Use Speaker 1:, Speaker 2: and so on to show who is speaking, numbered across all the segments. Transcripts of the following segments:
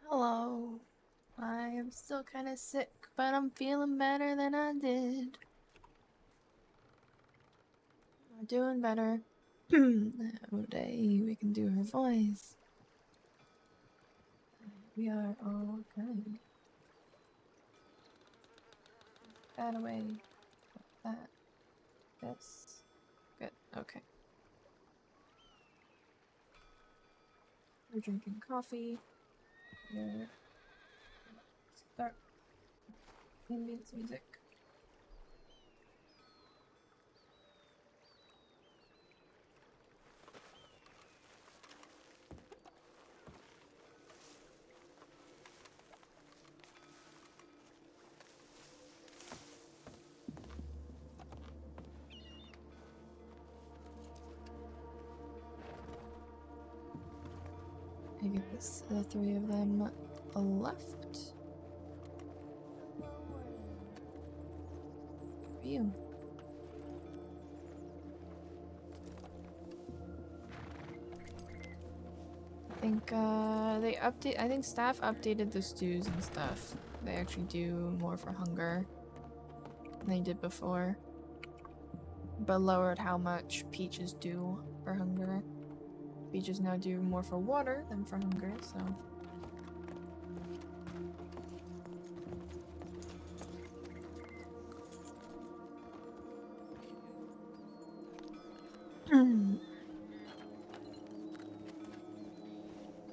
Speaker 1: Hello. I am still kind of sick, but I'm feeling better than I did. I'm doing better. Today we can do her voice. We are all good. That away. That. This. Good. Okay. We're drinking coffee. We're start ambience music. I guess the three of them left. For you. I think I think staff updated the stews and stuff. They actually do more for hunger than they did before. But lowered how much peaches do for hunger. Peaches now do more for water than for hunger, so.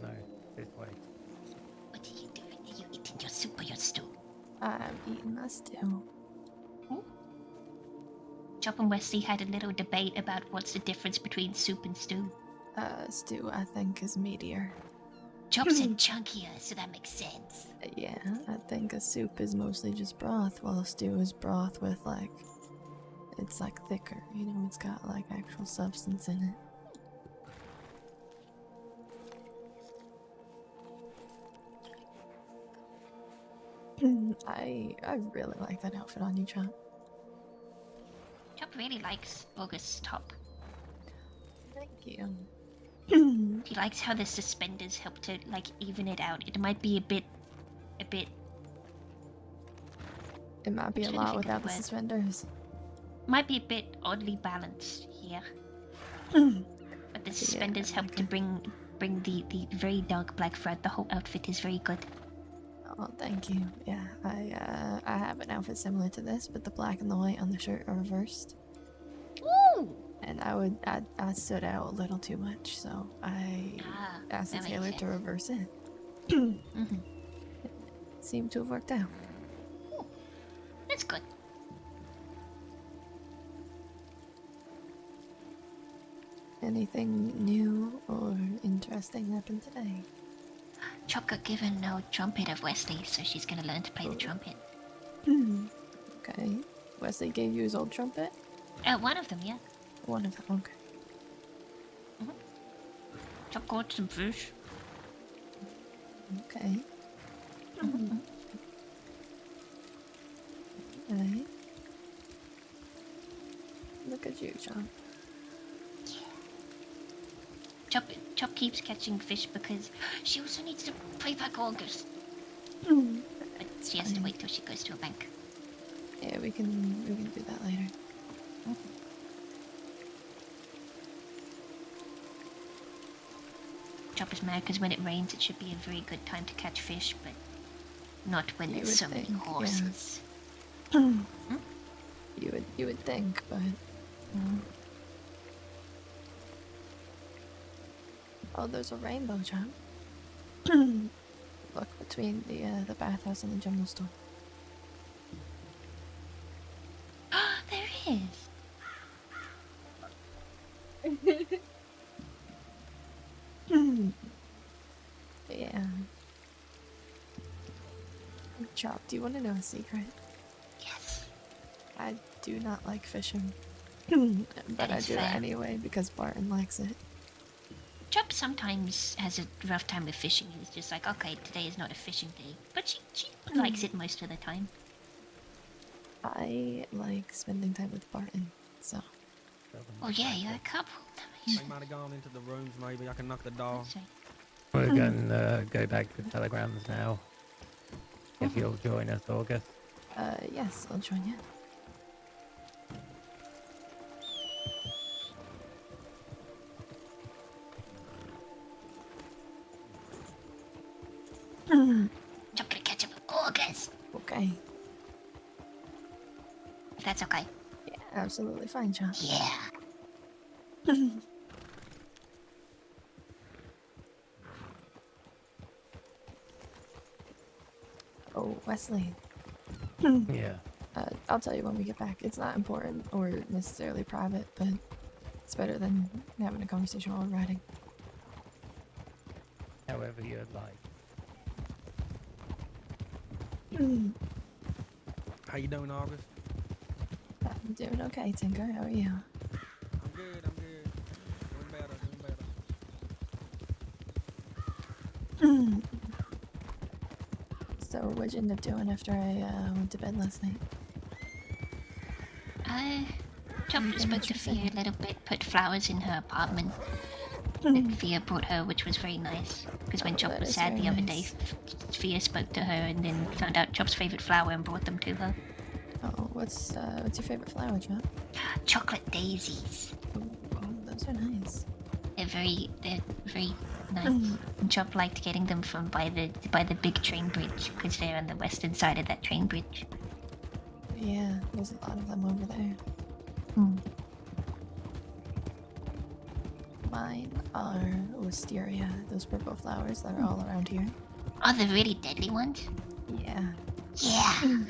Speaker 2: No, this way.
Speaker 3: What are you doing? Are you eating your soup or your stew?
Speaker 1: I'm eating my stew.
Speaker 3: Chop and Wesley had a little debate about what's the difference between soup and stew.
Speaker 1: Stew I think is meatier.
Speaker 3: Chop said chunkier, so that makes sense.
Speaker 1: Yeah, I think a soup is mostly just broth, while a stew is broth with like, it's like thicker, you know, it's got like actual substance in it. I really like that outfit on you, Chop.
Speaker 3: Chop really likes August's top.
Speaker 1: Thank you.
Speaker 3: He likes how the suspenders help to like even it out. It might be a bit.
Speaker 1: It might be a lot without the suspenders.
Speaker 3: Might be a bit oddly balanced here. But the suspenders help to bring the very dark black thread. The whole outfit is very good.
Speaker 1: Oh, thank you. Yeah, I have an outfit similar to this, but the black and the white on the shirt are reversed.
Speaker 3: Ooh!
Speaker 1: And I stood out a little too much, so I asked the tailor to reverse it. It seemed to have worked out.
Speaker 3: Ooh, that's good.
Speaker 1: Anything new or interesting happened today?
Speaker 3: Chop got given no trumpet of Wesley, so she's gonna learn to play the trumpet.
Speaker 1: Okay. Wesley gave you his old trumpet?
Speaker 3: One of them, yeah.
Speaker 1: One of them, okay.
Speaker 3: Chop caught some fish.
Speaker 1: Okay. Alright. Look at you, John.
Speaker 3: Chop keeps catching fish because she also needs to pay back August. But she has to wait till she goes to a bank.
Speaker 1: Yeah, we can do that later.
Speaker 3: Chop is mad because when it rains, it should be a very good time to catch fish, but not when there's so many horses.
Speaker 1: Yeah. You would think, but. Oh, there's a rainbow, John. Look between the bathhouse and the general store.
Speaker 3: There is.
Speaker 1: Yeah. Chop, do you want to know a secret?
Speaker 3: Yes.
Speaker 1: I do not like fishing. But I do it anyway because Barton likes it.
Speaker 3: Chop sometimes has a rough time with fishing. He's just like, okay, today is not a fishing day. But she likes it most of the time.
Speaker 1: I like spending time with Barton, so.
Speaker 3: Oh yeah, you're a couple.
Speaker 4: They might have gone into the rooms, maybe. I can knock the door.
Speaker 2: We're going to go back to telegrams now. If you'll join us, August.
Speaker 1: Yes, I'll join you.
Speaker 3: I'm gonna catch up with August.
Speaker 1: Okay.
Speaker 3: If that's okay.
Speaker 1: Yeah, absolutely fine, John.
Speaker 3: Yeah.
Speaker 1: Oh, Wesley.
Speaker 2: Yeah.
Speaker 1: I'll tell you when we get back. It's not important or necessarily private, but it's better than having a conversation while riding.
Speaker 2: However you'd like.
Speaker 4: How you doing, August?
Speaker 1: I'm doing okay, Tinker. How are you?
Speaker 4: I'm good. Doing better.
Speaker 1: So, what'd you end up doing after I went to bed last night?
Speaker 3: I Chop spoke to Fia a little bit, put flowers in her apartment
Speaker 1: Hmm.
Speaker 3: that Fia brought her, which was very nice. Because when
Speaker 1: Oh,
Speaker 3: Chop
Speaker 1: that
Speaker 3: was
Speaker 1: is
Speaker 3: sad
Speaker 1: very
Speaker 3: the other
Speaker 1: nice.
Speaker 3: day, Fia spoke to her and then found out Chop's favorite flower and brought them to her.
Speaker 1: Oh, what's your favorite flower, John?
Speaker 3: Chocolate daisies.
Speaker 1: Oh, those are nice.
Speaker 3: They're very nice. And Chop liked getting them from by the big train bridge because they're on the western side of that train bridge.
Speaker 1: Yeah, there's a lot of them over there. Mine are wisteria, those purple flowers that are all around here.
Speaker 3: Oh, the really deadly ones?
Speaker 1: Yeah,
Speaker 3: Yeah.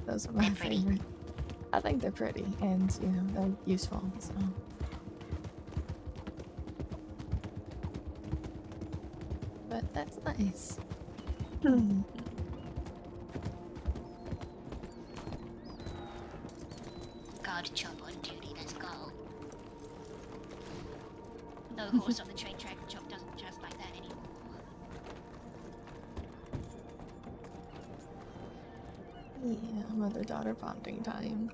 Speaker 1: those are my
Speaker 3: They're pretty.
Speaker 1: favorite. I think they're pretty and, they're useful, so. But that's nice.
Speaker 3: Guard Chop on duty, let's go. No horse on the train track, Chop doesn't just like that anymore.
Speaker 1: Yeah, mother-daughter bonding time.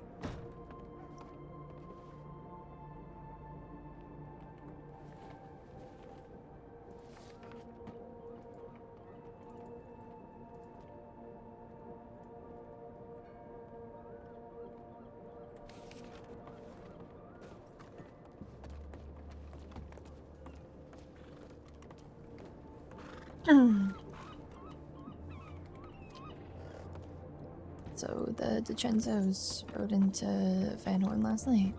Speaker 1: So the DiCenzos rode into Van Horn last night.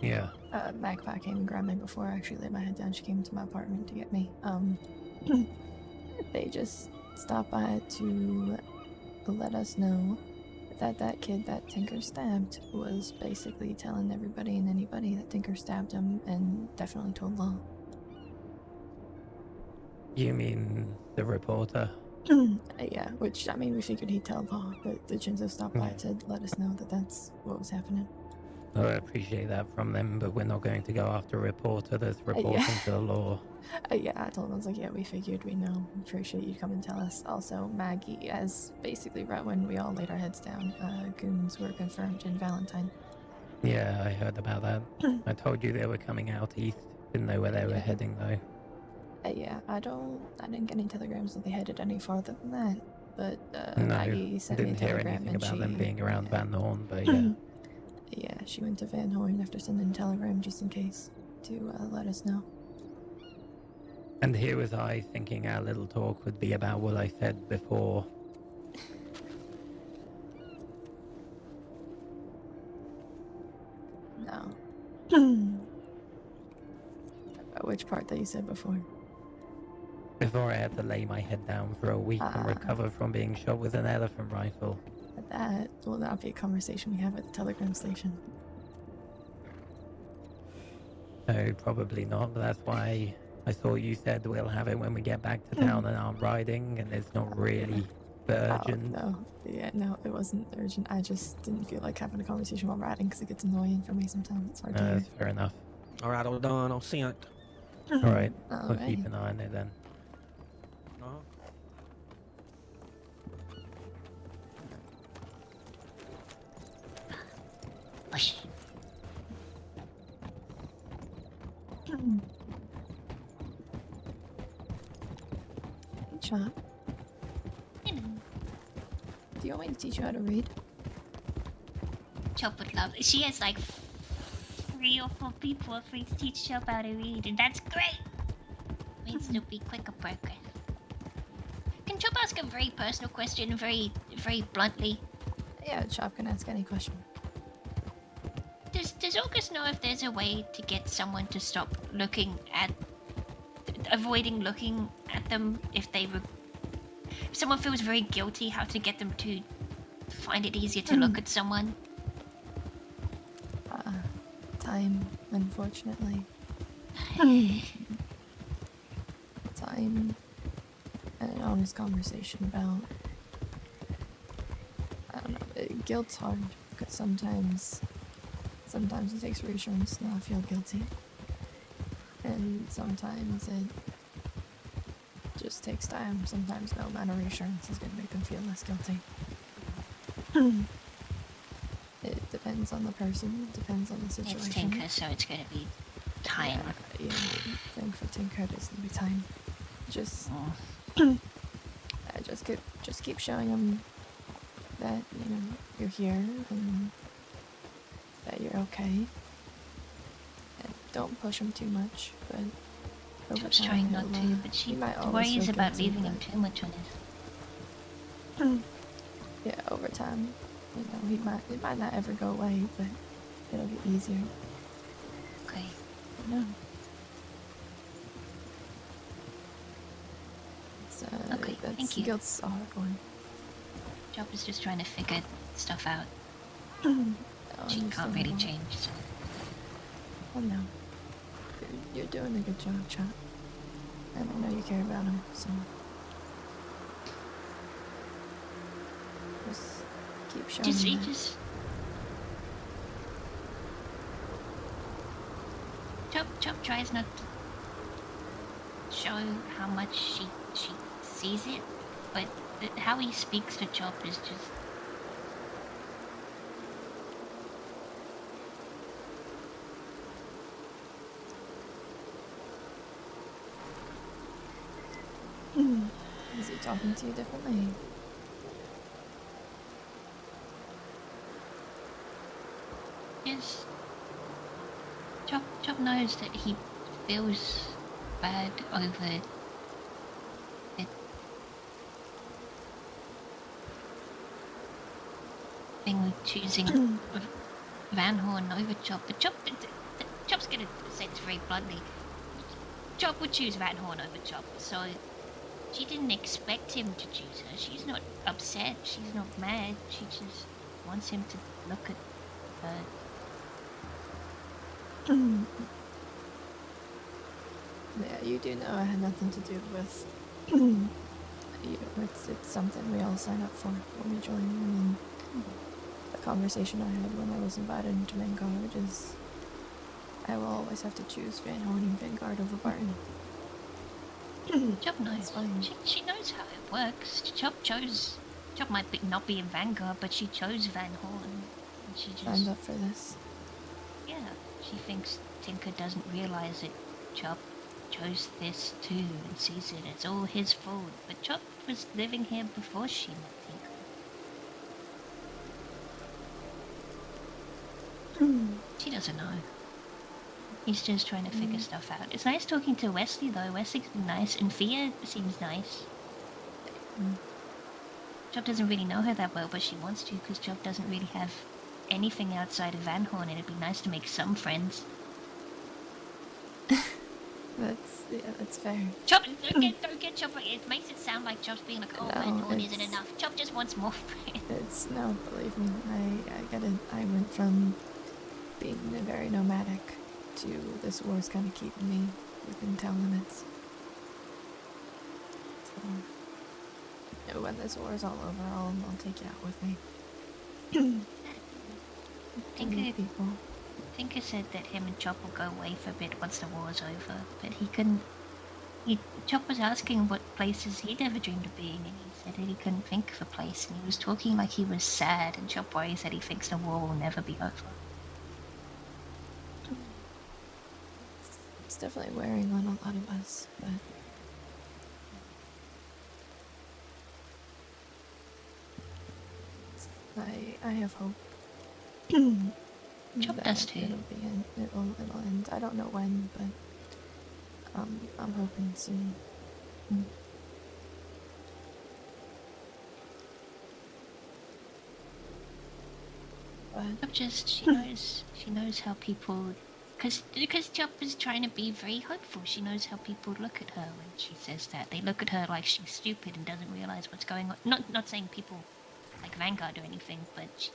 Speaker 2: Yeah.
Speaker 1: Magpie came and grabbed me before I actually laid my head down. She came to my apartment to get me. They just stopped by to let us know that that kid that Tinker stabbed was basically telling everybody and anybody that Tinker stabbed him and definitely told Law.
Speaker 2: You mean the reporter?
Speaker 1: Yeah, which, I mean, we figured he'd tell Law, but DiCenzo stopped by to let us know that that's what was happening.
Speaker 2: I appreciate that from them, but we're not going to go after a reporter that's reporting to the law.
Speaker 1: Yeah, I told him, I was like, yeah, we figured, we know. Appreciate you come and tell us. Also, Maggie, as basically right when we all laid our heads down, goons were confirmed in Valentine.
Speaker 2: Yeah, I heard about that. I told you they were coming out east. Didn't know where they were heading, though.
Speaker 1: Yeah, I didn't get any telegrams that they headed any farther than that. But
Speaker 2: No,
Speaker 1: Maggie sent me a
Speaker 2: didn't hear
Speaker 1: telegram
Speaker 2: anything
Speaker 1: and
Speaker 2: about
Speaker 1: she,
Speaker 2: them being around Van Horn, but yeah.
Speaker 1: Yeah, she went to Van Horn after sending a telegram just in case to let us know.
Speaker 2: And here was I thinking our little talk would be about what I said before.
Speaker 1: No. Which part that you said before?
Speaker 2: Before I had to lay my head down for a week and recover from being shot with an elephant rifle.
Speaker 1: That will not be a conversation we have at the telegram station.
Speaker 2: No, probably not, but that's why I thought you said we'll have it when we get back to town and I'm riding, and it's not really urgent.
Speaker 1: Oh, no. Yeah, no, it wasn't urgent. I just didn't feel like having a conversation while riding because it gets annoying for me sometimes. It's hard to hear.
Speaker 2: That's fair enough.
Speaker 4: All right, all done. All sent.
Speaker 2: Alright,
Speaker 1: All
Speaker 2: we'll
Speaker 1: right.
Speaker 2: keep an eye on it then.
Speaker 3: Push.
Speaker 1: Chop,
Speaker 3: You know,
Speaker 1: do you want me to teach you how to read?
Speaker 3: Chop would love. She has like 3 or 4 people free to teach Chop how to read, and that's great. Means it'll be quicker progress. Can Chop ask a very personal question, very, very bluntly?
Speaker 1: Yeah, Chop can ask any question.
Speaker 3: Does August know if there's a way to get someone to stop avoiding looking at them if someone feels very guilty, how to get them to find it easier to look at someone?
Speaker 1: Time, unfortunately. Time and an honest conversation about, I don't know, guilt's hard because sometimes it takes reassurance to not feel guilty, and sometimes it just takes time. Sometimes no amount of reassurance is going to make them feel less guilty. It depends on the person, it depends on the situation.
Speaker 3: It's Tinker, so it's gonna be time.
Speaker 1: Yeah, I think for Tinker it's going to be time. Just just keep showing them that, you know, you're here and that you're okay. And don't push them too much, but over
Speaker 3: Chop's
Speaker 1: time,
Speaker 3: trying not
Speaker 1: he'll,
Speaker 3: to, but she
Speaker 1: he might always
Speaker 3: worries
Speaker 1: feel
Speaker 3: about
Speaker 1: guilty,
Speaker 3: leaving him
Speaker 1: but
Speaker 3: too much on his.
Speaker 1: yeah, over time, you know, it might not ever go away, but it'll get easier.
Speaker 3: Okay.
Speaker 1: No.
Speaker 3: Okay, thank you.
Speaker 1: Guilt's a hard one.
Speaker 3: Chop is just trying to figure stuff out.
Speaker 1: Oh,
Speaker 3: She can't really
Speaker 1: understandable.
Speaker 3: change, so.
Speaker 1: Oh no. You're doing a good job, Chop. And I know you care about him, so just keep showing
Speaker 3: He
Speaker 1: him that.
Speaker 3: just. Chop tries not to show how much she sees it, but how he speaks to Chop is just.
Speaker 1: Is he talking to you differently?
Speaker 3: Yes. Chop knows that he feels bad over it. Thing with choosing Van Horn over Chop, but Chop's gonna say this very bluntly. Chop would choose Van Horn over Chop, so she didn't expect him to choose her. She's not upset, she's not mad, she just wants him to look at her.
Speaker 1: Yeah, you do know I had nothing to do with you. It's something we all sign up for when we join. I mean, the conversation I had when I was invited into Vanguard is I will always have to choose Van Horn and Vanguard over Barton.
Speaker 3: Chop knows.
Speaker 1: It's fine.
Speaker 3: She knows how it works. Chop might not be in Vanguard, but she chose Van Horn. And she just
Speaker 1: Signed up for this.
Speaker 3: Yeah, she thinks Tinker doesn't realize it. Chop chose this too and sees it as all his fault. But Chop was living here before she met Tinker. She doesn't know. He's just trying to figure stuff out. It's nice talking to Wesley though. Wesley's been nice, and Fia seems nice. Chop doesn't really know her that well, but she wants to because Chop doesn't really have anything outside of Van Horn, and it'd be nice to make some friends.
Speaker 1: That's fair.
Speaker 3: Chop, don't get Chop. It makes it sound like Chop's being like, oh,
Speaker 1: No,
Speaker 3: Van Horn isn't
Speaker 1: it's-
Speaker 3: enough. Chop just wants more friends.
Speaker 1: No, believe me, I get it. I went from being very nomadic to this war's kind of keeping me within town limits. So, you know, when this war's all over, I'll take you out with me. I need people.
Speaker 3: Tinker said that him and Chop will go away for a bit once the war's over, but he couldn't. Chop was asking what places he'd ever dreamed of being, and he said that he couldn't think of a place, and he was talking like he was sad, and Chop worries that he thinks the war will never be over.
Speaker 1: It's definitely wearing on a lot of us, but I have hope.
Speaker 3: Chop
Speaker 1: that
Speaker 3: does too.
Speaker 1: It'll end. I don't know when, but I'm hoping soon. But
Speaker 3: She knows how people, because Chop is trying to be very hopeful. She knows how people look at her when she says that. They look at her like she's stupid and doesn't realize what's going on. Not saying people like Vanguard or anything, but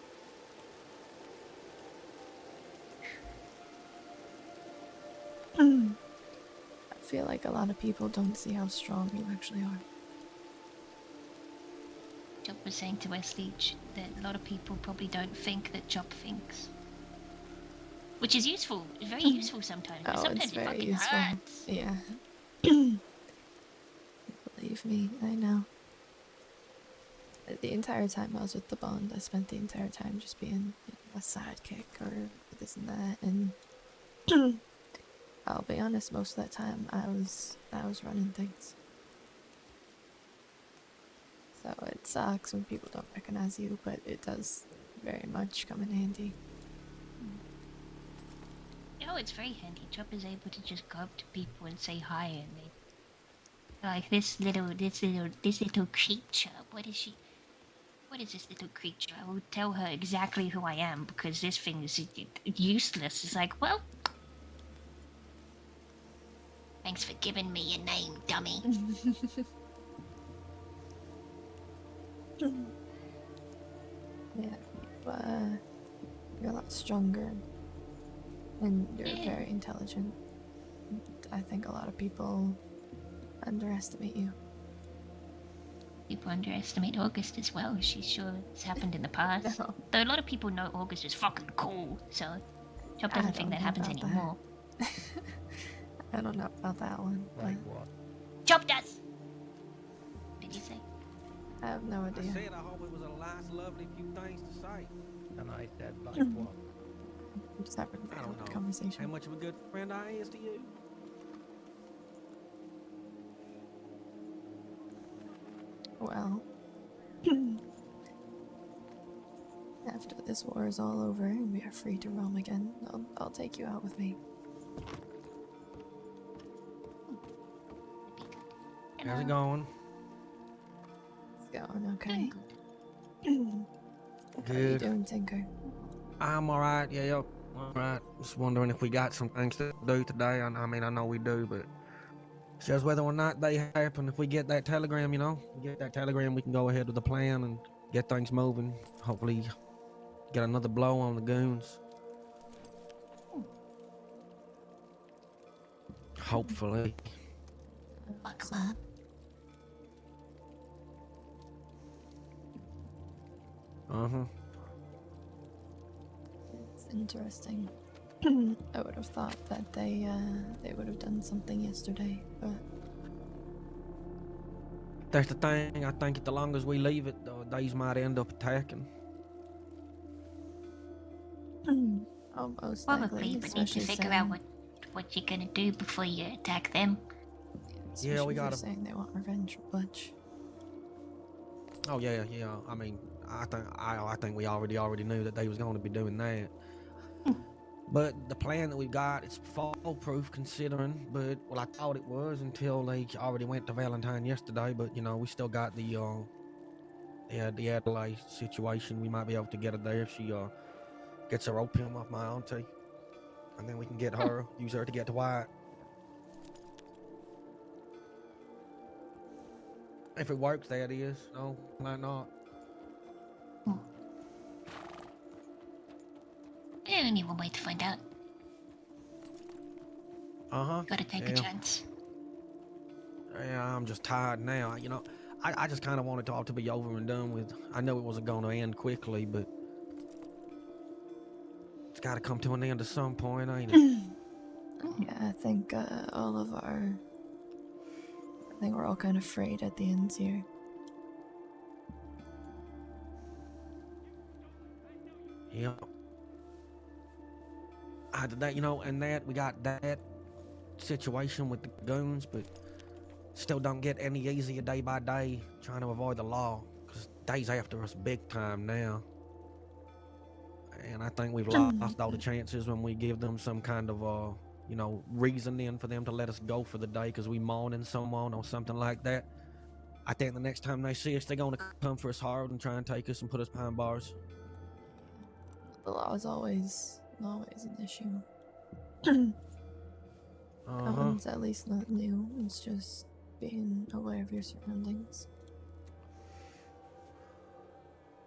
Speaker 1: I feel like a lot of people don't see how strong you actually are.
Speaker 3: Chop was saying to Wesley that a lot of people probably don't think that Chop thinks. Which is useful. It's very useful sometimes. But sometimes
Speaker 1: it's
Speaker 3: it
Speaker 1: very
Speaker 3: fucking
Speaker 1: useful.
Speaker 3: hurts.
Speaker 1: Yeah. Believe me, I know. The entire time I was with the Bond, I spent the entire time just being a sidekick or this and that, and I'll be honest, most of that time I was running things. So it sucks when people don't recognize you, but it does very much come in handy.
Speaker 3: Oh, it's very handy. Chop is able to just go up to people and say hi, and they like this little creature. What is she? What is this little creature? I will tell her exactly who I am because this thing is useless. It's like, well, thanks for giving me your name, dummy.
Speaker 1: Yeah, you're a lot stronger, and you're very intelligent. I think a lot of people underestimate you.
Speaker 3: People underestimate August as well. She's sure it's happened in the past.
Speaker 1: No.
Speaker 3: Though a lot of people know August is fucking cool, so Chop doesn't think that happens anymore.
Speaker 1: I don't know about that one.
Speaker 2: Like what?
Speaker 3: Chop does! Did you say?
Speaker 1: I have no
Speaker 4: I
Speaker 1: idea.
Speaker 4: said I hope it was a nice, lovely few things to say.
Speaker 2: And I said, like what?
Speaker 1: I'm just having a
Speaker 4: I
Speaker 1: very
Speaker 4: don't
Speaker 1: good
Speaker 4: know.
Speaker 1: conversation.
Speaker 4: How much of a good friend I is to you?
Speaker 1: Well, after this war is all over and we are free to roam again, I'll take you out with me.
Speaker 4: How's it going?
Speaker 1: It's going okay.
Speaker 3: Doing
Speaker 1: How are you
Speaker 4: Good.
Speaker 1: doing, Tinker?
Speaker 4: I'm alright, yeah, alright. Just wondering if we got some things to do today. I mean, I know we do, but it's just whether or not they happen. If we get that telegram, we can go ahead with the plan and get things moving. Hopefully, get another blow on the goons. Hopefully.
Speaker 1: So, it's interesting. I would have thought that they would have done something yesterday, but
Speaker 4: That's the thing. I think the longer we leave it, the days might end up attacking.
Speaker 1: almost
Speaker 3: Probably,
Speaker 1: likely,
Speaker 3: but need to
Speaker 1: especially
Speaker 3: figure
Speaker 1: saying,
Speaker 3: out what you're gonna do before you attack them.
Speaker 4: Yeah, we
Speaker 1: especially if
Speaker 4: gotta-
Speaker 1: you're saying they want revenge for Butch.
Speaker 4: Oh yeah. I mean, I think we already knew that they was going to be doing that. But the plan that we've got, it's foolproof considering. But well, I thought it was until they already went to Valentine yesterday. But we still got the Adelaide situation. We might be able to get her there if she gets her opium off my auntie, and then we can get her, use her to get to White. If it works, that is. No, might not.
Speaker 3: Only one way to find out. Gotta take a chance.
Speaker 4: Yeah, I'm just tired now. I just kind of wanted it all to be over and done with. I know it wasn't going to end quickly, but it's got to come to an end at some point, ain't it?
Speaker 1: Yeah, I think we're all kind of frayed at the ends here.
Speaker 4: Yeah. And that we got that situation with the goons, but still don't get any easier day by day trying to avoid the law, because day's after us big time now. And I think we've lost all the chances when we give them some kind of, you know, reasoning for them to let us go for the day because we mourning someone or something like that. I think the next time they see us, they're going to come for us hard and try and take us and put us behind bars.
Speaker 1: The law is always an issue.
Speaker 4: Uh
Speaker 1: That
Speaker 4: huh.
Speaker 1: one's at least not new. It's just being aware of your surroundings.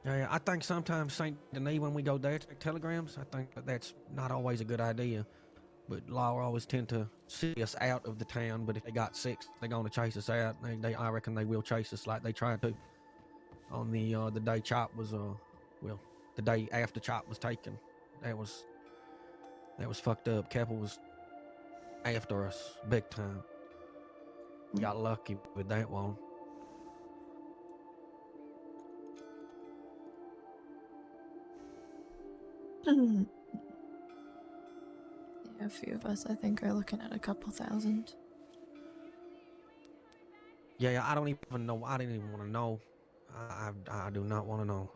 Speaker 4: Yeah, I think sometimes St. Denis, when we go there to take telegrams, I think that's not always a good idea. But law always tend to see us out of the town. But if they got 6, they're going to chase us out. I reckon they will chase us like they tried to on the day Chop was well, the day after Chop was taken. That was fucked up. Keppel was after us big time. Got lucky with that one.
Speaker 1: Yeah, a few of us, I think, are looking at a couple thousand.
Speaker 4: Yeah, I don't even know. I didn't even want to know. I do not want to know.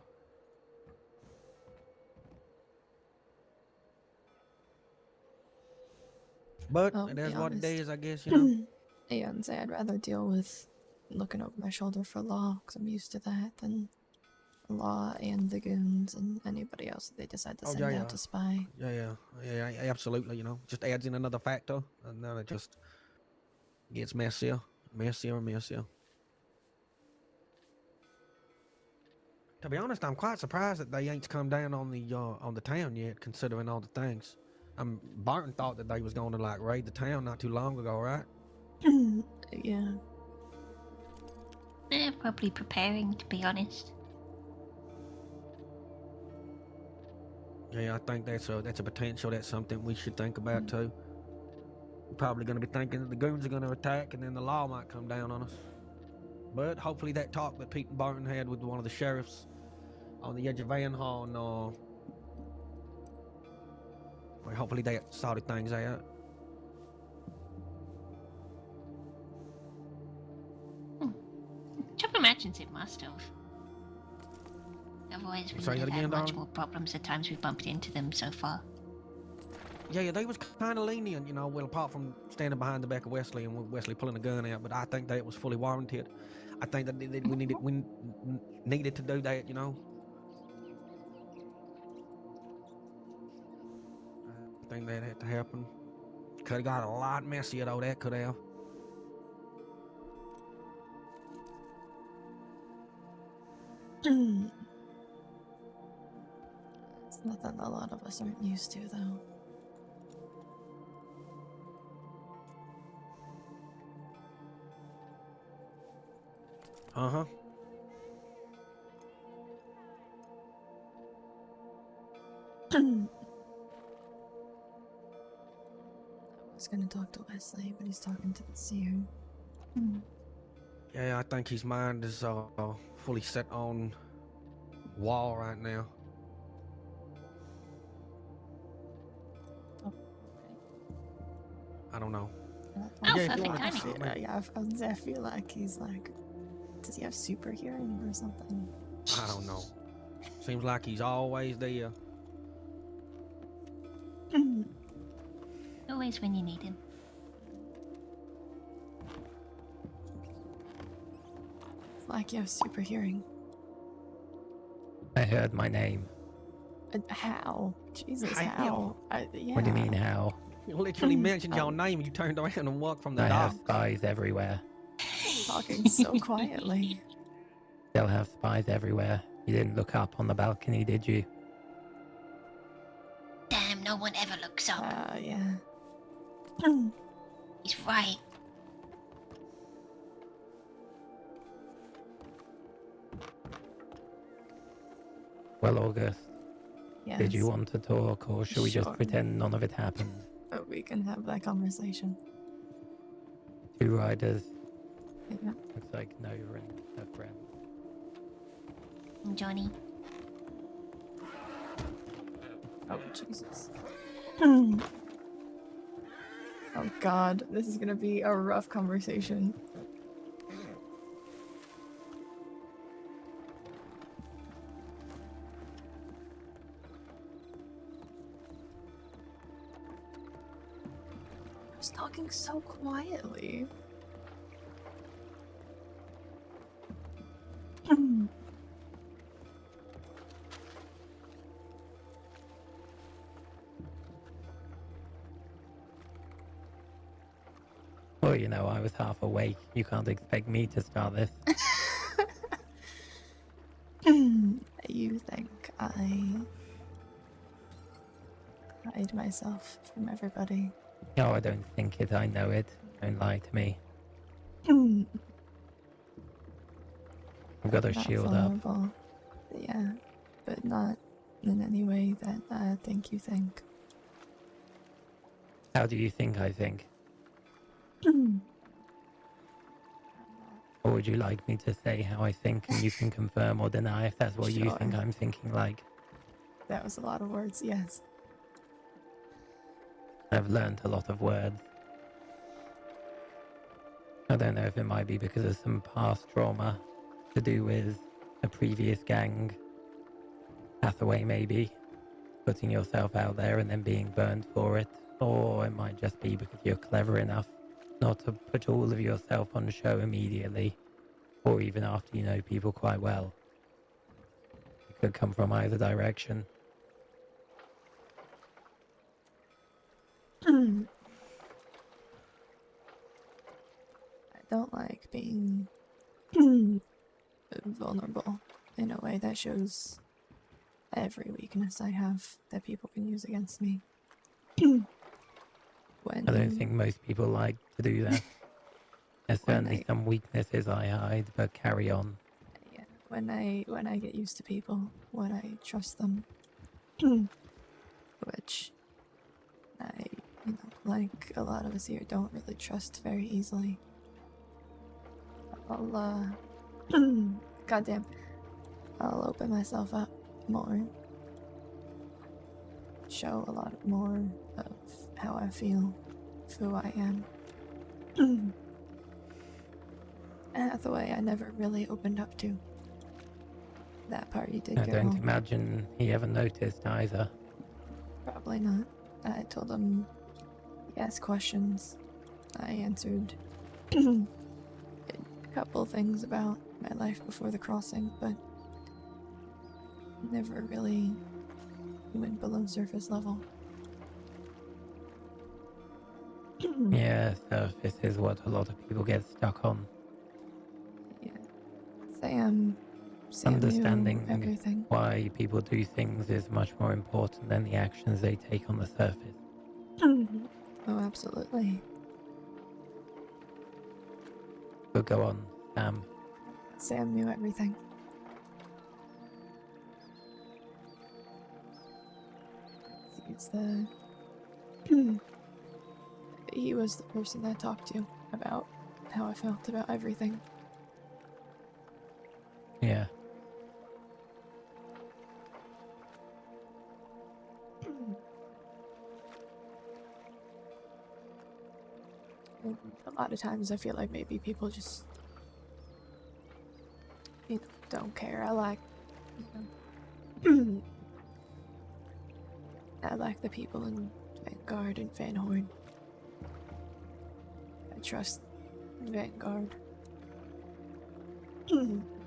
Speaker 4: But
Speaker 1: I'll
Speaker 4: it
Speaker 1: be
Speaker 4: is what it
Speaker 1: honest.
Speaker 4: is, I guess, you know.
Speaker 1: Yeah, and say I'd rather deal with looking over my shoulder for law, because I'm used to that, than law and the goons and anybody else that they decide to
Speaker 4: Oh,
Speaker 1: send
Speaker 4: yeah.
Speaker 1: out to spy.
Speaker 4: Yeah, absolutely, you know. Just adds in another factor, and then it just gets messier and messier. To be honest, I'm quite surprised that they ain't come down on the town yet, considering all the things. Barton thought that they was going to like raid the town not too long ago, right?
Speaker 1: Yeah.
Speaker 3: They're probably preparing, to be honest.
Speaker 4: Yeah, I think that's a potential. That's something we should think about too. We're probably going to be thinking that the goons are going to attack, and then the law might come down on us. But hopefully, that talk that Pete and Barton had with one of the sheriffs on the edge of Van Horn, hopefully that sorted things out.
Speaker 3: Chop imagines it must have. Otherwise, we
Speaker 4: Say
Speaker 3: would
Speaker 4: that
Speaker 3: have
Speaker 4: again,
Speaker 3: had much
Speaker 4: darling?
Speaker 3: more problems the times we bumped into them so far.
Speaker 4: Yeah, they was kind of lenient, you know. Well, apart from standing behind the back of Wesley and Wesley pulling a gun out, but I think that was fully warranted. I think that we needed to do that, you know. I think that had to happen. Could have got a lot messier though. That could have.
Speaker 1: It's nothing a lot of us aren't used to, though.
Speaker 4: Uh-huh.
Speaker 1: I was gonna talk to Wesley, but he's talking to the seer.
Speaker 4: Yeah, I think his mind is fully set on wall right now.
Speaker 1: Oh,
Speaker 4: I don't know.
Speaker 1: okay.
Speaker 3: Oh,
Speaker 4: Yeah, if you
Speaker 3: perfect
Speaker 4: wanna
Speaker 3: timing.
Speaker 4: talk, man.
Speaker 1: Yeah, I feel like he's like, does he have super hearing or something?
Speaker 4: I don't know. Seems like he's always there.
Speaker 3: Always when you need him.
Speaker 1: It's like you have super hearing.
Speaker 2: I heard my name.
Speaker 1: How? Jesus,
Speaker 4: How?
Speaker 1: how? Yeah.
Speaker 2: What do you mean, how?
Speaker 4: You literally mentioned your name and you turned around and walked from the
Speaker 2: I have
Speaker 4: dock.
Speaker 2: spies everywhere.
Speaker 1: Talking so quietly.
Speaker 2: They'll have spies everywhere. You didn't look up on the balcony, did you?
Speaker 3: Damn, no one ever looks up.
Speaker 1: Yeah.
Speaker 3: He's right.
Speaker 2: Well, August,
Speaker 1: Yes.
Speaker 2: did you want to talk, or should we just
Speaker 1: Sure.
Speaker 2: pretend none of it happened?
Speaker 1: But we can have that conversation.
Speaker 2: 2 riders.
Speaker 1: Yeah.
Speaker 2: Looks like Nova and her friend.
Speaker 3: And Johnny.
Speaker 1: Oh, Jesus. Oh, God. This is gonna be a rough conversation. was talking so quietly.
Speaker 2: Well, you know, I was half awake. You can't expect me to start this.
Speaker 1: You think I hide myself from everybody?
Speaker 2: No, I don't think it. I know it. Don't lie to me. I've got a
Speaker 1: Not
Speaker 2: shield up.
Speaker 1: vulnerable. Yeah, but not in any way that I think you think.
Speaker 2: How do you think I think? Or would you like me to say how I think and you can confirm or deny if that's what you think
Speaker 1: Sure.
Speaker 2: I'm thinking like?
Speaker 1: That was a lot of words, yes.
Speaker 2: I've learned a lot of words. I don't know if it might be because of some past trauma to do with a previous gang. Hathaway maybe. Putting yourself out there and then being burned for it. Or it might just be because you're clever enough not to put all of yourself on show immediately. Or even after you know people quite well. It could come from either direction.
Speaker 1: I don't like being vulnerable in a way that shows every weakness I have that people can use against me.
Speaker 2: I don't think most people like to do that. There's certainly some weaknesses I hide, but carry on.
Speaker 1: Yeah, when I get used to people, when I trust them, which I, like a lot of us here, don't really trust very easily. I'll goddamn, I'll open myself up more, show a lot more of how I feel, of who I am. Hathaway, I never really opened up to. That part you did
Speaker 2: I
Speaker 1: get
Speaker 2: don't
Speaker 1: wrong.
Speaker 2: imagine he ever noticed either.
Speaker 1: Probably not. I told him he asked questions. I answered a couple things about my life before the crossing, but never really went below surface level.
Speaker 2: Yeah, surface is what a lot of people get stuck on.
Speaker 1: Yeah. Sam
Speaker 2: Understanding
Speaker 1: knew everything.
Speaker 2: why people do things is much more important than the actions they take on the surface.
Speaker 1: Oh, absolutely.
Speaker 2: But go on, Sam.
Speaker 1: Sam knew everything. He's the... he was the person I talked to about how I felt about everything.
Speaker 2: Yeah.
Speaker 1: And a lot of times I feel like maybe people just, don't care. I like, I like the people in Vanguard and Van Horn. I trust Vanguard.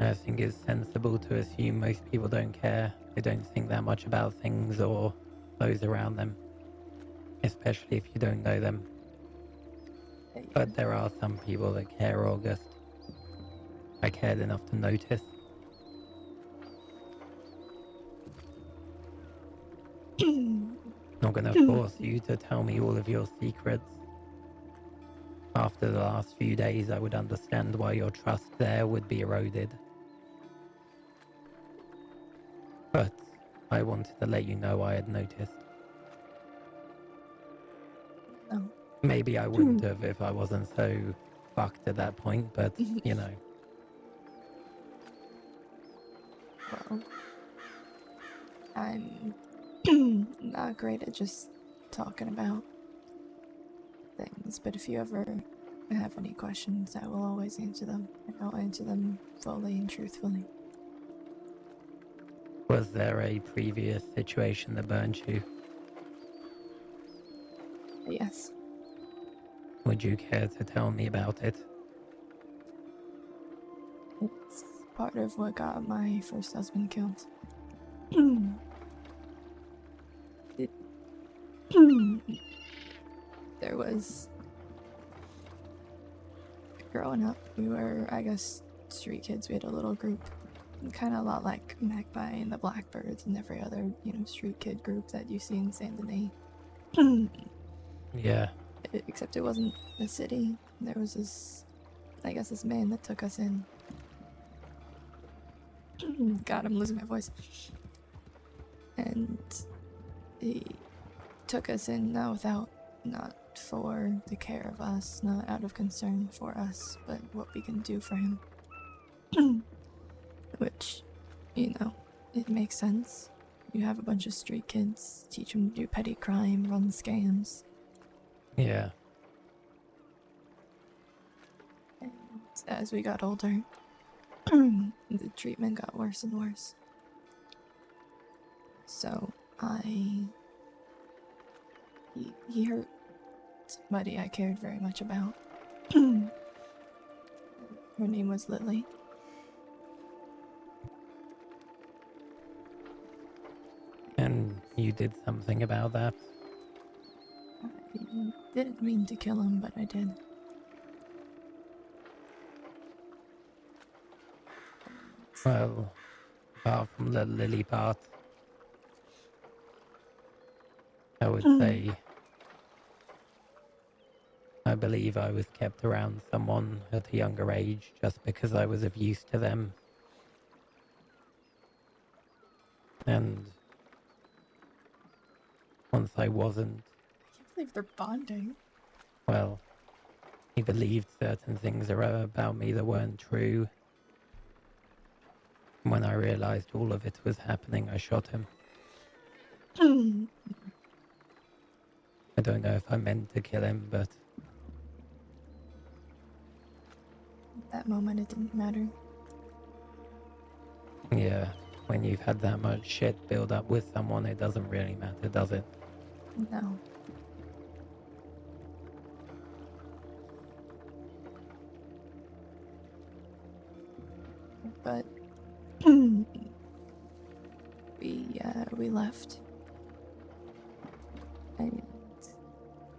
Speaker 2: I think it's sensible to assume most people don't care. They don't think that much about things or those around them, especially if you don't know them. But there are some people that care, August. I cared enough to notice. Not gonna force you to tell me all of your secrets. After the last few days, I would understand why your trust there would be eroded. But I wanted to let you know I had noticed.
Speaker 1: No.
Speaker 2: Maybe I wouldn't have if I wasn't so fucked at that point, but, you know.
Speaker 1: Well, I'm not great at just talking about things, but if you ever have any questions, I will always answer them, and I'll answer them fully and truthfully.
Speaker 2: Was there a previous situation that burned you?
Speaker 1: Yes.
Speaker 2: Would you care to tell me about it?
Speaker 1: It's part of what got my first husband killed. It- there was... Growing up, we were, I guess, street kids. We had a little group. Kind of a lot like Magpie and the Blackbirds and every other, street kid group that you see in Saint Denis.
Speaker 2: Yeah.
Speaker 1: Except it wasn't a city. There was this man that took us in. God, I'm losing my voice. And he took us in not for the care of us, not out of concern for us, but what we can do for him. Which, it makes sense. You have a bunch of street kids, teach them to do petty crime, run scams.
Speaker 2: Yeah.
Speaker 1: And as we got older, the treatment got worse and worse. So he hurt somebody I cared very much about. Her name was Lily.
Speaker 2: And you did something about that?
Speaker 1: I didn't mean to kill him, but I did.
Speaker 2: Well, apart from the Lily part, I would say I believe I was kept around someone at a younger age just because I was of use to them. And once I wasn't,
Speaker 1: I can't believe they're bonding.
Speaker 2: well, he believed certain things about me that weren't true. And when I realized all of it was happening, I shot him. I don't know if I meant to kill him, but
Speaker 1: At that moment, it didn't matter.
Speaker 2: yeah, when you've had that much shit build up with someone, it doesn't really matter, does it?
Speaker 1: No. But we left. And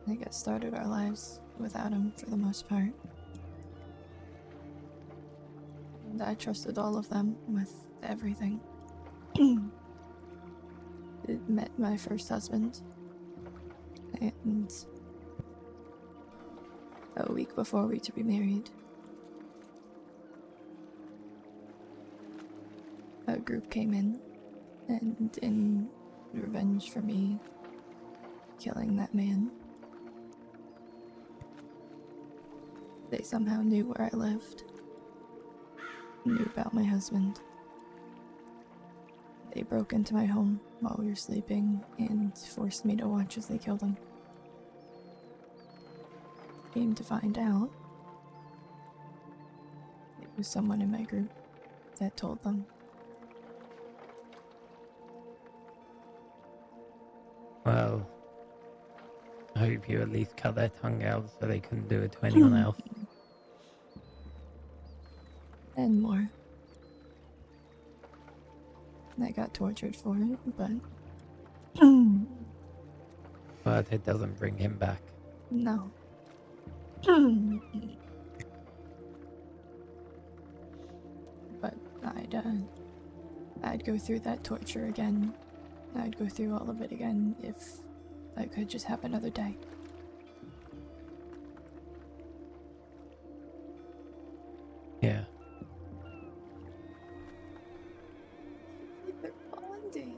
Speaker 1: I guess started our lives without him for the most part. And I trusted all of them with everything. Met my first husband. And a week before we to be married, a group came in, and in revenge for me killing that man, they somehow knew where I lived, knew about my husband. They broke into my home while we were sleeping and forced me to watch as they killed him. Came to find out, it was someone in my group that told them.
Speaker 2: Well, I hope you at least cut their tongue out so they couldn't do it to anyone else.
Speaker 1: And more. I got tortured for it, but
Speaker 2: But it doesn't bring him back.
Speaker 1: no. But I'd go through that torture again. I'd go through all of it again if I could just have another day.
Speaker 2: Yeah.
Speaker 1: They're bonding.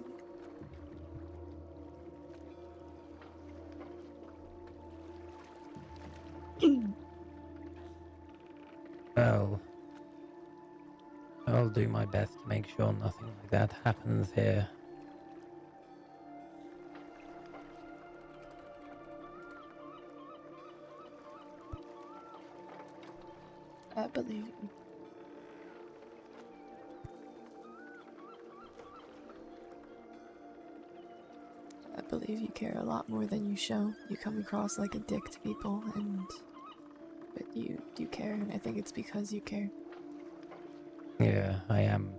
Speaker 2: Well, I'll do my best to make sure nothing like that happens here.
Speaker 1: I believe you. I believe you care a lot more than you show. You come across like a dick to people, and it. You do care, and I think it's because you care.
Speaker 2: Yeah, I am.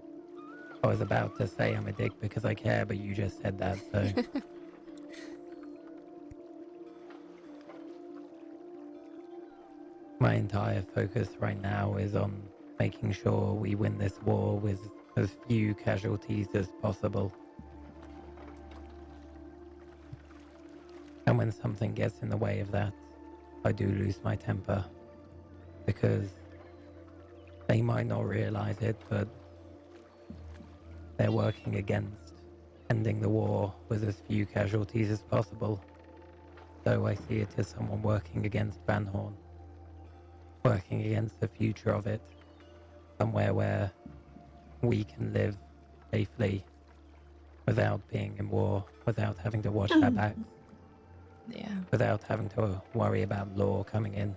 Speaker 2: I was about to say I'm a dick because I care, but you just said that, so... My entire focus right now is on making sure we win this war with as few casualties as possible. And when something gets in the way of that, I do lose my temper. Because they might not realize it, but they're working against ending the war with as few casualties as possible. So I see it as someone working against Van Horn. Working against the future of it. Somewhere where we can live safely without being in war, without having to watch our backs,
Speaker 1: Yeah.
Speaker 2: without having to worry about law coming in.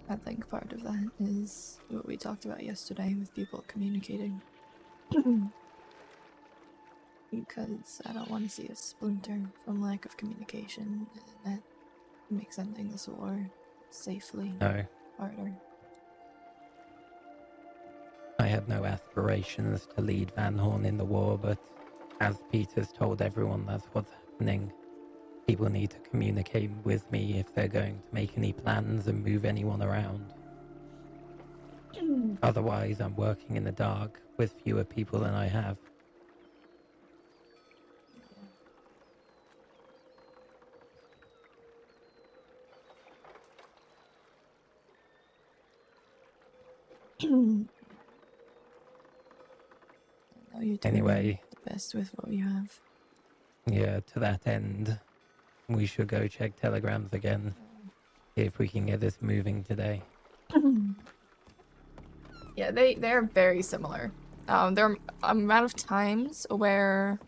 Speaker 1: I think part of that is what we talked about yesterday with people communicating. Because I don't want to see a splinter from lack of communication, and that makes ending this war safely
Speaker 2: No,
Speaker 1: harder.
Speaker 2: I have no aspirations to lead Van Horn in the war, but as Peter's told everyone that's what's happening, people need to communicate with me if they're going to make any plans and move anyone around. Otherwise, I'm working in the dark with fewer people than I have.
Speaker 1: I know you're doing
Speaker 2: Anyway,
Speaker 1: the best with what you have.
Speaker 2: yeah, to that end, we should go check telegrams again, see if we can get this moving today.
Speaker 1: Yeah, they're very similar. There are amount of times where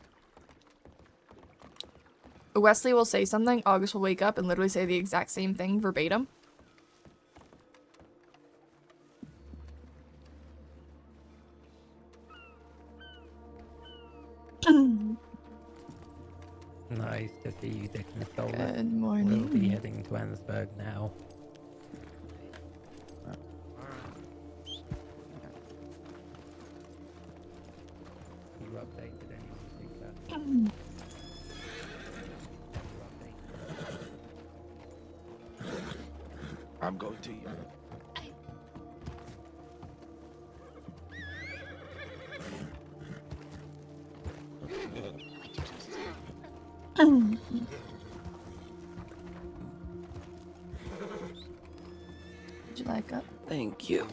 Speaker 1: Wesley will say something, August will wake up and literally say the exact same thing verbatim.
Speaker 2: Nice to see you, Dick and Solar.
Speaker 1: Good morning.
Speaker 2: We'll be heading to Ansburg now. You updated anyone, Tinker?
Speaker 5: I'm going to you.
Speaker 1: Would you like up?
Speaker 5: Thank you.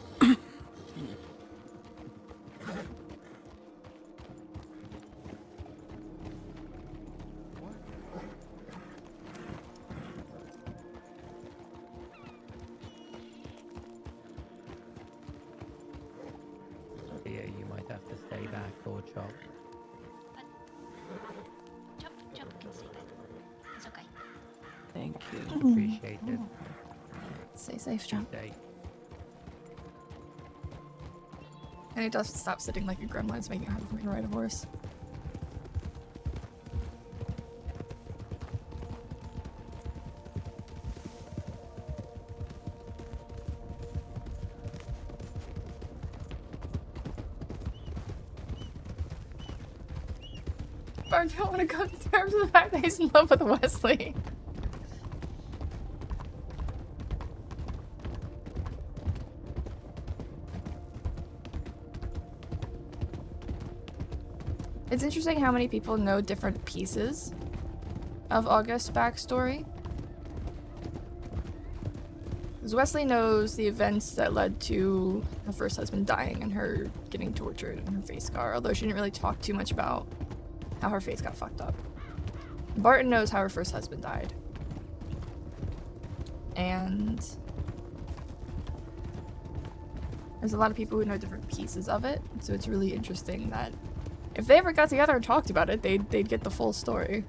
Speaker 2: Yeah, you might have to stay back or chop.
Speaker 3: Chop can see that. It's okay.
Speaker 5: Thank you.
Speaker 2: Appreciate it.
Speaker 1: Stay safe, John.
Speaker 2: Stay.
Speaker 1: And he does stop sitting like a gremlin. It's making it hard for me to ride a horse. Bart, I don't want to come to terms with the fact that he's in love with Wesley. It's interesting how many people know different pieces of August's backstory. Because Wesley knows the events that led to her first husband dying and her getting tortured and her face scar, although she didn't really talk too much about how her face got fucked up. Barton knows how her first husband died. And there's a lot of people who know different pieces of it, so it's really interesting that if they ever got together and talked about it, they'd get the full story.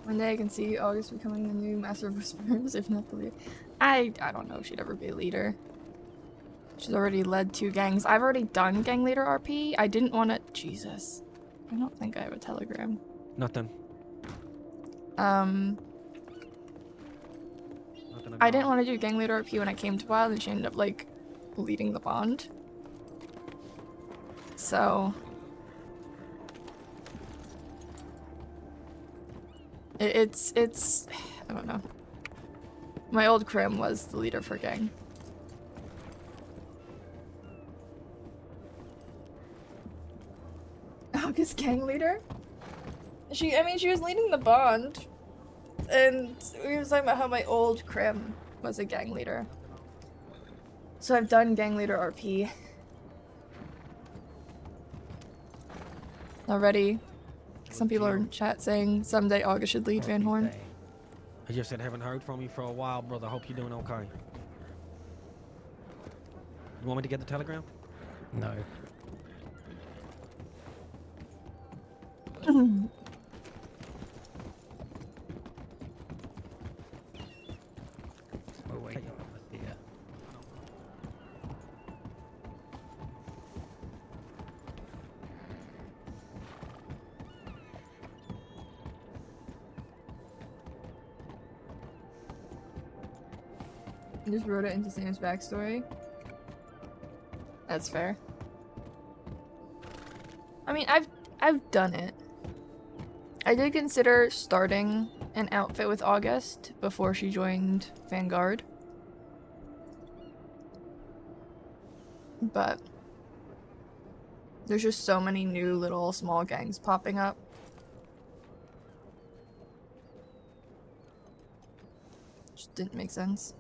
Speaker 1: One day I can see August becoming the new Master of Whispers, if not the leader. I don't know if she'd ever be a leader. She's already led 2 gangs. I've already done gang leader RP. I didn't want to. Jesus. I don't think I have a telegram.
Speaker 4: Nothing.
Speaker 1: Um,
Speaker 4: Nothing at
Speaker 1: I didn't
Speaker 4: all.
Speaker 1: want to do gang leader RP when I came to Wild, and she ended up like leading the bond. So it's I don't know. My old crim was the leader for gang. August gang leader? I mean, she was leading the bond. And we were talking about how my old crim was a gang leader. So I've done gang leader RP. Already. Some people are in chat saying someday August should lead
Speaker 2: What's
Speaker 1: Van
Speaker 2: he
Speaker 1: Horn.
Speaker 2: saying?
Speaker 4: I just said haven't heard from you for a while, brother. Hope you're doing okay. You want me to get the telegram?
Speaker 2: No. We're waiting on the seer.
Speaker 1: I just wrote it into Sam's backstory. That's fair. I mean, I've done it. I did consider starting an outfit with August before she joined Vanguard. But there's just so many new little small gangs popping up. Just didn't make sense.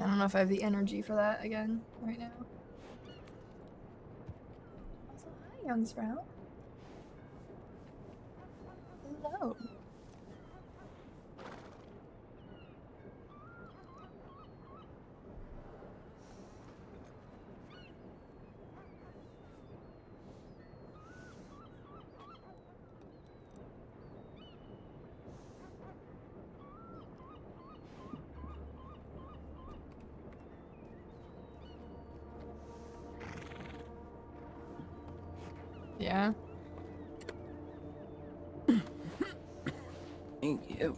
Speaker 1: I don't know if I have the energy for that again right now. Also, hi, young Sprout. Hello. Yeah.
Speaker 5: Thank you.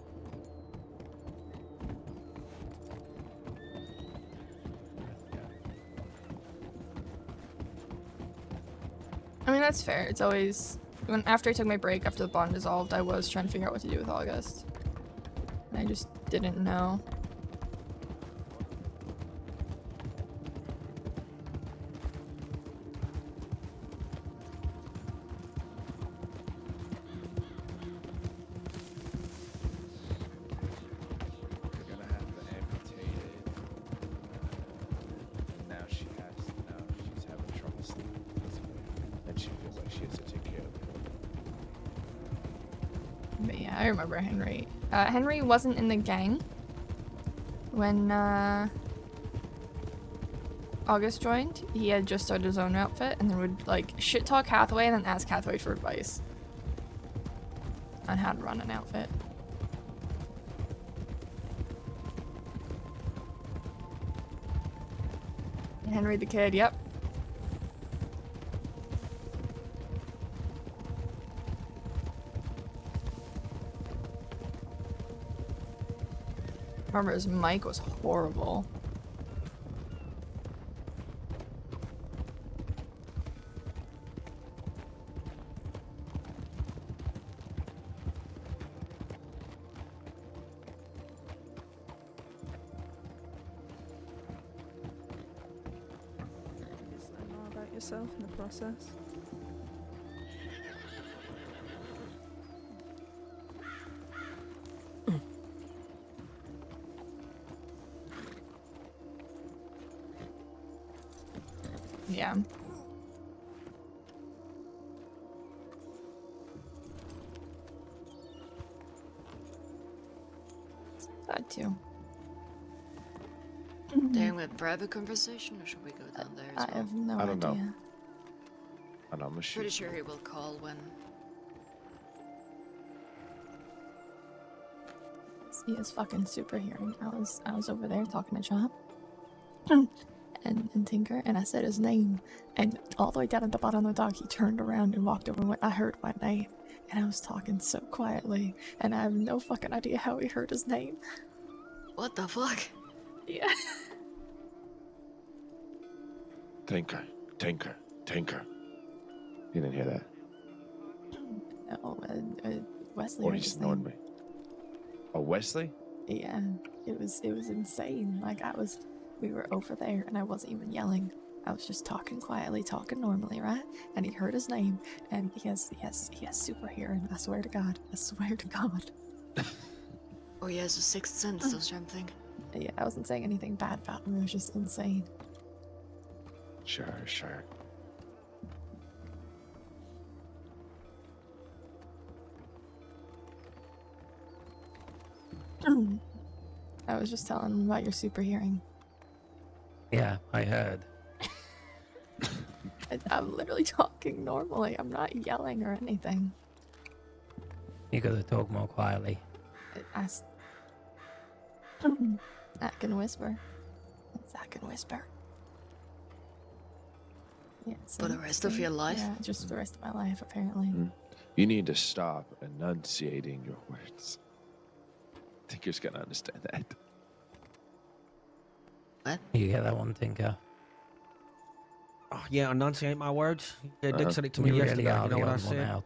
Speaker 1: I mean, that's fair. It's always... After I took my break, after the bond dissolved, I was trying to figure out what to do with August. I just didn't know.
Speaker 6: You're gonna have to amputate it. Now she's having trouble sleeping peacefully. And she feels like she has to take care of it.
Speaker 1: But yeah, I remember Henry. Henry wasn't in the gang when August joined. He had just started his own outfit and then would like shit talk Hathaway and then ask Hathaway for advice on how to run an outfit. Henry the Kid, yep. Remember his mic was horrible.
Speaker 7: Just learn more about yourself in the process.
Speaker 1: Yeah. Glad to.
Speaker 8: Doing with private conversation, or should we go down there as
Speaker 1: I
Speaker 8: well?
Speaker 1: have no
Speaker 6: I don't know.
Speaker 1: idea.
Speaker 6: I know, I'm gonna shoot
Speaker 8: Pretty
Speaker 6: you.
Speaker 8: sure he will call when
Speaker 1: he has fucking super hearing. I was over there talking to Chop and Tinker, and I said his name, and all the way down at the bottom of the dog, he turned around and walked over and went, I heard my name, and I was talking so quietly, and I have no fucking idea how he heard his name.
Speaker 8: What the fuck?
Speaker 1: Yeah.
Speaker 6: Tinker, Tinker, Tinker. You didn't hear that?
Speaker 1: No, Wesley
Speaker 6: Or
Speaker 1: heard
Speaker 6: you
Speaker 1: his
Speaker 6: just ignored
Speaker 1: name.
Speaker 6: me? Oh, Wesley?
Speaker 1: Yeah, it was insane. Like we were over there, and I wasn't even yelling. I was just talking quietly, talking normally, right? And he heard his name, and he has super hearing. I swear to God. I swear to God.
Speaker 8: Oh, he has a sixth sense, those damn thing.
Speaker 1: Yeah, I wasn't saying anything bad about him. It was just insane.
Speaker 6: Sure, sure.
Speaker 1: I was just telling him about your super hearing.
Speaker 2: Yeah, I heard.
Speaker 1: I'm literally talking normally. I'm not yelling or anything.
Speaker 2: You gotta talk more quietly.
Speaker 1: I can whisper. I can whisper. Yeah,
Speaker 8: For the rest of your life?
Speaker 1: Yeah, just the rest of my life, apparently.
Speaker 6: You need to stop enunciating your words. Tinker's gonna understand that.
Speaker 8: What?
Speaker 2: You get that one, Tinker?
Speaker 4: Oh, yeah, enunciate my words. Yeah, Dick said it to me
Speaker 2: You
Speaker 4: yesterday.
Speaker 2: really are
Speaker 4: You know
Speaker 2: the
Speaker 4: what I
Speaker 2: odd one
Speaker 4: said?
Speaker 2: out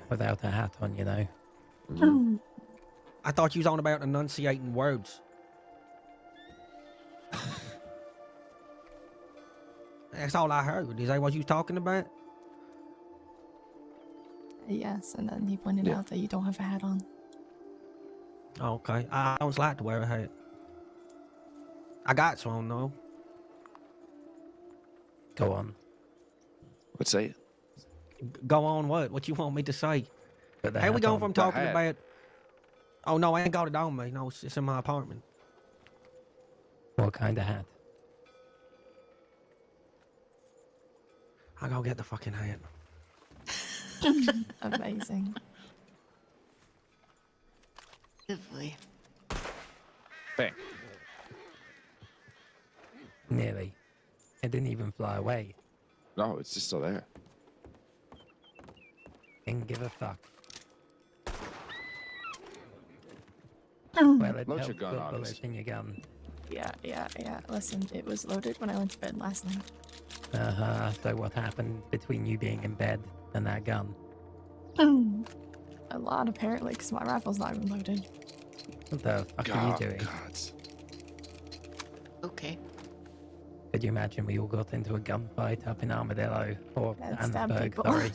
Speaker 2: without a hat on, you know.
Speaker 4: I thought you was on about enunciating words. That's all I heard. Is that what you was talking about?
Speaker 1: Yes, and then he pointed
Speaker 6: Yeah.
Speaker 1: out that you don't have a hat on.
Speaker 4: Okay. I always like to wear a hat. I got some, though.
Speaker 2: Go on.
Speaker 6: Let's say it.
Speaker 4: Go on, what? What you want me to say?
Speaker 2: Put the
Speaker 4: How we
Speaker 2: hat
Speaker 4: going
Speaker 2: on.
Speaker 4: from
Speaker 6: The
Speaker 4: talking
Speaker 6: hat.
Speaker 4: about... Oh, no, I ain't got it on me. No, it's in my apartment.
Speaker 2: What kind of hat?
Speaker 4: I go get the fucking hat.
Speaker 1: Amazing.
Speaker 8: Lovely.
Speaker 6: Bang.
Speaker 2: Nearly. It didn't even fly away.
Speaker 6: No, it's just still there.
Speaker 2: Didn't give a fuck. Well, it
Speaker 6: Load your
Speaker 2: helped
Speaker 6: gun,
Speaker 2: put bullets
Speaker 6: obviously.
Speaker 2: in your gun.
Speaker 1: Yeah. Listen, it was loaded when I went to bed last night.
Speaker 2: So what happened between you being in bed and that gun?
Speaker 1: A lot, apparently, because my rifle's not even loaded.
Speaker 2: What the fuck are you doing?
Speaker 6: Gods.
Speaker 8: Okay.
Speaker 2: Could you imagine we all got into a gunfight up in Armadillo or
Speaker 1: And stab
Speaker 2: Annesburg,
Speaker 1: people.
Speaker 2: sorry.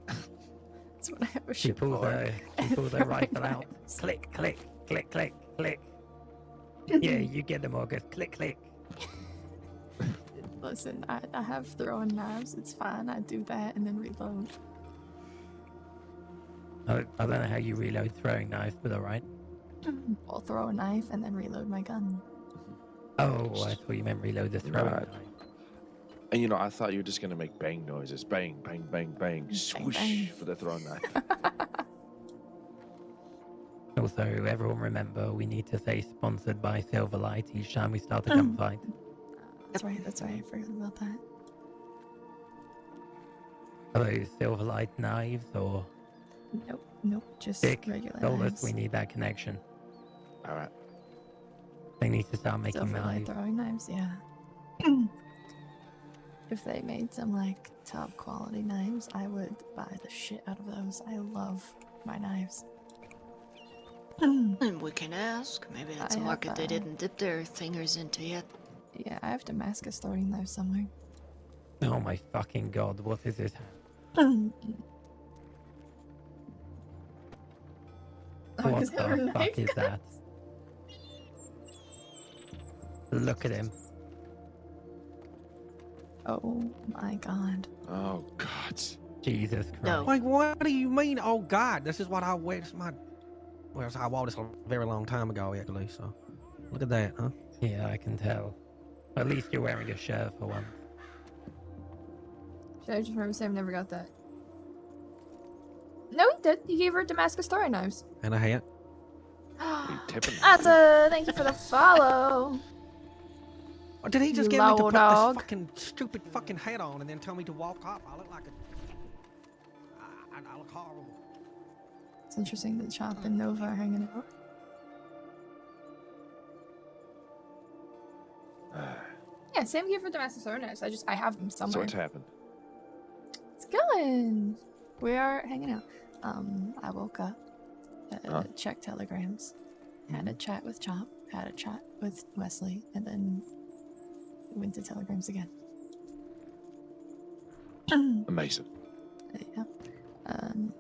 Speaker 1: That's what I have a
Speaker 2: She
Speaker 1: shit
Speaker 2: pulled
Speaker 1: for.
Speaker 2: her rifle out. Click, click, click, click, click. Yeah, you get them, August. Click, click.
Speaker 1: Listen, I have throwing knives. It's fine. I do that and then reload.
Speaker 2: I don't know how you reload throwing knife, but alright.
Speaker 1: I'll throw a knife and then reload my gun.
Speaker 2: Oh, I thought you meant reload the throwing
Speaker 6: Right.
Speaker 2: knife.
Speaker 6: And you know, I thought you were just gonna make bang noises. Bang, bang, bang, bang. Swoosh
Speaker 1: bang.
Speaker 6: for the throwing knife.
Speaker 2: Also, everyone remember, we need to say sponsored by Silverlight each time we start a gunfight.
Speaker 1: That's right. I forgot about that.
Speaker 2: Are those Silverlight knives or
Speaker 1: Nope, just
Speaker 2: Dick?
Speaker 1: regular
Speaker 2: Told us
Speaker 1: knives.
Speaker 2: we need that connection.
Speaker 6: Alright.
Speaker 2: They need to start making
Speaker 1: Silver light
Speaker 2: knives.
Speaker 1: throwing knives, yeah. If they made some like top quality knives, I would buy the shit out of those. I love my knives.
Speaker 8: And we can ask. Maybe that's
Speaker 1: I
Speaker 8: a
Speaker 1: have,
Speaker 8: market they didn't dip their fingers into yet.
Speaker 1: Yeah, I have Damascus throwing knives somewhere.
Speaker 2: Oh my fucking god, what is this?
Speaker 1: Oh,
Speaker 2: What
Speaker 1: is that her
Speaker 2: the
Speaker 1: knife
Speaker 2: fuck is
Speaker 1: gun?
Speaker 2: that? Look at him.
Speaker 1: Oh my god.
Speaker 6: Oh, God.
Speaker 2: Jesus Christ.
Speaker 8: No.
Speaker 4: Like, what do you mean? Oh, God, this is what I wear. This is my... Well, I wore this a very long time ago, actually, so... Look at that, huh?
Speaker 2: Yeah, I can tell. At least you're wearing a shirt for one.
Speaker 1: Should I just remember saying I never got that? No, he did. He gave her Damascus throwing knives.
Speaker 4: And a hat.
Speaker 6: He tipping.
Speaker 1: Thank you for the follow.
Speaker 4: Or did he just
Speaker 1: You
Speaker 4: get me to
Speaker 1: low
Speaker 4: put
Speaker 1: dog.
Speaker 4: this fucking stupid fucking hat on and then tell me to walk off? I look like a... I look horrible.
Speaker 1: It's interesting that Chop and Nova are hanging out. Yeah, same here for Domestic Soreness. I have them
Speaker 6: So
Speaker 1: somewhere.
Speaker 6: what's happened?
Speaker 1: It's going. We are hanging out. I woke up, checked telegrams, had a chat with Chop, had a chat with Wesley, and then went to telegrams again.
Speaker 6: Amazing.
Speaker 1: Yeah.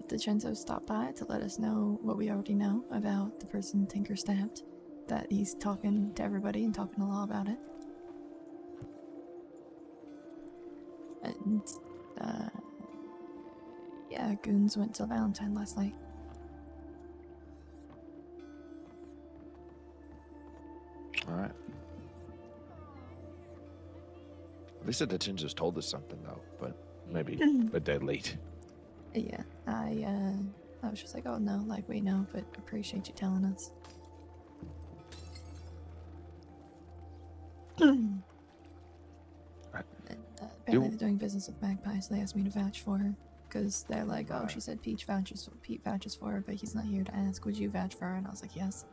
Speaker 1: DeCenzo stopped by to let us know what we already know about the person Tinker stabbed. That he's talking to everybody and talking a lot about it. And, yeah, Goons went to Valentine last night.
Speaker 6: All right. At least the detentions told us something though, but maybe a day late.
Speaker 1: Yeah, I was just like, oh no, like we know, but appreciate you telling us. And, apparently they're doing business with Magpie, so they asked me to vouch for her. Because they're like, oh, she said Pete vouches for her, but he's not here to ask, would you vouch for her? And I was like, yes.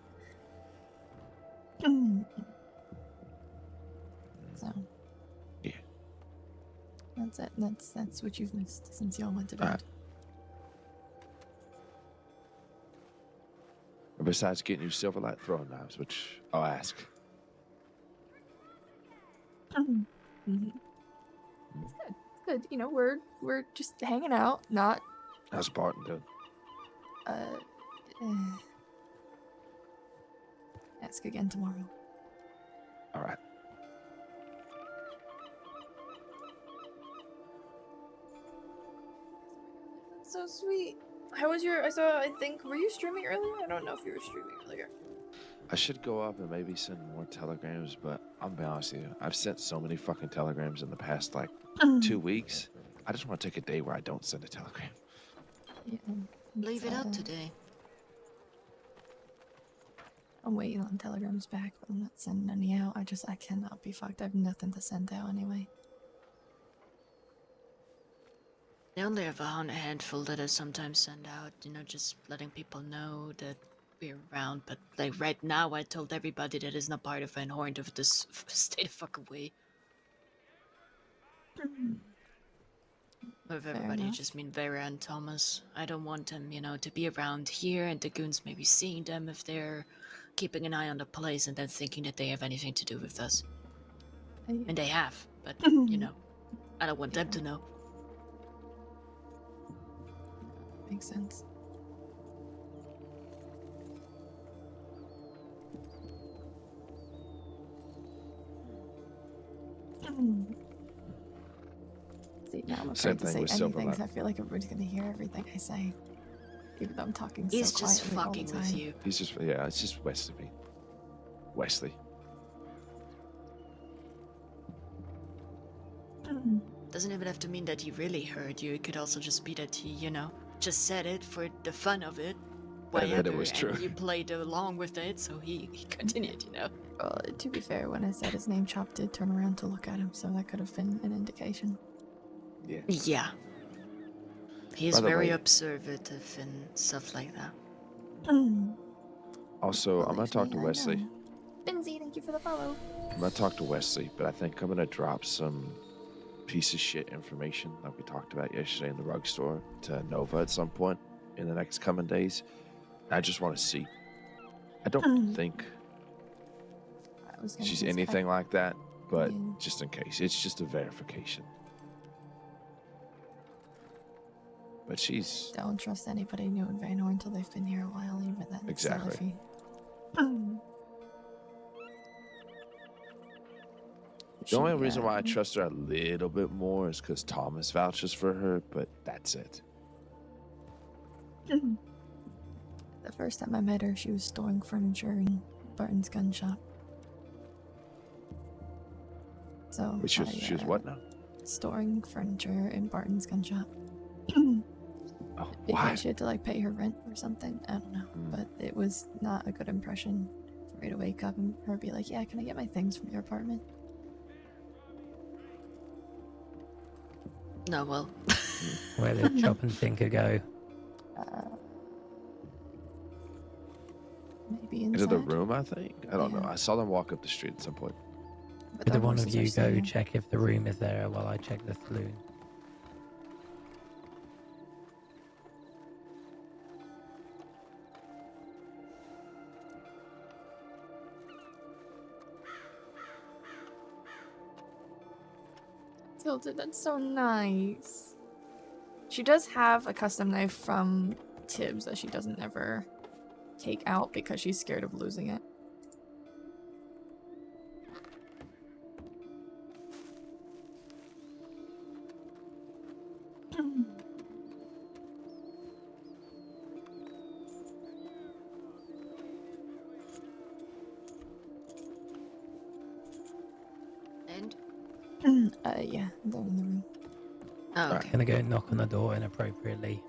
Speaker 1: So.
Speaker 6: Yeah.
Speaker 1: That's it. That's what you've missed since y'all went to bed.
Speaker 6: Besides getting you Silverlight throwing knives, which I'll ask.
Speaker 1: Mm-hmm. It's good. It's good. You know, we're just hanging out, not.
Speaker 6: How's Barton doing?
Speaker 1: Ask again tomorrow.
Speaker 6: All right.
Speaker 1: So sweet. How was your? I think, were you streaming earlier? I don't know if you were streaming earlier.
Speaker 6: I should go up and maybe send more telegrams, but I'll be honest with you. I've sent so many fucking telegrams in the past, like, 2 weeks. I just want to take a day where I don't send a telegram.
Speaker 1: Yeah.
Speaker 8: Leave it out today.
Speaker 1: I'm waiting on telegrams back, but I'm not sending any out. I cannot be fucked. I have nothing to send out anyway.
Speaker 8: I only have a handful that I sometimes send out, you know, just letting people know that we're around. But, like, right now, I told everybody that is not part of Van Horn to just stay the fuck away. With everybody, I just mean Vera and Thomas. I don't want them, you know, to be around here and the goons maybe seeing them if they're keeping an eye on the place and then thinking that they have anything to do with us. And they have, but, you know, I don't want them to know.
Speaker 1: Makes sense. See, now I'm afraid to say anything because I feel like everybody's gonna hear everything I say. Even though I'm talking
Speaker 8: He's
Speaker 1: so
Speaker 8: just
Speaker 1: quietly all
Speaker 8: fucking
Speaker 1: the time.
Speaker 8: with you.
Speaker 6: He's just, yeah, it's just Wesley. Wesley.
Speaker 8: Doesn't even have to mean that he really heard you. It could also just be that he, you know, just said it for the fun of it.
Speaker 6: And that it was true.
Speaker 8: And you played along with it, so he continued, you know.
Speaker 1: To be fair, when I said his name, Chop did turn around to look at him, so that could have been an indication.
Speaker 6: Yeah.
Speaker 8: Yeah. He's
Speaker 6: By the
Speaker 8: very
Speaker 6: way-
Speaker 8: observative and stuff like that.
Speaker 6: Also, I'm going to talk to
Speaker 1: I
Speaker 6: Wesley.
Speaker 1: know. Benzie, thank you for the follow.
Speaker 6: I'm going to talk to Wesley, but I think I'm going to drop some piece of shit information like we talked about yesterday in the rug store to Nova at some point in the next coming days. I just want to see. I don't think she's anything like that, but just in case. It's just a verification. But she's...
Speaker 1: Don't trust anybody new in Van Horn until they've been here a while, even then. It's still
Speaker 6: Exactly.
Speaker 1: iffy.
Speaker 6: The only reason why I trust her a little bit more is because Thomas vouches for her, but that's it.
Speaker 1: The first time I met her, she was storing furniture in Barton's gun shop. So
Speaker 6: But she was what now?
Speaker 1: Storing furniture in Barton's gun shop.
Speaker 6: Oh,
Speaker 1: because
Speaker 6: why?
Speaker 1: she had to like pay her rent or something. I don't know,
Speaker 6: Hmm.
Speaker 1: but it was not a good impression for me to wake up and her be like, "Yeah, can I get my things from your apartment?"
Speaker 8: No, well,
Speaker 2: Where did Chop and Tinker go?
Speaker 1: Maybe
Speaker 6: Into the
Speaker 1: inside.
Speaker 6: room, I think. I don't know.
Speaker 1: Yeah.
Speaker 6: I saw them walk up the street at some point.
Speaker 1: But
Speaker 2: Did
Speaker 1: their
Speaker 2: the one of
Speaker 1: horses are
Speaker 2: you go
Speaker 1: staying.
Speaker 2: check if the room is there while I check the saloon?
Speaker 1: Tilted, that's so nice. She does have a custom knife from Tibbs that she doesn't ever take out because she's scared of losing it.
Speaker 8: and
Speaker 1: Yeah, they're in the room.
Speaker 8: oh,
Speaker 6: Right.
Speaker 8: okay.
Speaker 2: Gonna go knock on the door inappropriately.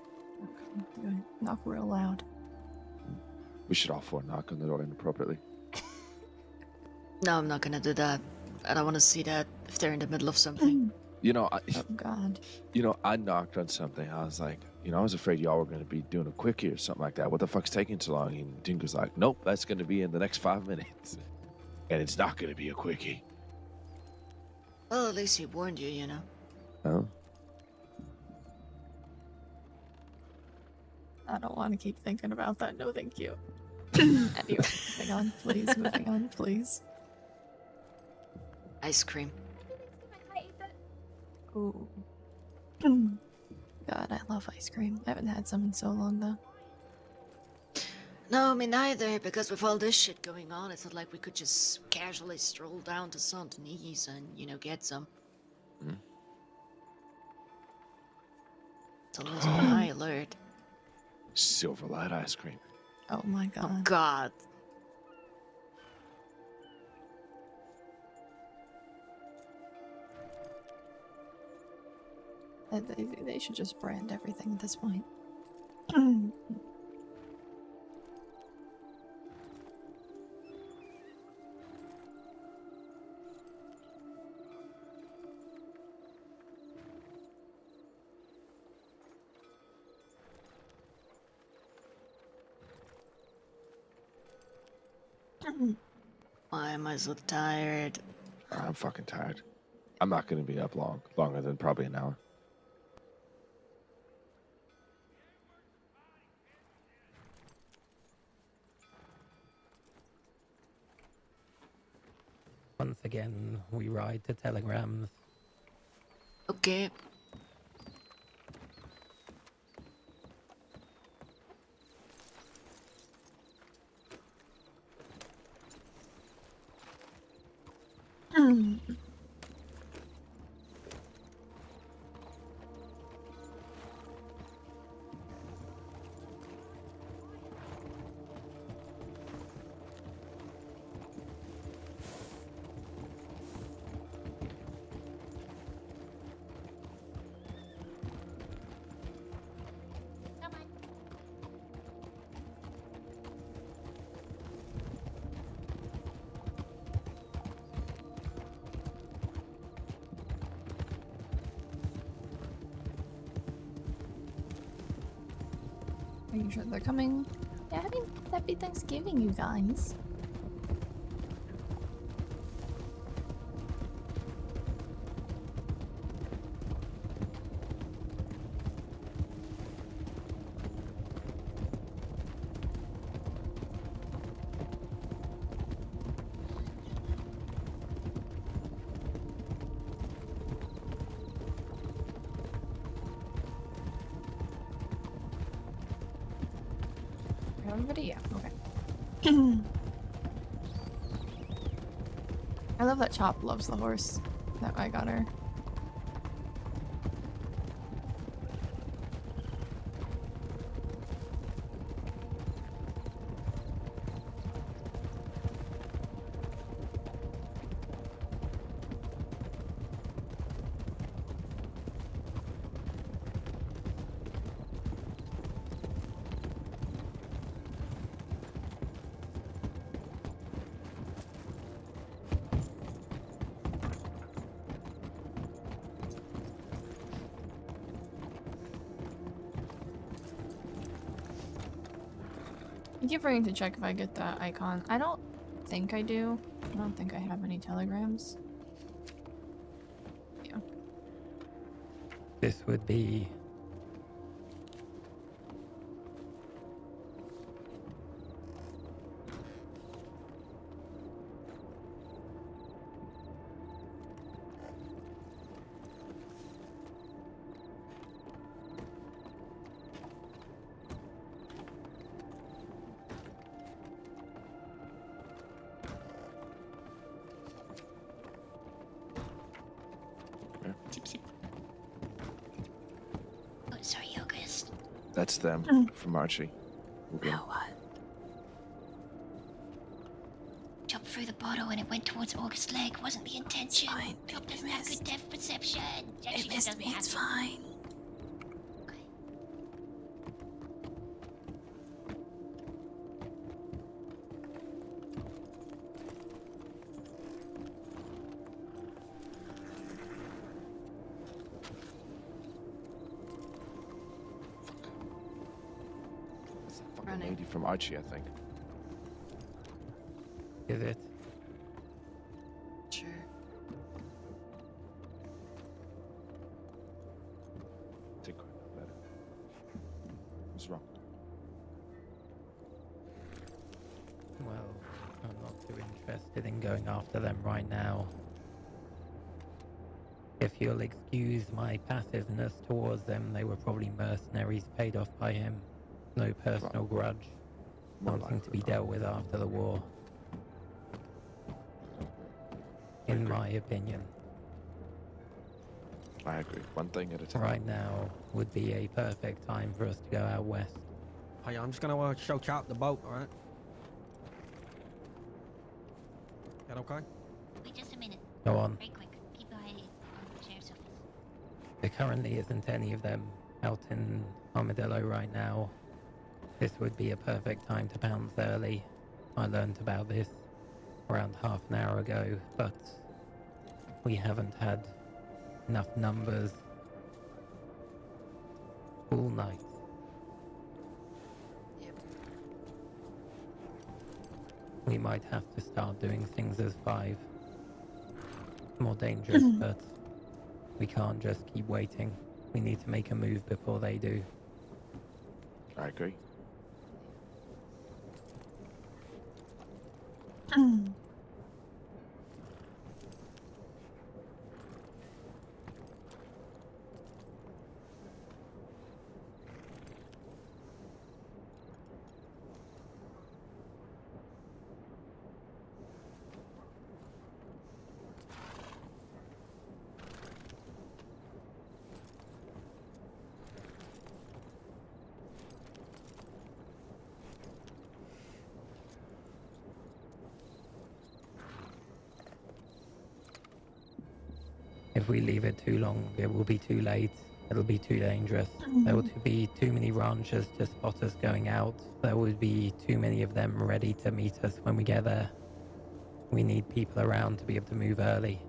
Speaker 1: Okay, they're gonna knock real loud.
Speaker 6: We should all four knock on the door inappropriately.
Speaker 8: No, I'm not gonna do that. I don't want to see that if they're in the middle of something.
Speaker 6: You know,
Speaker 1: Oh God.
Speaker 6: I knocked on something. I was like, I was afraid y'all were going to be doing a quickie or something like that. What the fuck's taking so long? And Tinker's like, nope, that's going to be in the next 5 minutes. And it's not going to be a quickie.
Speaker 8: Well, at least he warned you, you know.
Speaker 6: Oh,
Speaker 1: I don't want to keep thinking about that. No, thank you. Anyway, moving on, please. Moving on, please.
Speaker 8: Ice cream.
Speaker 1: Ooh. God, I love ice cream. I haven't had some in so long, though.
Speaker 8: No, me neither, because with all this shit going on, it's not like we could just casually stroll down to Saint Denis and, get some.
Speaker 6: Hmm.
Speaker 8: It's always on high alert.
Speaker 6: Silver Light ice cream.
Speaker 1: Oh my
Speaker 8: Oh,
Speaker 1: God.
Speaker 8: God.
Speaker 1: They should just brand everything at this point.
Speaker 8: Why am I so tired?
Speaker 6: I'm fucking tired. I'm not going to be up longer than probably an hour.
Speaker 2: Once again, we ride to telegrams.
Speaker 8: Okay.
Speaker 1: Are you sure they're coming? Yeah, happy Thanksgiving, you guys. Everybody, yeah, okay. I love that Chop loves the horse that I got her. I keep forgetting to check if I get that icon. I don't think I do. I don't think I have any telegrams. Yeah.
Speaker 2: This would be
Speaker 3: Sip, sip. Oh, sorry, August.
Speaker 6: That's them from Archie. We're good.
Speaker 8: Now what?
Speaker 3: Jumped through the bottle and it went towards August's leg. Wasn't the intention.
Speaker 8: Fine.
Speaker 3: Job doesn't have good depth perception.
Speaker 8: It
Speaker 3: Actually,
Speaker 8: missed
Speaker 3: doesn't
Speaker 8: me,
Speaker 3: have
Speaker 8: it's
Speaker 3: to.
Speaker 8: fine.
Speaker 3: Okay.
Speaker 6: That's that fucking
Speaker 8: Running.
Speaker 6: lady from Archie, I think.
Speaker 2: is it?
Speaker 8: Sure.
Speaker 6: Take her better. What's wrong?
Speaker 2: Well, I'm not too interested in going after them right now. If you'll excuse my passiveness towards them, they were probably mercenaries paid off by him. No personal grudge.
Speaker 6: More
Speaker 2: Something to
Speaker 6: likely
Speaker 2: be
Speaker 6: not.
Speaker 2: dealt with after the war,
Speaker 6: I
Speaker 2: in
Speaker 6: agree.
Speaker 2: my opinion.
Speaker 6: I agree. One thing at a time.
Speaker 2: Right now would be a perfect time for us to go out west.
Speaker 4: Hey, I'm just gonna show Chop the boat, alright? That okay?
Speaker 3: Wait just a minute.
Speaker 2: Go on.
Speaker 3: Very quick. Keep an eye on the sheriff's office.
Speaker 2: There currently isn't any of them out in Armadillo right now. This would be a perfect time to pounce early. I learned about this around half an hour ago, but we haven't had enough numbers all night.
Speaker 8: Yep.
Speaker 2: We might have to start doing things as 5. More dangerous, but we can't just keep waiting. We need to make a move before they do.
Speaker 6: I agree.
Speaker 2: If we leave it too long, it will be too late. It'll be too dangerous. There will be too many ranchers to spot us going out. There would be too many of them ready to meet us when we get there. We need people around to be able to move early.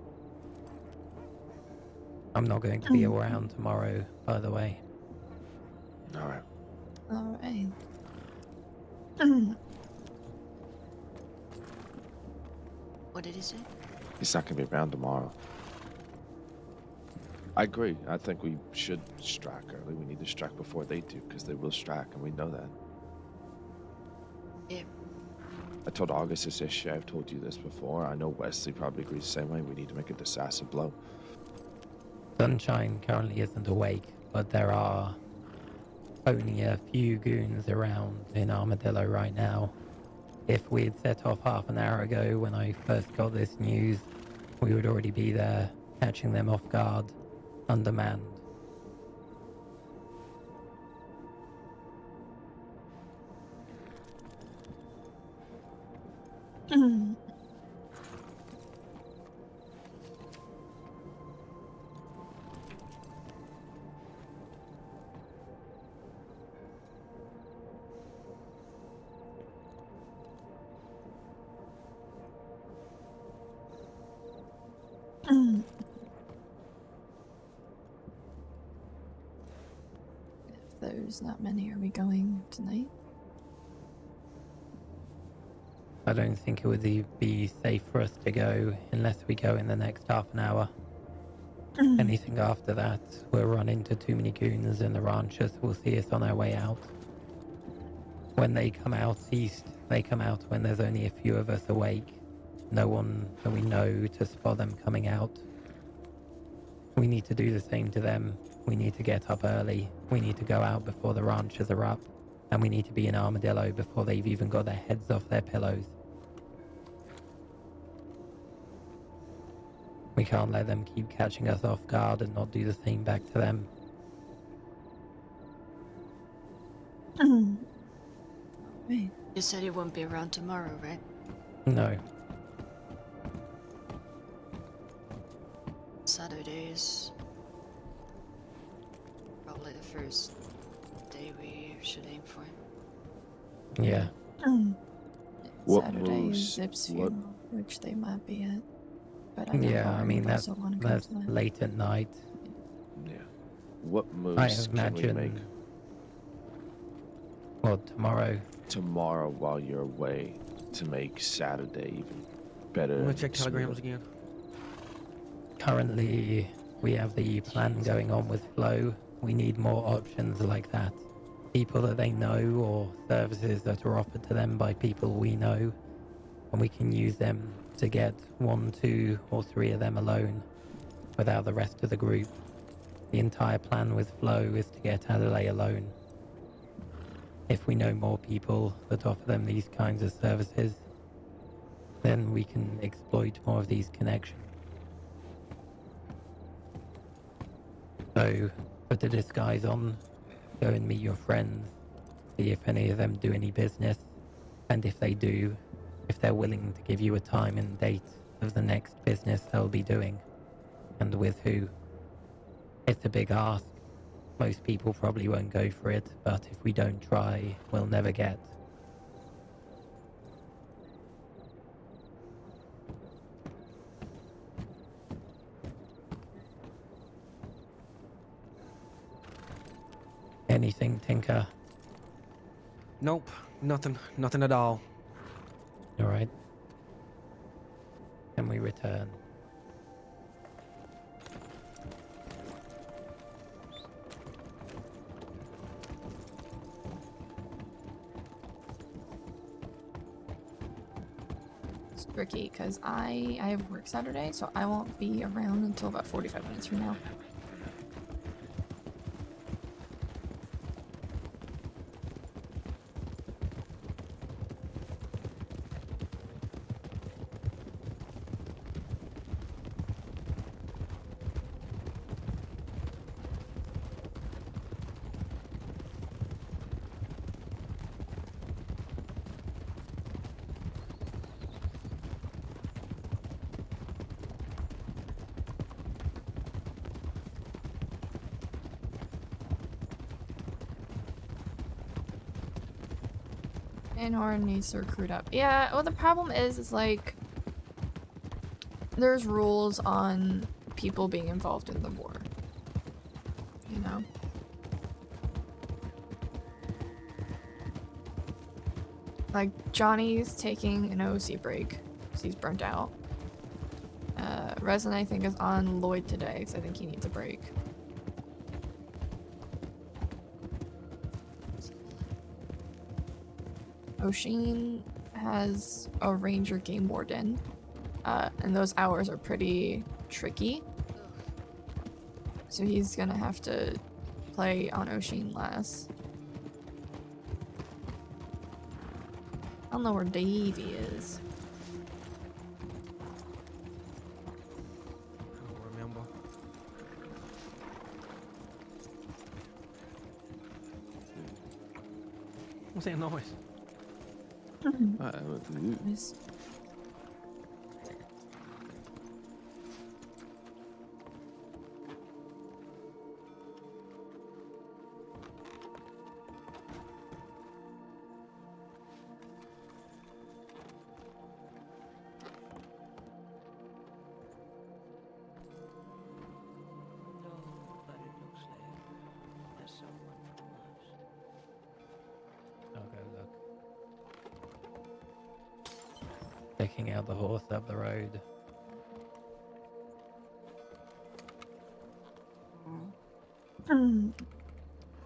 Speaker 2: I'm not going to be around tomorrow, by the way.
Speaker 6: All right.
Speaker 1: Alright.
Speaker 8: What did he say?
Speaker 6: He's not gonna be around tomorrow. I agree. I think we should strike early. We need to strike before they do, because they will strike, and we know that.
Speaker 8: Yeah.
Speaker 6: I told August this issue. I've told you this before. I know Wesley probably agrees the same way. We need to make a decisive blow.
Speaker 2: Sunshine currently isn't awake, but there are only a few goons around in Armadillo right now. If we had set off half an hour ago when I first got this news, we would already be there, catching them off guard, undermanned.
Speaker 1: If there's not many, are we going tonight?
Speaker 2: I don't think it would be safe for us to go unless we go in the next half an hour. Anything after that, we'll run into too many goons and the ranchers will see us on our way out. When they come out east, they come out when there's only a few of us awake. No one that we know to spot them coming out. We need to do the same to them. We need to get up early. We need to go out before the ranchers are up. And we need to be in Armadillo before they've even got their heads off their pillows. We can't let them keep catching us off guard and not do the same back to them.
Speaker 1: Wait.
Speaker 8: You said you won't be around tomorrow, right?
Speaker 2: No.
Speaker 8: Saturdays. Probably the first day we should aim for.
Speaker 2: Yeah.
Speaker 6: What
Speaker 1: Saturday
Speaker 6: moves-
Speaker 1: is Zip's
Speaker 6: what-
Speaker 1: funeral, which they might be at. But I know
Speaker 2: Yeah, I
Speaker 1: Lauren
Speaker 2: mean,
Speaker 1: would
Speaker 2: that's
Speaker 1: also want to come to that.
Speaker 2: late at night.
Speaker 6: Yeah. What
Speaker 2: I
Speaker 6: moves can we
Speaker 2: imagine...
Speaker 6: make
Speaker 2: Well, tomorrow.
Speaker 6: tomorrow while you're away to make Saturday even better?
Speaker 4: I'm gonna
Speaker 6: and
Speaker 4: check telegrams
Speaker 6: smoother?
Speaker 4: again.
Speaker 2: Currently, we have the plan going on with Flow. We need more options like that. People that they know or services that are offered to them by people we know. And we can use them to get 1, 2, or 3 of them alone without the rest of the group. The entire plan with Flow is to get Adelaide alone. If we know more people that offer them these kinds of services, then we can exploit more of these connections. So, put a disguise on, go and meet your friends, see if any of them do any business, and if they do, if they're willing to give you a time and date of the next business they'll be doing, and with who. It's a big ask. Most people probably won't go for it, but if we don't try, we'll never get. Anything, Tinker?
Speaker 4: Nope, nothing at all.
Speaker 2: Alright. Can we return?
Speaker 1: It's tricky because I have work Saturday, so I won't be around until about 45 minutes from now. Horn needs to recruit up. Yeah, well the problem is like there's rules on people being involved in the war. You know? Like Johnny's taking an OC break because he's burnt out. Resin I think is on Lloyd today because I think he needs a break. O'Sheen has a ranger game warden, and those hours are pretty tricky. So he's gonna have to play on O'Sheen less. I don't know where Davey is.
Speaker 4: I don't remember. What's that noise?
Speaker 1: Miss-
Speaker 5: No, but it looks like there's someone from us.
Speaker 2: I'll go look. Checking out the horse up the road.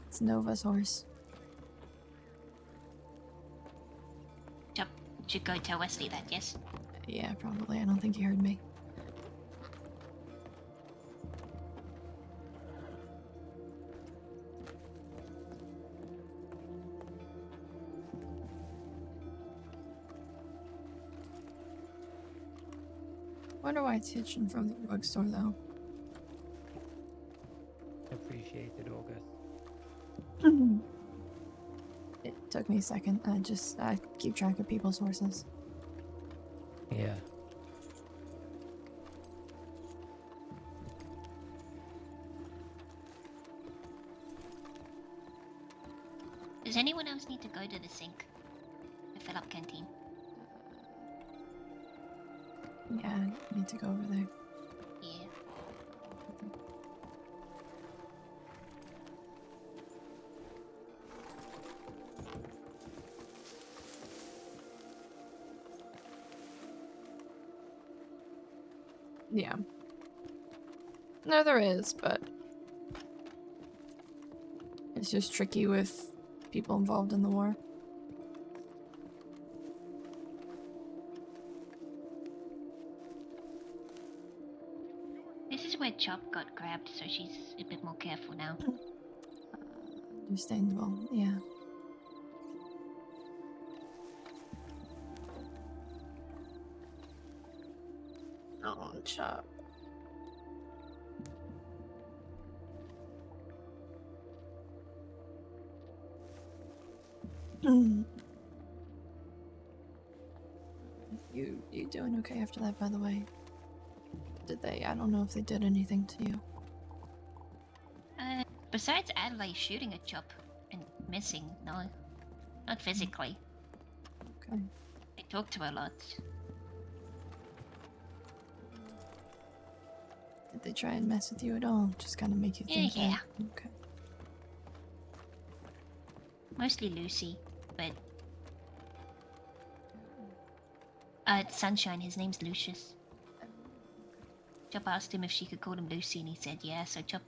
Speaker 1: It's Nova's horse.
Speaker 3: Chop, should go tell Wesley that, yes?
Speaker 1: Yeah, probably. I don't think he heard me. Wonder why it's hitching from the drugstore though.
Speaker 2: Appreciated, August.
Speaker 1: It took me a second. I keep track of people's horses.
Speaker 2: Yeah.
Speaker 3: Does anyone else need to go to the sink? To fill up canteen.
Speaker 1: Yeah, I need to go over there.
Speaker 3: Yeah.
Speaker 1: Yeah. No, there is, but it's just tricky with people involved in the war.
Speaker 3: This is where Chop got grabbed, so she's a bit more careful now.
Speaker 1: Understandable, yeah. Oh, Chop. You doing okay after that, by the way? Did they? I don't know if they did anything to you.
Speaker 3: Besides Adelaide shooting at Chop and missing, no. Not physically.
Speaker 1: Okay.
Speaker 3: They talk to her a lot.
Speaker 1: Did they try and mess with you at all? Just kind of make you think
Speaker 3: Yeah.
Speaker 1: that? Okay.
Speaker 3: Mostly Lucy, but... Sunshine, his name's Lucius. Chop asked him if she could call him Lucy, and he said yeah, so Chop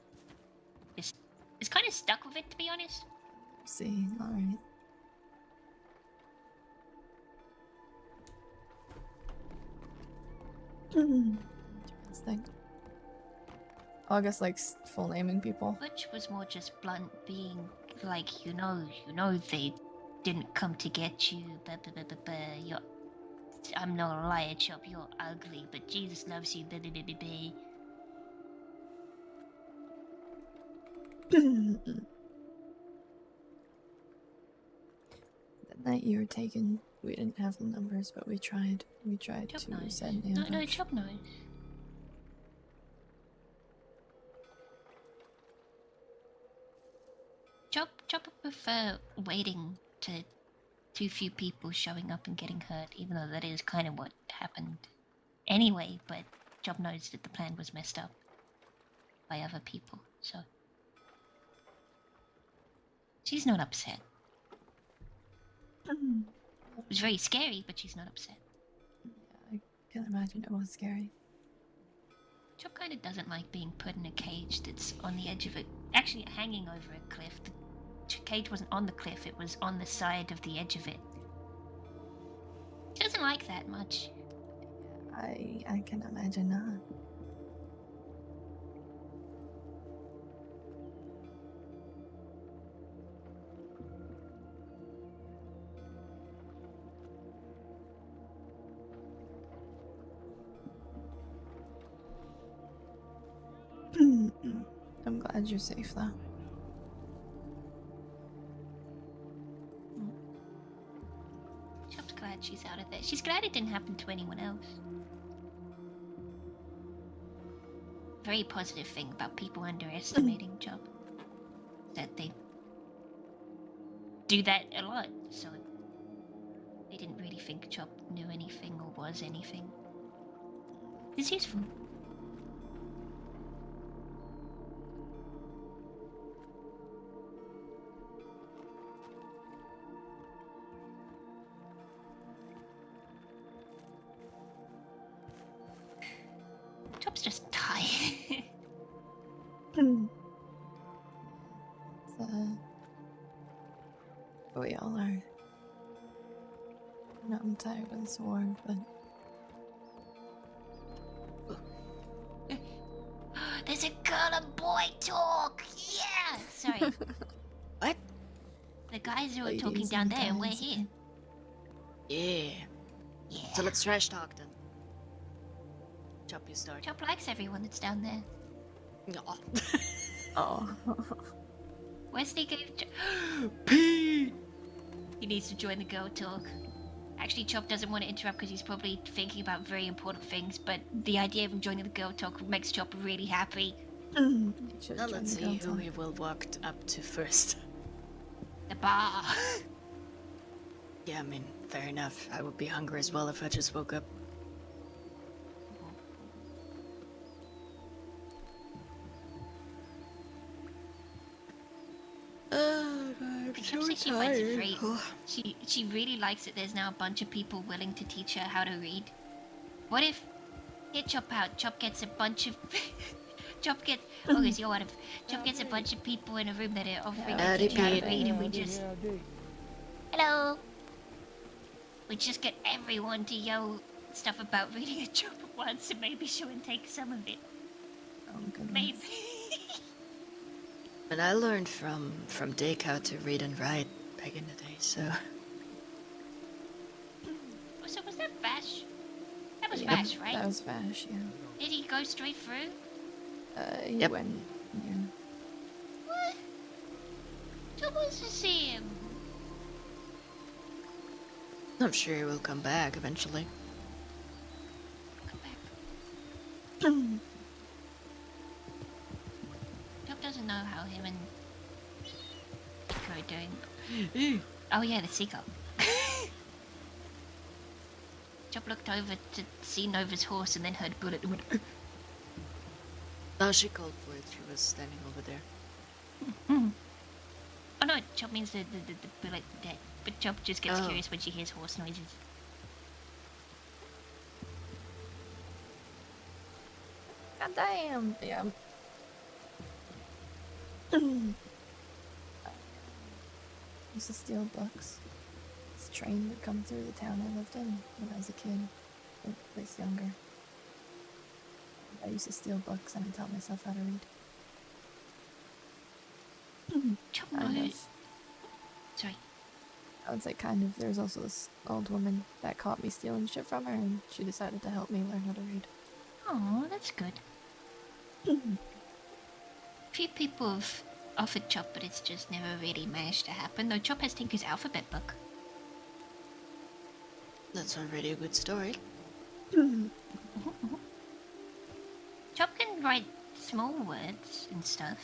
Speaker 3: is kind of stuck with it, to be honest.
Speaker 1: See, alright. Interesting. August likes full naming people.
Speaker 3: Which was more just blunt, being like, you know they didn't come to get you, you're... I'm not a liar, Chop, you're ugly, but Jesus loves you,
Speaker 1: That night you were taken, we didn't have the numbers, but we tried. We tried
Speaker 3: Chop
Speaker 1: to
Speaker 3: knows.
Speaker 1: send the ambush.
Speaker 3: No, Chop knows. Chop would prefer waiting to too few people showing up and getting hurt, even though that is kind of what happened anyway, but Chop knows that the plan was messed up by other people, so... She's not upset. It was very scary, but she's not upset.
Speaker 1: I can imagine it was scary.
Speaker 3: Chop kind of doesn't like being put in a cage that's on the edge of it, actually hanging over a cliff. The cage wasn't on the cliff, it was on the side of the edge of it. She doesn't like that much.
Speaker 1: I can imagine not. I'm glad you're safe though.
Speaker 3: Chop's glad she's out of there. She's glad it didn't happen to anyone else. Very positive thing about people underestimating Chop. That they do that a lot, so they didn't really think Chop knew anything or was anything. It's useful.
Speaker 1: We all are. No, I'm tired of this war, but
Speaker 3: There's a girl and boy talk. Yeah. Sorry.
Speaker 8: What?
Speaker 3: The guys are
Speaker 1: Ladies
Speaker 3: talking down
Speaker 1: and
Speaker 3: there, and we're
Speaker 1: guys,
Speaker 3: here.
Speaker 8: Yeah.
Speaker 3: Yeah.
Speaker 8: So let's trash talk then. Chop, you start.
Speaker 3: Chop likes everyone that's down there.
Speaker 8: No.
Speaker 1: oh,
Speaker 3: Wesley gave Pete. He needs to join the girl talk. Actually, Chop doesn't want to interrupt because he's probably thinking about very important things. But the idea of him joining the girl talk makes Chop really happy.
Speaker 1: you should
Speaker 8: Now
Speaker 1: join
Speaker 8: let's
Speaker 1: the
Speaker 8: see
Speaker 1: girl
Speaker 8: who
Speaker 1: talk.
Speaker 8: we will walk up to first.
Speaker 3: The bar.
Speaker 8: Yeah, I mean, fair enough. I would be hungry as well if I just woke up. I'm
Speaker 3: Chop says she finds it great. She really likes it. There's now a bunch of people willing to teach her how to read. What if hit Chop out? Chop gets a bunch of Chop gets Chop gets a bunch of people in a room that are offering to teach her how to read, and we just hello. We just get everyone to yell stuff about reading a Chop at once, and maybe she'll take some of it.
Speaker 1: Oh, goodness.
Speaker 3: Maybe.
Speaker 8: And I learned from Dick how to read and write back in the day, so...
Speaker 3: So was that Vash? That was
Speaker 1: Yeah,
Speaker 3: Vash, right?
Speaker 1: That was Vash, yeah.
Speaker 3: Did he go straight through?
Speaker 1: He
Speaker 8: Yep.
Speaker 1: went, yeah.
Speaker 3: What? Chop wants to see him.
Speaker 8: I'm sure he will come back eventually.
Speaker 3: Come back. Chop doesn't know how him and Nico are doing. Oh yeah, the seagull. Chop looked over to see Nova's horse and then heard Bullet and went.
Speaker 8: No, she called for it. She was standing over there.
Speaker 3: Oh no, Chop means the Bullet dead. But Chop just gets
Speaker 8: Oh.
Speaker 3: curious when she hears horse noises.
Speaker 1: God damn! Yeah. Used to steal books. This train would come through the town I lived in when I was a kid, or at least younger. I used to steal books and I'd tell myself how to read.
Speaker 3: Chop
Speaker 1: Kind
Speaker 3: knows.
Speaker 1: of.
Speaker 3: Sorry.
Speaker 1: I would say kind of. There's also this old woman that caught me stealing shit from her, and she decided to help me learn how to read.
Speaker 3: Oh, that's good. Few people have offered Chop, but it's just never really managed to happen. Though Chop has Tinker's alphabet book.
Speaker 8: That's already a good story.
Speaker 3: Chop can write small words and stuff.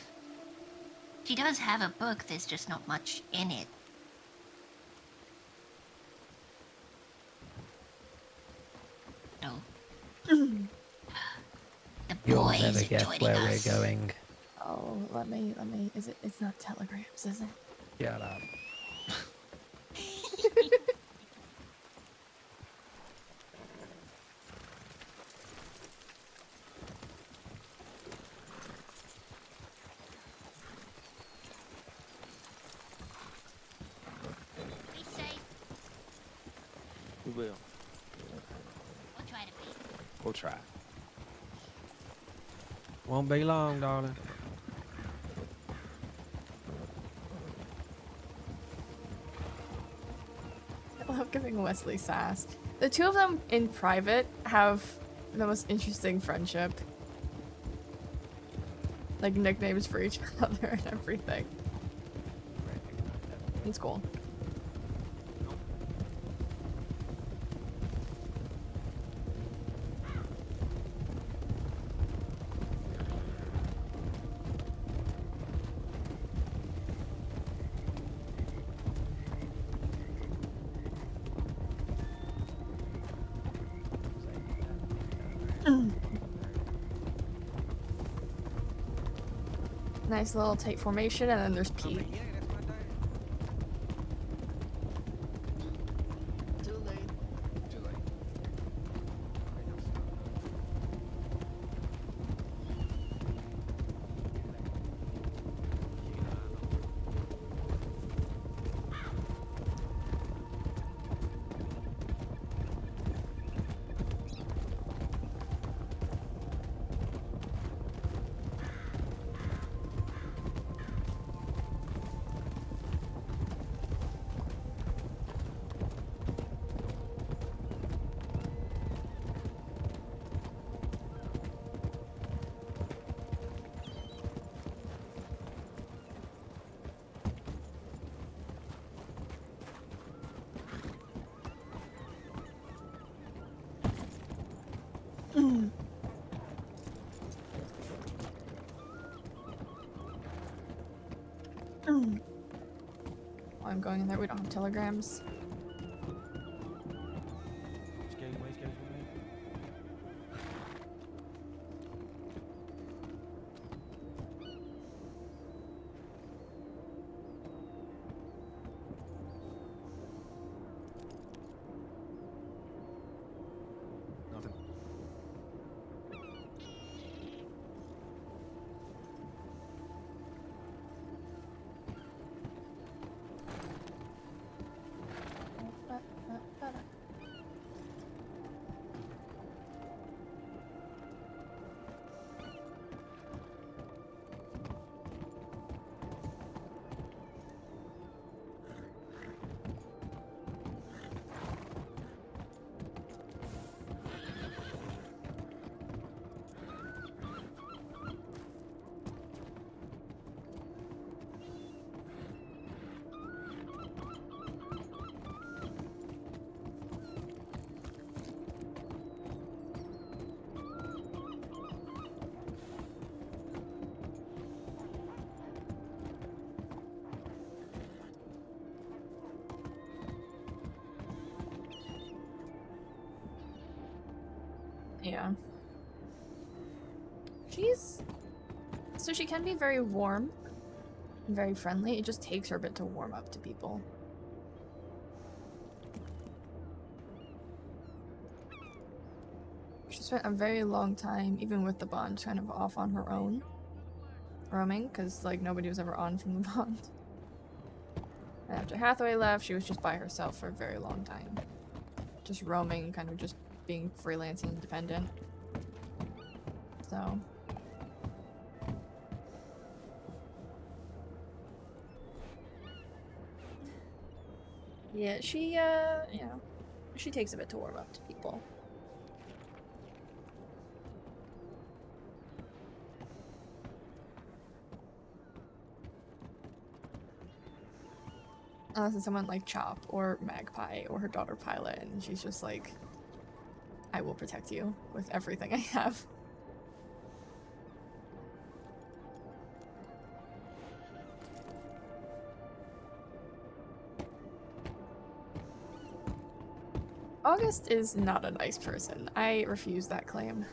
Speaker 3: She does have a book, there's just not much in it. No. The
Speaker 2: You'll
Speaker 3: boys
Speaker 2: never
Speaker 3: are
Speaker 2: guess
Speaker 3: joining
Speaker 2: where
Speaker 3: us.
Speaker 2: we're going.
Speaker 1: Oh, let me, it's not telegrams, is it?
Speaker 2: Shut up.
Speaker 3: Be safe.
Speaker 6: We will.
Speaker 3: We'll try to be.
Speaker 6: We'll try.
Speaker 4: Won't be long, darling.
Speaker 1: I love giving Wesley sass. The two of them in private have the most interesting friendship. Like nicknames for each other and everything. It's cool. Nice little tight formation, and then there's Pete.
Speaker 8: Too late.
Speaker 6: Too late.
Speaker 1: While I'm going in there, we don't have telegrams.
Speaker 4: Nothing.
Speaker 1: Yeah. So she can be very warm, and very friendly. It just takes her a bit to warm up to people. She spent a very long time, even with the bond, kind of off on her own. Roaming, because like nobody was ever on from the bond. And after Hathaway left, she was just by herself for a very long time. Just roaming, kind of just being freelance and independent. So... yeah, she, you know, she takes a bit to warm up to people. Unless it's someone like Chop or Magpie or her daughter Pilot, and she's just like, I will protect you with everything I have. August is not a nice person. I refuse that claim.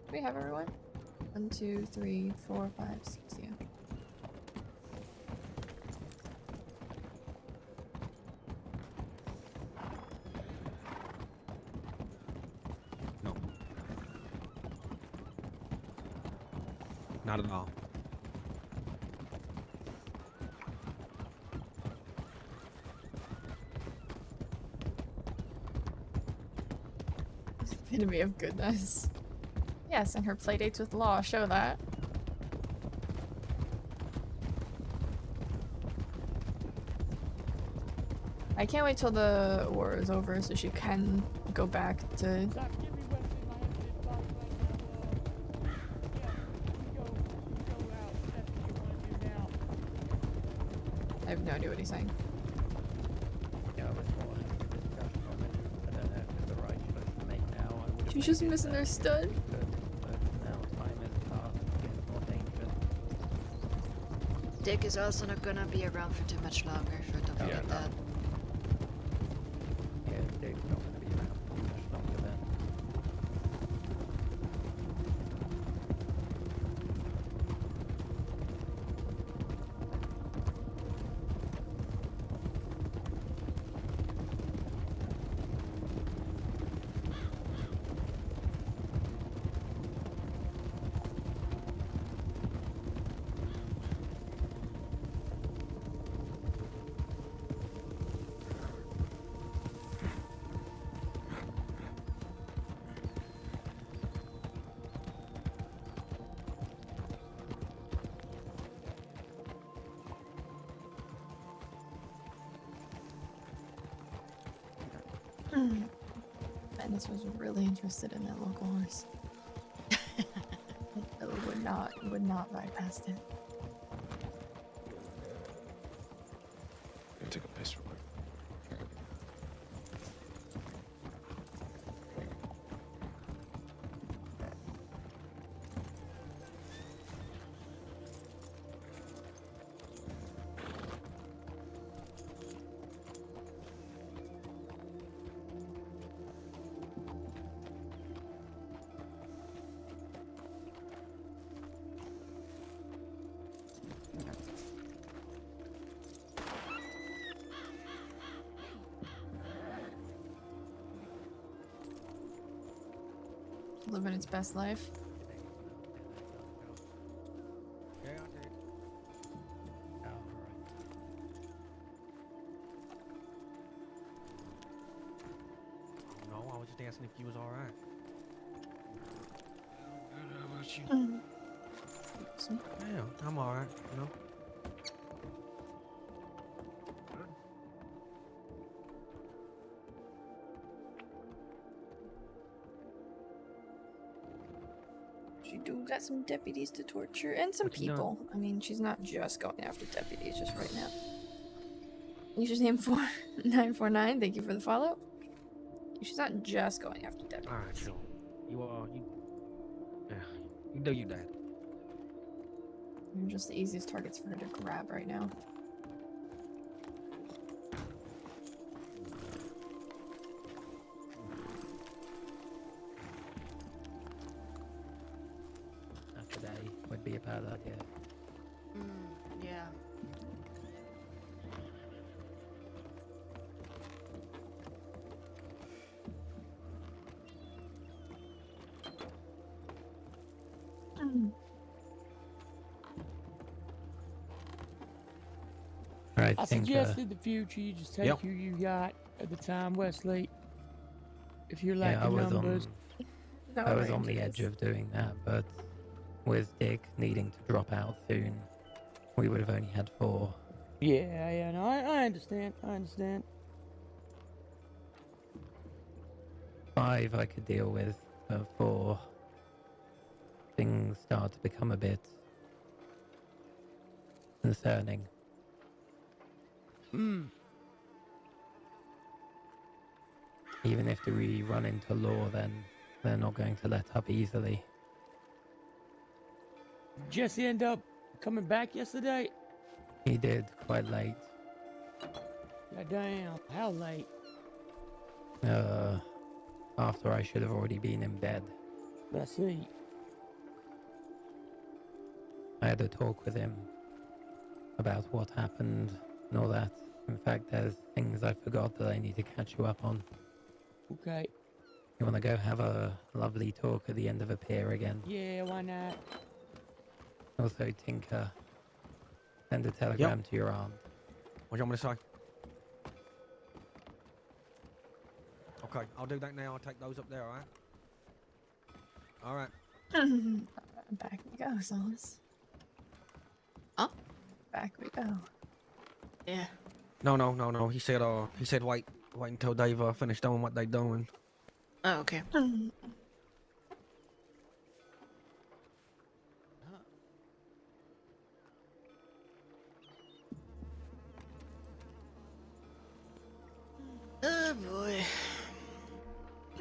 Speaker 1: Do we have everyone? 1, 2, 3, 4, 5, 6, yeah.
Speaker 4: No. Not at all.
Speaker 1: Epitome of goodness. Yes, and her playdates with Law show that. I can't wait till the war is over so she can go back to... I have no idea what he's saying.
Speaker 2: Yeah, I was more having a discussion on it. I don't know if it's the right choice to make now. I would have
Speaker 1: She's just
Speaker 2: made it
Speaker 1: misunderstood.
Speaker 2: then, but now time has passed. It gets more dangerous.
Speaker 8: Dick is also not gonna be around for too much longer, so don't
Speaker 2: Yeah,
Speaker 8: forget
Speaker 2: no.
Speaker 8: that.
Speaker 2: Yeah, Dave's not going to be around for much longer then.
Speaker 1: Venice was really interested in that local horse. It would not ride past it. living its best life.
Speaker 4: Yeah, I did.
Speaker 2: Oh, all right.
Speaker 4: No, I was just asking if you was all right. How about you? Yeah, I'm all right. You know.
Speaker 1: She do got some deputies to torture and some
Speaker 4: What you done?
Speaker 1: people. I mean, she's not just going after deputies just right now. Username 4949, thank you for the follow. She's not just going after deputies.
Speaker 4: All right, sure. Yeah, you do you, Dad.
Speaker 1: You're just the easiest targets for her to grab right now.
Speaker 2: Not today would be a bad idea.
Speaker 8: Yeah.
Speaker 2: All right,
Speaker 9: I
Speaker 2: think.
Speaker 9: suggested the future you just take
Speaker 4: Yep.
Speaker 9: who you got at the time, Wesley. If you're
Speaker 2: Yeah,
Speaker 9: lacking numbers.
Speaker 2: I was on the edge of doing that, but with Dick needing to drop out soon, we would have only had 4.
Speaker 9: Yeah, no, I understand. I understand.
Speaker 2: 5 I could deal with, but 4 things start to become a bit concerning. Even if we run into law, then they're not going to let up easily.
Speaker 9: Jesse end up coming back yesterday?
Speaker 2: He did quite late.
Speaker 9: God damn, how late?
Speaker 2: After I should have already been in bed.
Speaker 9: I see.
Speaker 2: I had a talk with him about what happened and all that. In fact, there's things I forgot that I need to catch you up on.
Speaker 9: Okay.
Speaker 2: You want to go have a lovely talk at the end of a pier again?
Speaker 9: Yeah, why not?
Speaker 2: Also, Tinker, send a telegram to your aunt.
Speaker 4: What you want me to say? Okay, I'll do that now. I'll take those up there, all right? All right.
Speaker 1: Back we go, Solace.
Speaker 8: Huh?
Speaker 1: Back we go.
Speaker 8: Yeah.
Speaker 4: No. He said wait until they've finished doing what they're doing.
Speaker 8: Oh, okay. Oh boy.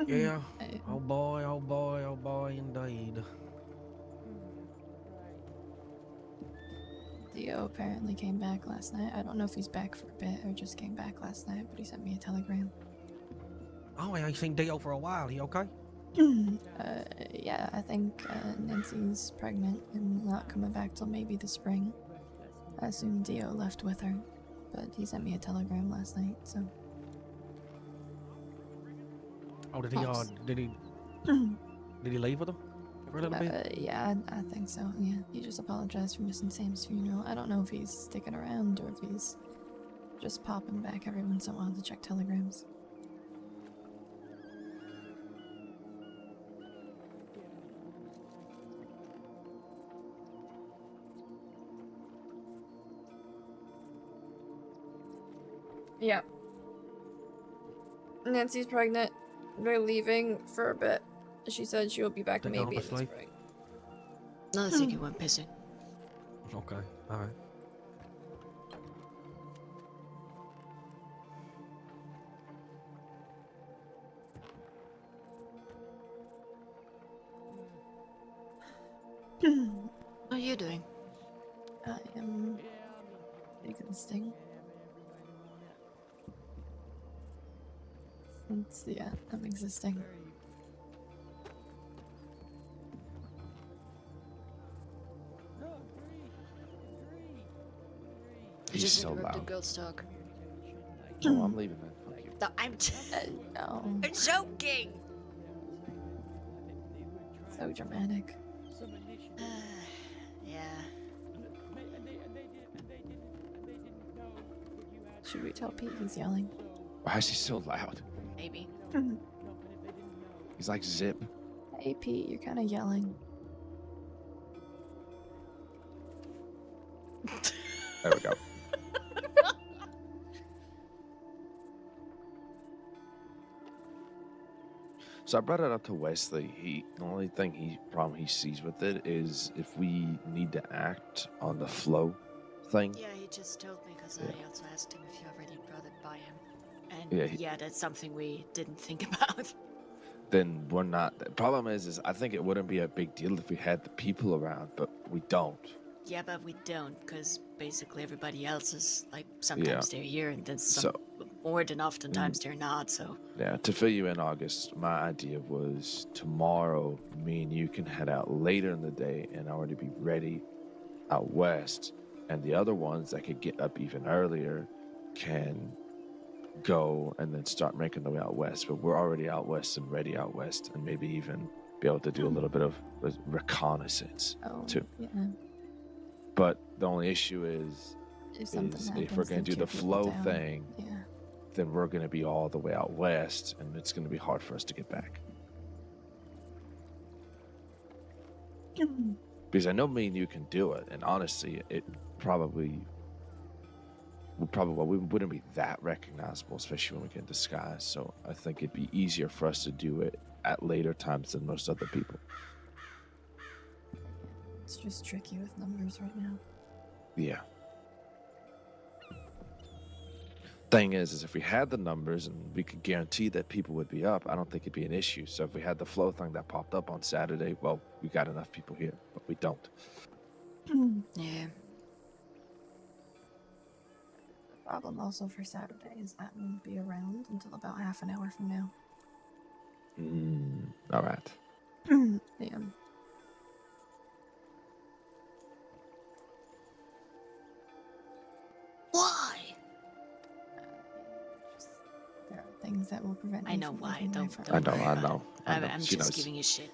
Speaker 4: Yeah. Oh boy, indeed.
Speaker 1: Dio apparently came back last night. I don't know if he's back for a bit or just came back last night, but he sent me a telegram.
Speaker 4: Oh, I ain't seen Dio for a while. He okay?
Speaker 1: Yeah, I think Nancy's pregnant and not coming back till maybe the spring. I assume Dio left with her, but he sent me a telegram last night, so.
Speaker 4: Oh, did he leave with her for a little bit?
Speaker 1: Yeah, I think so, yeah. He just apologized for missing Sam's funeral. I don't know if he's sticking around or if he's just popping back every once in a while to check telegrams. Yeah. Nancy's pregnant. They're leaving for a bit. She said she'll be back
Speaker 4: They
Speaker 1: maybe
Speaker 4: gone
Speaker 1: in
Speaker 4: to
Speaker 1: the
Speaker 4: sleep?
Speaker 1: spring.
Speaker 8: No, I think he went pissing.
Speaker 4: Okay, all right.
Speaker 8: What are you doing?
Speaker 1: I am existing. Yeah, I'm existing.
Speaker 6: He's
Speaker 8: Just
Speaker 6: so
Speaker 8: interrupt the
Speaker 6: loud.
Speaker 8: girls talk.
Speaker 6: Oh, I'm leaving then. Fuck you.
Speaker 8: No, I'm
Speaker 1: No.
Speaker 8: I'm joking.
Speaker 1: So dramatic.
Speaker 9: some initial.
Speaker 8: Yeah.
Speaker 9: And they didn't know that you had.
Speaker 1: Should we tell Pete he's yelling?
Speaker 6: Why is he so loud?
Speaker 8: Maybe.
Speaker 9: No, but if they didn't know.
Speaker 6: He's like Zip.
Speaker 1: Hey Pete, you're kind of yelling.
Speaker 6: There we go. So I brought it up to Wesley. The only problem he sees with it is if we need to act on the flow thing.
Speaker 8: Yeah, he just told me because
Speaker 6: Yeah.
Speaker 8: I also asked him if you already brought it by him. And
Speaker 6: Yeah,
Speaker 8: yeah, that's something we didn't think about.
Speaker 6: Then we're not. The problem is I think it wouldn't be a big deal if we had the people around, but we don't.
Speaker 8: Yeah, but we don't, because basically everybody else is, like, sometimes they're here and then more than oftentimes they're not, so.
Speaker 6: Yeah, to fill you in, August, my idea was tomorrow, me and you can head out later in the day and already be ready out west. And the other ones that could get up even earlier can go and then start making their way out west. But we're already out west and ready out west, and maybe even be able to do a little bit of reconnaissance too.
Speaker 1: Yeah.
Speaker 6: But the only issue is
Speaker 1: If
Speaker 6: we're going to do the flow thing,
Speaker 1: yeah.
Speaker 6: then we're going to be all the way out west, and it's going to be hard for us to get back. Because I know me and you can do it, and honestly, we wouldn't be that recognizable, especially when we get in disguise. So I think it'd be easier for us to do it at later times than most other people.
Speaker 1: It's just tricky with numbers right now.
Speaker 6: Yeah. Thing is if we had the numbers and we could guarantee that people would be up, I don't think it'd be an issue. So if we had the flow thing that popped up on Saturday, well, we got enough people here, but we don't.
Speaker 8: Yeah.
Speaker 1: The problem also for Saturday is that won't be around until about half an hour from now.
Speaker 6: All right.
Speaker 1: Yeah.
Speaker 8: Why?
Speaker 1: There are things that will prevent me
Speaker 8: I know
Speaker 1: from
Speaker 8: why,
Speaker 1: leaving my
Speaker 8: don't
Speaker 1: front
Speaker 6: I know,
Speaker 8: worry
Speaker 6: I
Speaker 8: about
Speaker 6: know.
Speaker 8: it.
Speaker 6: I know.
Speaker 8: I'm
Speaker 6: She
Speaker 8: just
Speaker 6: knows.
Speaker 8: giving you shit.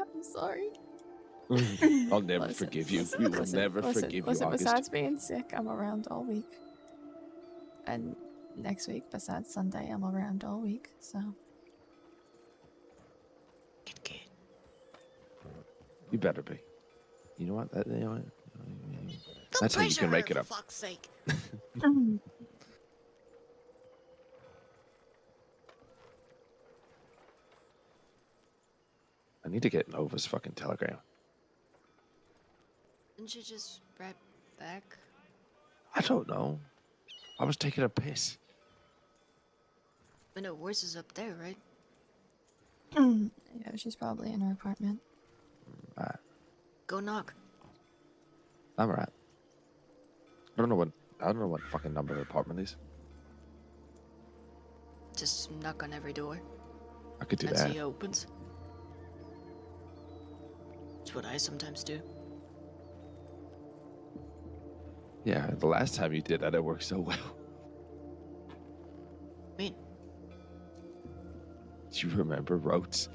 Speaker 1: I'm sorry.
Speaker 6: I'll never
Speaker 1: Listen,
Speaker 6: forgive you.
Speaker 1: listen,
Speaker 6: We will
Speaker 1: listen,
Speaker 6: never
Speaker 1: listen,
Speaker 6: forgive
Speaker 1: listen,
Speaker 6: you, August.
Speaker 1: Besides being sick, I'm around all week. And next week, besides Sunday, I'm around all week, so.
Speaker 8: Good.
Speaker 6: You better be. You know what?
Speaker 8: Don't
Speaker 6: That's how you can
Speaker 8: pressure
Speaker 6: make
Speaker 8: her,
Speaker 6: it up.
Speaker 8: for fuck's sake.
Speaker 6: I need to get Nova's fucking telegram.
Speaker 8: Didn't you just write back?
Speaker 6: I don't know. I was taking a piss.
Speaker 8: But no, Worse is up there, right?
Speaker 1: Yeah, she's probably in her apartment.
Speaker 6: Alright.
Speaker 8: Go knock.
Speaker 6: I'm alright. I don't know what fucking number her apartment is.
Speaker 8: Just knock on every door.
Speaker 6: I could do
Speaker 8: And
Speaker 6: that.
Speaker 8: see who opens. It's what I sometimes do.
Speaker 6: Yeah, the last time you did that, it worked so well.
Speaker 8: mean?
Speaker 6: Do you remember Rhodes?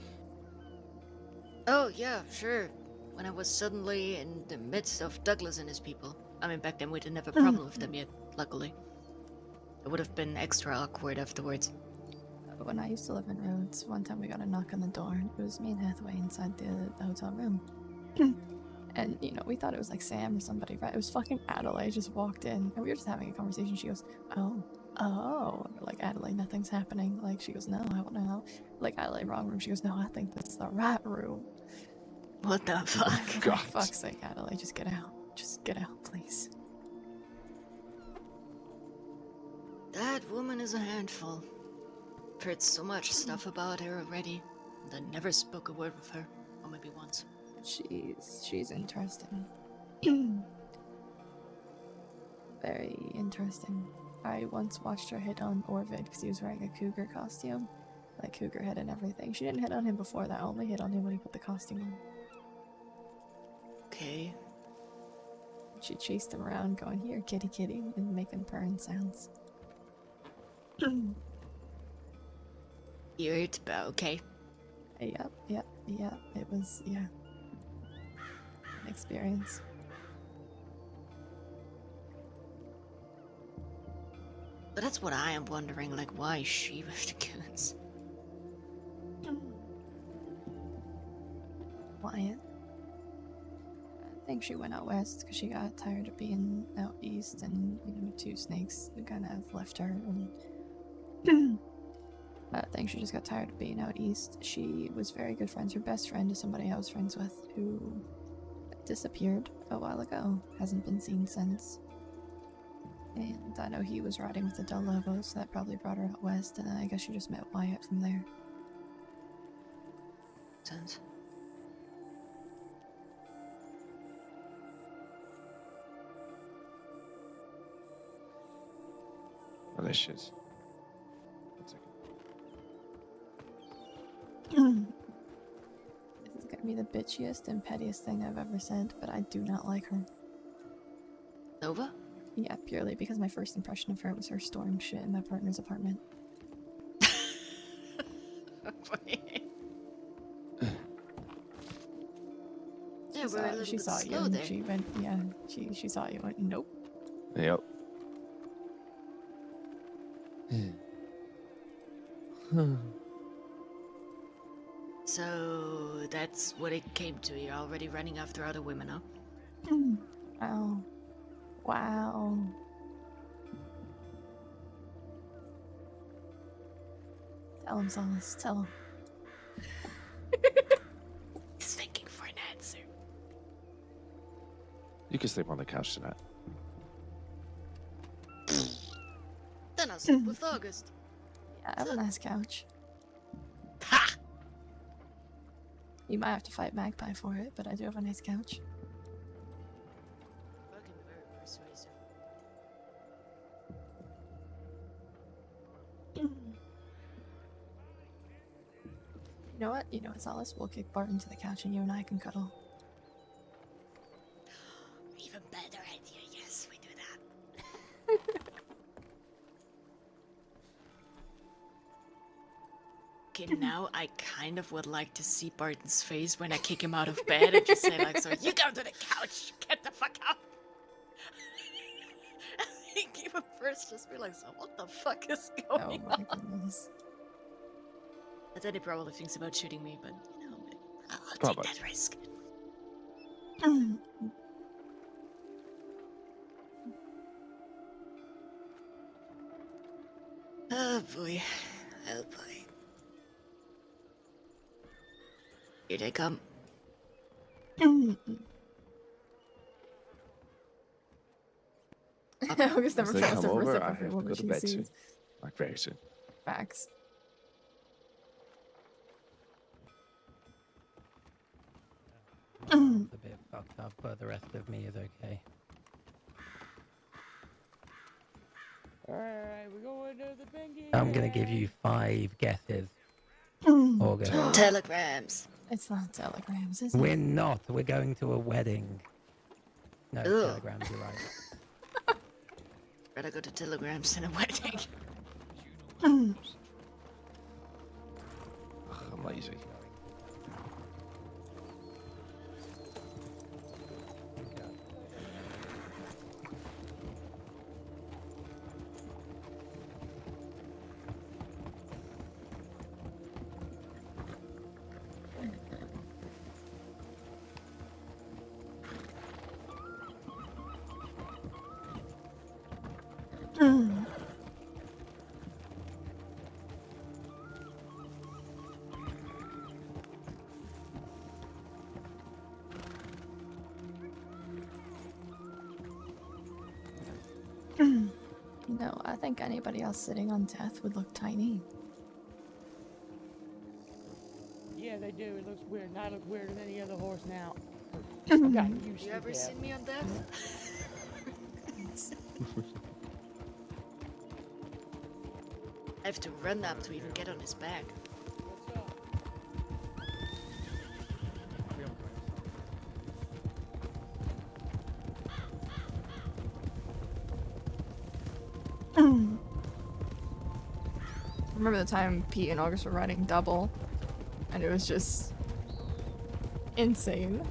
Speaker 8: Oh, yeah, sure. When I was suddenly in the midst of Douglas and his people. I mean, back then we didn't have a problem with them yet, luckily. It would have been extra awkward afterwards.
Speaker 1: When I used to live in Rhodes, one time we got a knock on the door, and it was me and Hathaway inside the hotel room. And, you know, we thought it was like Sam or somebody, right? It was fucking Adelaide just walked in, and we were just having a conversation. She goes, oh. And we're like, Adelaide, nothing's happening. Like, she goes, no, I don't know. Like, Adelaide, wrong room. She goes, no, I think this is the right room.
Speaker 8: What the fuck?
Speaker 1: For
Speaker 6: God.
Speaker 1: fuck's sake, Adelaide, just get out. Just get out, please.
Speaker 8: That woman is a handful. I've heard so much stuff about her already, and I never spoke a word with her. Or maybe once.
Speaker 1: She's interesting. Very interesting. I once watched her hit on Orvid because he was wearing a cougar costume. Like cougar head and everything. She didn't hit on him before that, only hit on him when he put the costume on.
Speaker 8: Okay.
Speaker 1: She chased him around going, here, kitty kitty, and making purring sounds.
Speaker 8: Weird, but okay.
Speaker 1: Yep. yeah, it was, yeah, an experience.
Speaker 8: But that's what I am wondering, like, why is she with the goons?
Speaker 1: Wyatt. I think she went out west because she got tired of being out east, and you know, two snakes kind of left her. And I think she just got tired of being out east. She was very good friends. Her best friend is somebody I was friends with who disappeared a while ago. Hasn't been seen since. And I know he was riding with the Del Lobos, so that probably brought her out west. And I guess she just met Wyatt from there.
Speaker 8: Sense.
Speaker 6: Malicious.
Speaker 1: This is gonna be the bitchiest and pettiest thing I've ever said, but I do not like her.
Speaker 8: Nova?
Speaker 1: Yeah, purely because my first impression of her was her storing shit in my partner's apartment.
Speaker 8: Yeah, we're a little
Speaker 1: she
Speaker 8: bit
Speaker 1: saw you
Speaker 8: slow
Speaker 1: and
Speaker 8: there.
Speaker 1: she went, yeah, she saw you and went, nope.
Speaker 6: Yep.
Speaker 8: So that's what it came to. You're already running after other women, huh?
Speaker 1: Wow. Wow. Tell him, Solace. Tell him.
Speaker 8: He's thinking for an answer.
Speaker 6: You can sleep on the couch tonight.
Speaker 8: Then I'll sleep with August.
Speaker 1: Yeah, I have a nice couch.
Speaker 8: Ha!
Speaker 1: You might have to fight Magpie for it, but I do have a nice couch.
Speaker 8: Fucking very persuasive.
Speaker 1: You know what? You know what, Solace? We'll kick Barton to the couch and you and I can cuddle.
Speaker 8: Even better idea. Yes, we do that. Okay, now I kind of would like to see Barton's face when I kick him out of bed and just say like, so you go to the couch, get the fuck up. I think he would first just be like, so what the fuck is
Speaker 1: Oh
Speaker 8: going
Speaker 1: my
Speaker 8: on?
Speaker 1: goodness.
Speaker 8: And then he probably thinks about shooting me, but you know, I'll take
Speaker 6: Probably.
Speaker 8: that risk. Oh boy. Oh boy. Here they come.
Speaker 1: August never
Speaker 6: As they
Speaker 1: fails
Speaker 6: come
Speaker 1: to
Speaker 6: over,
Speaker 1: rip
Speaker 6: I
Speaker 1: every
Speaker 6: have to
Speaker 1: woman
Speaker 6: go to
Speaker 1: she
Speaker 6: bed soon.
Speaker 1: sees.
Speaker 6: Like very soon.
Speaker 1: Facts.
Speaker 2: It's a bit fucked up, but the rest of me is okay.
Speaker 9: Alright, we're going to the bingy.
Speaker 2: I'm gonna give you 5 guesses. August.
Speaker 8: Telegrams.
Speaker 1: It's not telegrams, is it?
Speaker 2: We're not. We're going to a wedding. No,
Speaker 8: Ugh.
Speaker 2: telegrams, you're right.
Speaker 8: Rather go to telegrams than a wedding.
Speaker 6: Ugh, I'm lazy.
Speaker 1: No, I think anybody else sitting on death would look tiny.
Speaker 9: Yeah, they do. It looks weird. And I look weirder than any other horse now. I've gotten used
Speaker 8: You
Speaker 9: to
Speaker 8: ever
Speaker 9: death.
Speaker 8: seen me on death? I have to run up to even get on his back.
Speaker 9: What's up?
Speaker 1: Remember the time Pete and August were riding double, and it was just Insane.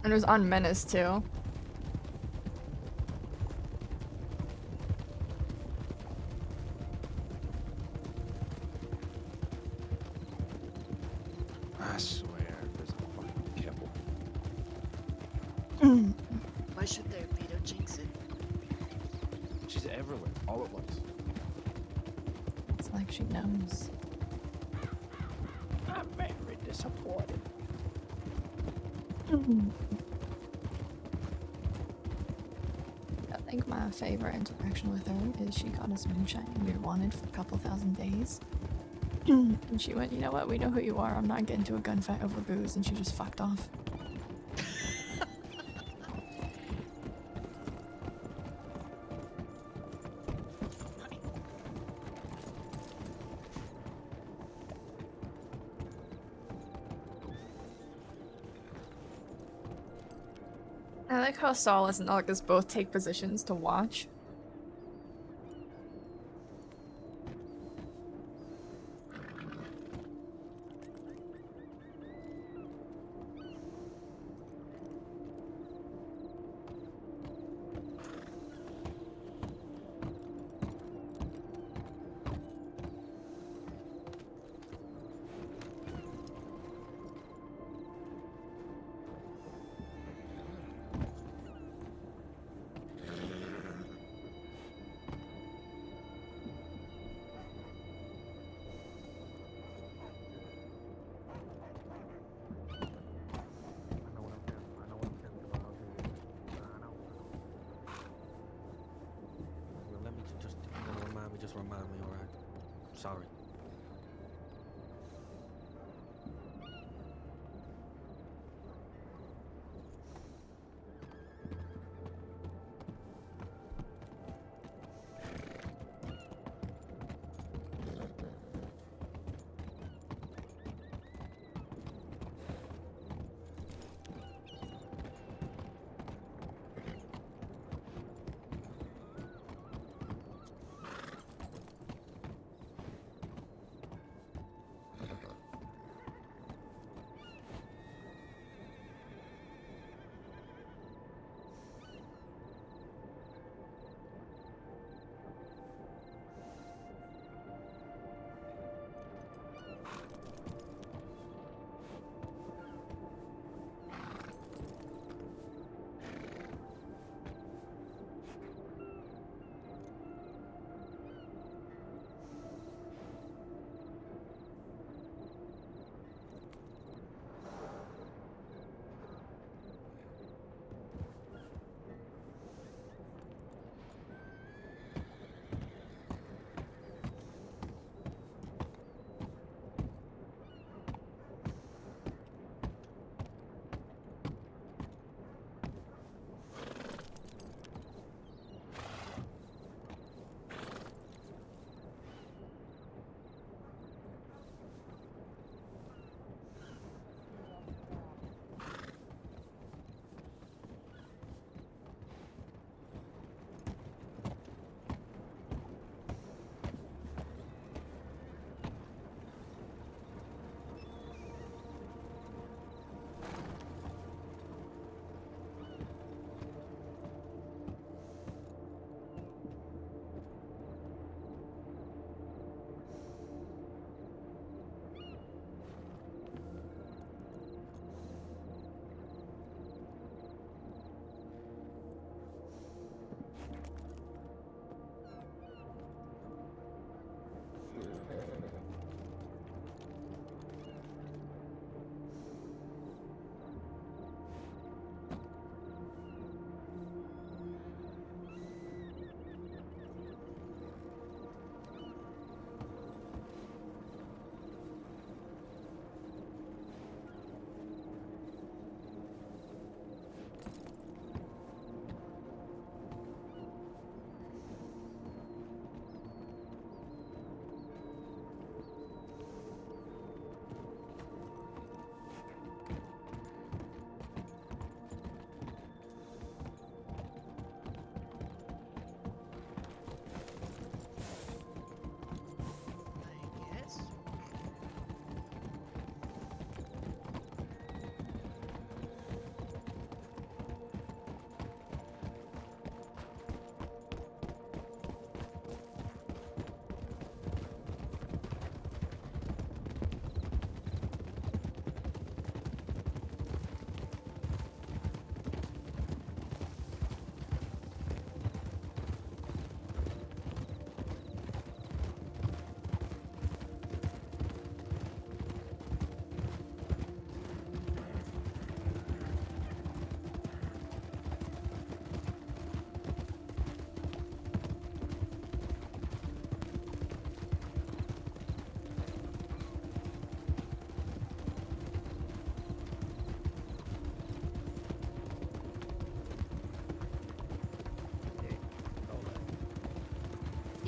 Speaker 1: And it was on Menace too.
Speaker 6: I swear, there's a fucking kibble.
Speaker 8: Why should there be? Don't jinx it.
Speaker 6: She's everywhere, all at once.
Speaker 1: It's like she knows.
Speaker 9: I'm very disappointed.
Speaker 1: I think my favorite interaction with her is she got us moonshine we wanted for a couple thousand days. And she went, you know what, we know who you are, I'm not getting into a gunfight over booze, and she just fucked off. I like how Solace and August both take positions to watch.
Speaker 4: Let me just, if you're gonna remind me, just remind me, alright? Sorry.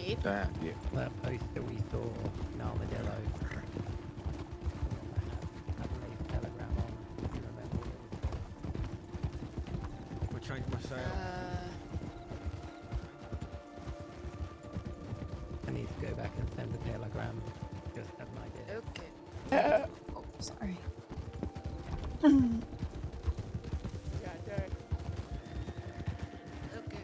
Speaker 8: Yep.
Speaker 6: Yeah.
Speaker 2: That poster we saw in Armadillo. Adelaide's telegram on. Do you remember what it was?
Speaker 4: We changed myself.
Speaker 2: I need to go back and send a telegram. Just have an idea.
Speaker 8: Okay.
Speaker 1: Oh, sorry.
Speaker 9: God damn it.
Speaker 8: Okay.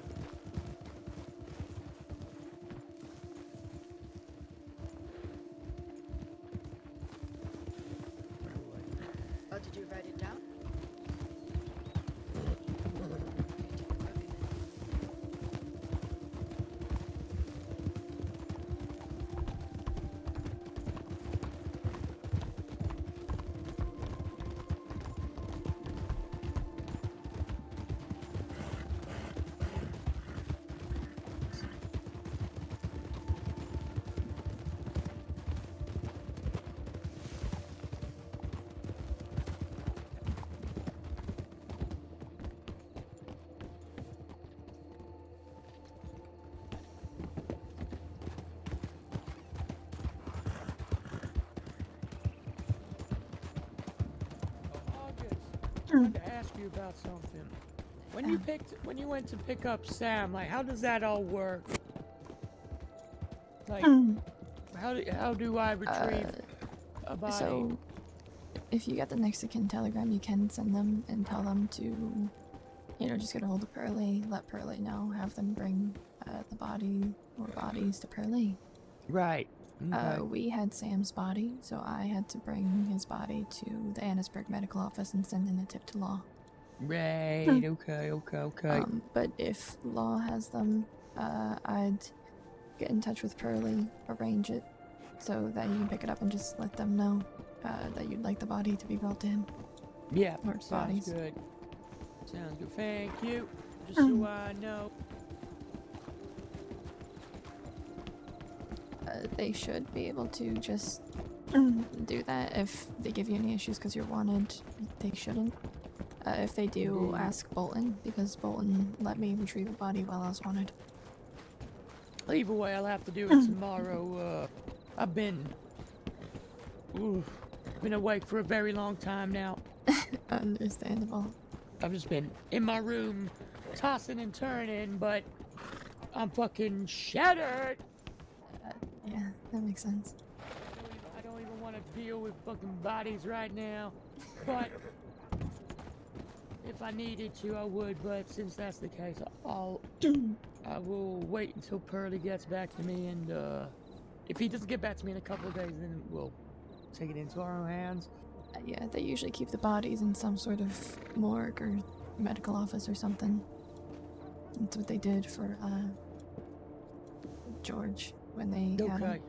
Speaker 8: Oh, did you write it down?
Speaker 9: August, I wanted to ask you about something. When you went to pick up Sam, like, how does that all work? Like, how do I retrieve a body?
Speaker 1: So, if you get the Mexican telegram, you can send them and tell them to, you know, just get a hold of Pearly, let Pearly know, have them bring the body or bodies to Pearly.
Speaker 9: Right. Okay.
Speaker 1: We had Sam's body, so I had to bring his body to the Annisburg Medical Office and send in a tip to Law.
Speaker 9: Right. Okay.
Speaker 1: But if Law has them, I'd get in touch with Pearly, arrange it so that he can pick it up and just let them know that you'd like the body to be brought to him.
Speaker 9: Yeah.
Speaker 1: Or
Speaker 9: Sounds
Speaker 1: bodies.
Speaker 9: good. Sounds good. Thank you. Just so I know.
Speaker 1: They should be able to just do that. If they give you any issues because you're wanted, they shouldn't. If they do, ask Bolton, because Bolton let me retrieve a body while I was wanted.
Speaker 9: Either way, I'll have to do it tomorrow. I've been awake for a very long time now.
Speaker 1: Understandable.
Speaker 9: I've just been in my room, tossing and turning, but I'm fucking shattered.
Speaker 1: Yeah, that makes sense.
Speaker 9: I don't even want to deal with fucking bodies right now, but if I needed to, I would. But since that's the case, I will wait until Pearly gets back to me, and if he doesn't get back to me in a couple of days, then we'll take it into our own hands.
Speaker 1: Yeah, they usually keep the bodies in some sort of morgue or medical office or something. That's what they did for George when they had him.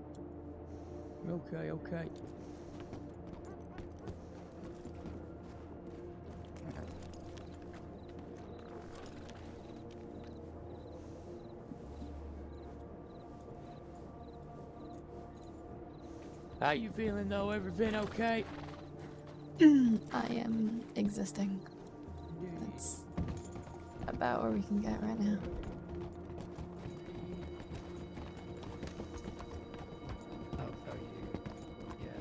Speaker 9: Okay. How you feeling though? Everything okay?
Speaker 1: I am existing. That's about where we can get right now.
Speaker 2: Oh, so you... Yeah,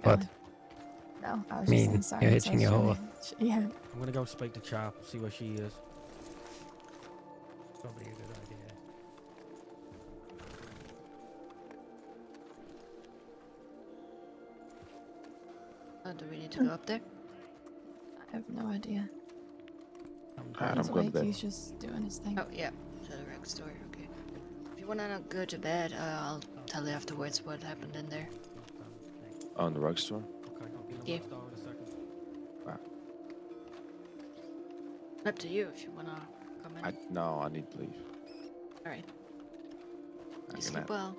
Speaker 2: What?
Speaker 1: going? No, I was
Speaker 2: I
Speaker 1: just
Speaker 2: mean,
Speaker 1: saying sorry.
Speaker 2: you're
Speaker 1: 'cause I
Speaker 2: hitching
Speaker 1: was
Speaker 2: your
Speaker 1: trying
Speaker 2: horse.
Speaker 1: to- Yeah.
Speaker 4: I'm gonna go speak to Chop, see where she is.
Speaker 2: Probably a good idea.
Speaker 8: Do we need to go up there?
Speaker 1: I have no idea.
Speaker 6: Alright,
Speaker 1: He's
Speaker 6: I'm going to
Speaker 1: awake.
Speaker 6: bed.
Speaker 1: He's just doing his thing.
Speaker 8: Oh, yeah. To the rec store, okay. If you wanna go to bed, I'll tell you afterwards what happened in there.
Speaker 6: On the rug store?
Speaker 4: Okay, I'll be in the
Speaker 8: Yeah.
Speaker 4: rec store in a second.
Speaker 8: Up to you if you wanna come in.
Speaker 6: No, I need to leave.
Speaker 8: Alright. You
Speaker 6: Good
Speaker 8: sleep
Speaker 6: night.
Speaker 8: well.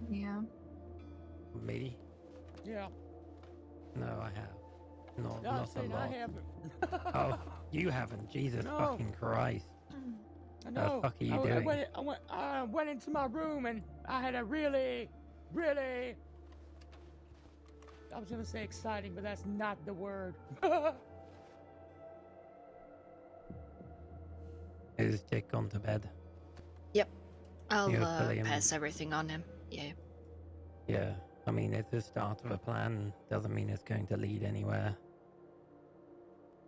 Speaker 1: Yeah.
Speaker 2: Me?
Speaker 9: Yeah.
Speaker 2: No, I have. Not,
Speaker 9: No, I'm
Speaker 2: not a
Speaker 9: saying
Speaker 2: lot.
Speaker 9: I haven't.
Speaker 2: Oh, you haven't. Jesus
Speaker 9: No.
Speaker 2: fucking Christ.
Speaker 9: I know.
Speaker 2: fuck are you
Speaker 9: I
Speaker 2: doing?
Speaker 9: went into my room and I had a really, I was gonna say exciting, but that's not the word.
Speaker 2: Is Dick gone to bed?
Speaker 8: I'll
Speaker 2: You're fully in-
Speaker 8: pass everything on him. Yeah.
Speaker 2: Yeah. I mean, it's the start of a plan. Doesn't mean it's going to lead anywhere.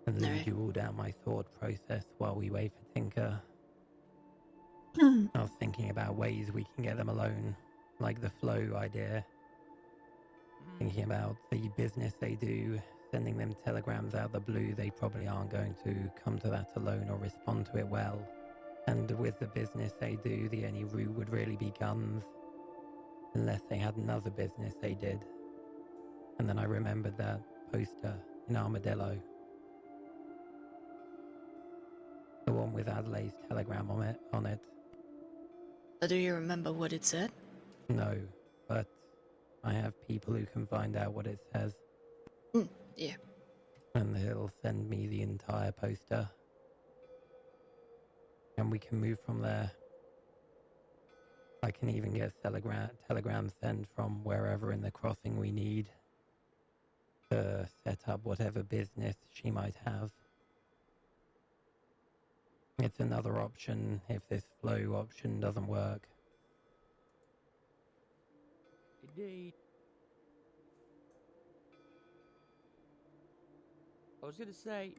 Speaker 2: And lead
Speaker 8: Alright.
Speaker 2: you all down my thought process while we wait for Tinker. I was thinking about ways we can get them alone, like the flow idea. Thinking about the business they do, sending them telegrams out the blue, they probably aren't going to come to that alone or respond to it well. And with the business they do, the only route would really be guns, unless they had another business they did. And then I remembered that poster in Armadillo. The one with Adelaide's telegram on it.
Speaker 8: Do you remember what it said?
Speaker 2: No, but I have people who can find out what it says.
Speaker 8: Yeah.
Speaker 2: And he'll send me the entire poster. And we can move from there. I can even get telegrams sent from wherever in the crossing we need to set up whatever business she might have. It's another option if this flow option doesn't work.
Speaker 9: Indeed. I was gonna say,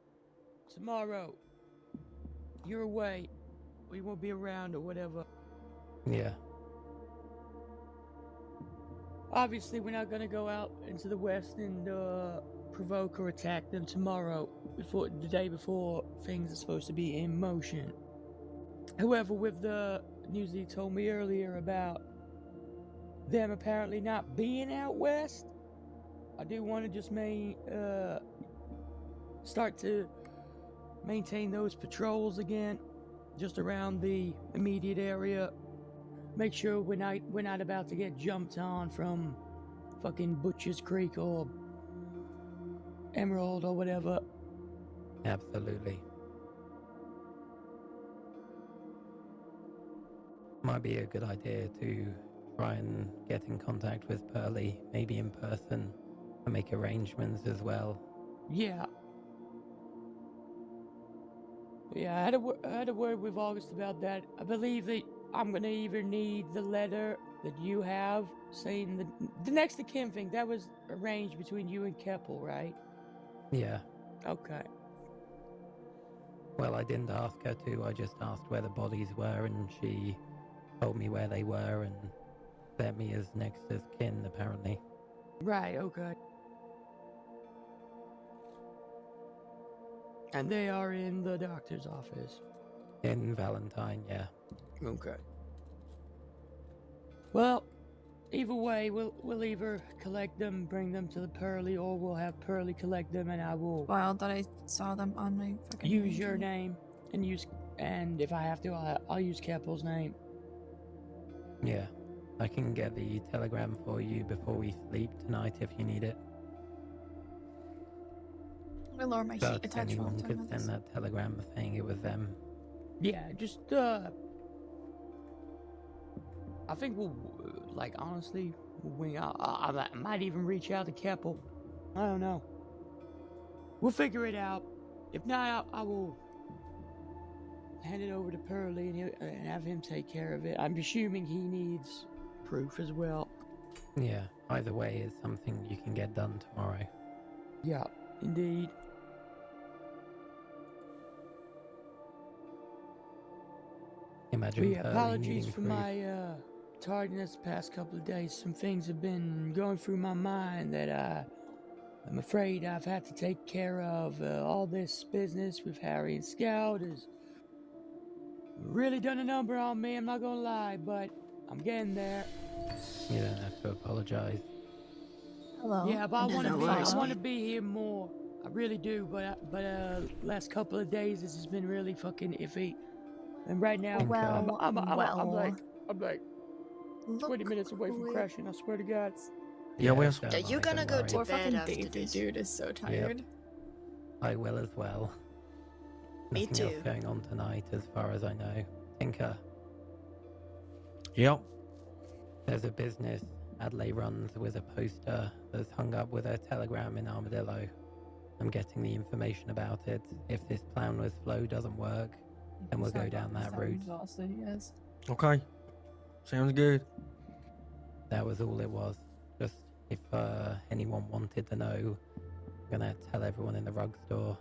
Speaker 9: tomorrow, you're away, or you won't be around, or whatever.
Speaker 2: Yeah.
Speaker 9: Obviously, we're not gonna go out into the west and provoke or attack them tomorrow, the day before things are supposed to be in motion. However, with the news that you told me earlier about them apparently not being out west, I do want to just start to maintain those patrols again, just around the immediate area. Make sure we're not about to get jumped on from fucking Butcher's Creek or Emerald or whatever.
Speaker 2: Absolutely. Might be a good idea to try and get in contact with Pearly, maybe in person, and make arrangements as well.
Speaker 9: Yeah. Yeah, I had a word with August about that. I believe that I'm gonna either need the letter that you have saying the next of kin thing that was arranged between you and Keppel, right?
Speaker 2: Yeah.
Speaker 9: Okay.
Speaker 2: Well, I didn't ask her to, I just asked where the bodies were, and she told me where they were and set me as next of kin, apparently.
Speaker 9: Right, okay. And they are in the doctor's office.
Speaker 2: In Valentine, yeah.
Speaker 9: Okay. Well, either way, we'll either collect them, bring them to the Pearly, or we'll have Pearly collect them, and I will
Speaker 1: Wild that I saw them on my fucking
Speaker 9: use your
Speaker 1: ranger.
Speaker 9: name and if I have to, I'll use Keppel's name.
Speaker 2: Yeah. I can get the telegram for you before we sleep tonight if you need it.
Speaker 1: I'm gonna lower my heat
Speaker 2: But
Speaker 1: a touch while
Speaker 2: anyone
Speaker 1: I'm talking
Speaker 2: could
Speaker 1: about
Speaker 2: send
Speaker 1: this.
Speaker 2: that telegram saying it was them.
Speaker 9: Yeah, just I think we'll honestly, wing. I might even reach out to Keppel. I don't know. We'll figure it out. If not, I will hand it over to Pearly and have him take care of it. I'm assuming he needs proof as well.
Speaker 2: Yeah, either way is something you can get done tomorrow.
Speaker 9: Yeah, indeed.
Speaker 2: Imagine
Speaker 9: Yeah,
Speaker 2: Pearly
Speaker 9: apologies
Speaker 2: needing
Speaker 9: for
Speaker 2: proof.
Speaker 9: my tardiness the past couple of days. Some things have been going through my mind that I'm afraid I've had to take care of. All this business with Harry and Scout has really done a number on me, I'm not gonna lie, but I'm getting there.
Speaker 2: You don't have to apologize.
Speaker 1: Hello.
Speaker 9: Yeah, but I want to
Speaker 8: No
Speaker 9: be. I
Speaker 8: worries,
Speaker 9: want to
Speaker 8: mate.
Speaker 9: be here more. I really do. But last couple of days, this has been really fucking iffy. And right now,
Speaker 2: Okay.
Speaker 9: I'm like
Speaker 1: Look
Speaker 9: 20 minutes away from
Speaker 1: who it-
Speaker 9: crashing. I swear to God.
Speaker 4: Yeah, well,
Speaker 2: don't
Speaker 8: Are you
Speaker 2: worry,
Speaker 8: gonna
Speaker 2: don't
Speaker 8: go
Speaker 2: worry.
Speaker 8: to
Speaker 1: Poor
Speaker 8: bed
Speaker 1: fucking
Speaker 8: after
Speaker 1: Davey
Speaker 8: this?
Speaker 1: dude is so tired.
Speaker 2: I will as well.
Speaker 8: Me
Speaker 2: Nothing else
Speaker 8: too.
Speaker 2: going on tonight as far as I know. Tinker,
Speaker 4: Yep.
Speaker 2: there's a business Adley runs with a poster that's hung up with a telegram in Armadillo. I'm getting the information about it. If this plan with Flo doesn't work, then we'll go down that route.
Speaker 1: Exhausted he is.
Speaker 4: Okay. Sounds good.
Speaker 2: That was all it was. Just if anyone wanted to know, I'm gonna tell everyone in the rug store.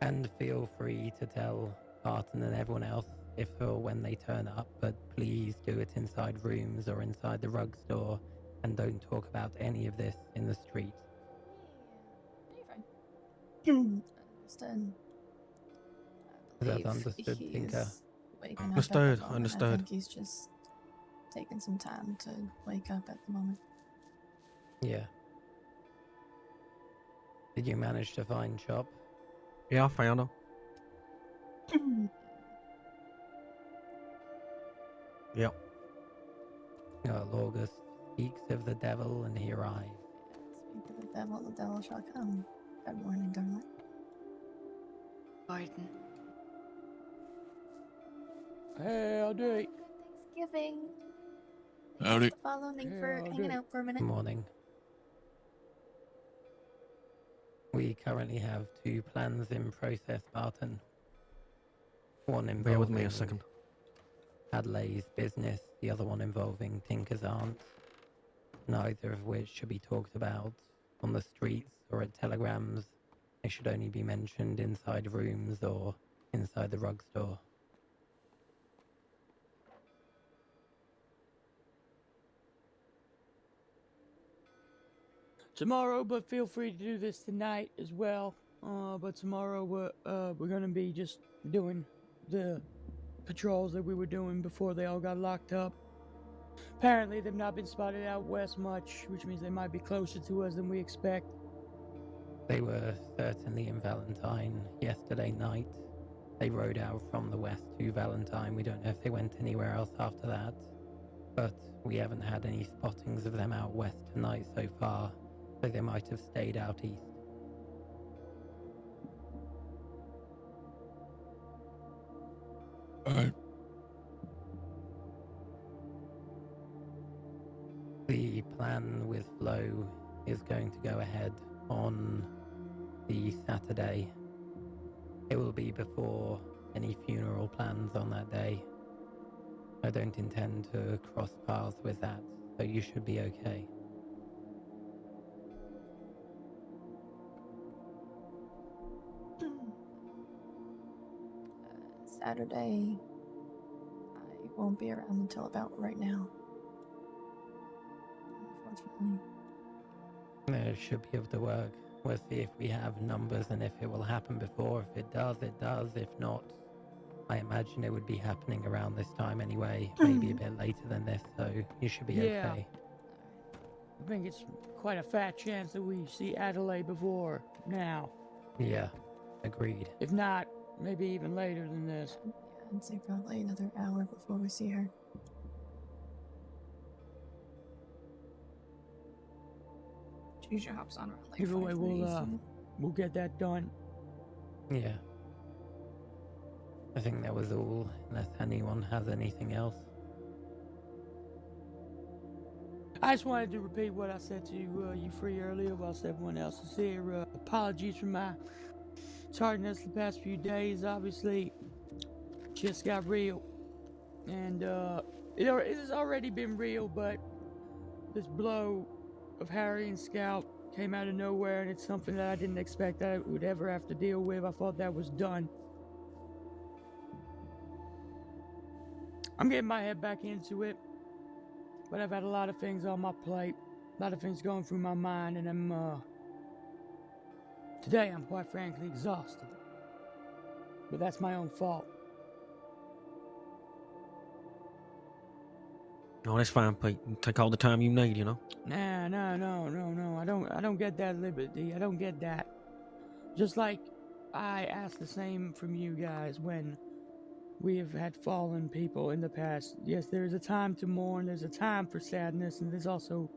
Speaker 2: And feel free to tell Barton and everyone else if or when they turn up, but please do it inside rooms or inside the rug store, and don't talk about any of this in the street.
Speaker 1: You're fine. Understood. I
Speaker 2: Is that
Speaker 1: believe
Speaker 2: understood,
Speaker 1: he's
Speaker 2: Tinker?
Speaker 1: waking up at
Speaker 4: Understood,
Speaker 1: the moment. I
Speaker 4: understood.
Speaker 1: think he's just taking some time to wake up at the moment.
Speaker 2: Yeah. Did you manage to find Chop?
Speaker 4: Yeah, I found him. Yep.
Speaker 2: Lorgus speaks of the devil and he arrives.
Speaker 1: Speak of the devil shall come. Good morning, darling.
Speaker 8: Pardon.
Speaker 9: Howdy.
Speaker 1: Good Thanksgiving.
Speaker 6: Howdy.
Speaker 1: Follow, thanks
Speaker 9: Yeah,
Speaker 1: for
Speaker 9: I'll
Speaker 1: hanging
Speaker 9: do.
Speaker 1: out for a minute.
Speaker 2: Good morning. We currently have 2 plans in process, Barton. One involving
Speaker 4: Bear with me a second.
Speaker 2: Adley's business, the other one involving Tinker's aunt. Neither of which should be talked about on the streets or at telegrams. They should only be mentioned inside rooms or inside the rug store.
Speaker 9: Tomorrow, but feel free to do this tonight as well. But tomorrow we're gonna be just doing the patrols that we were doing before they all got locked up. Apparently, they've not been spotted out west much, which means they might be closer to us than we expect.
Speaker 2: They were certainly in Valentine yesterday night. They rode out from the west to Valentine. We don't know if they went anywhere else after that. But we haven't had any spottings of them out west tonight so far, so they might have stayed out east.
Speaker 6: Alright.
Speaker 2: The plan with Flo is going to go ahead on the Saturday. It will be before any funeral plans on that day. I don't intend to cross paths with that, so you should be okay.
Speaker 1: Saturday, I won't be around until about right now. Unfortunately.
Speaker 2: It should be able to work. We'll see if we have numbers and if it will happen before. If it does, it does. If not, I imagine it would be happening around this time anyway, maybe a bit later than this, so you should be
Speaker 9: Yeah.
Speaker 2: okay.
Speaker 9: I think it's quite a fat chance that we see Adelaide before now.
Speaker 2: Yeah, agreed.
Speaker 9: If not, maybe even later than this.
Speaker 1: Yeah, I'd say probably another hour before we see her. She usually hops on around like
Speaker 9: Either way,
Speaker 1: 5:30, so-
Speaker 9: we'll get that done.
Speaker 2: Yeah. I think that was all, unless anyone has anything else.
Speaker 9: I just wanted to repeat what I said to you free earlier whilst everyone else is here. Apologies for my tardiness the past few days. Obviously, just got real. And it has already been real, but this blow of Harry and Scout came out of nowhere, and it's something that I didn't expect that I would ever have to deal with. I thought that was done. I'm getting my head back into it, but I've had a lot of things on my plate, a lot of things going through my mind, and today I'm quite frankly exhausted. But that's my own fault.
Speaker 4: No, that's fine, Pete. Take all the time you need, you know.
Speaker 9: Nah, no. I don't get that liberty. I don't get that. Just like I ask the same from you guys when we have had fallen people in the past. Yes, there is a time to mourn, there's a time for sadness, and there's also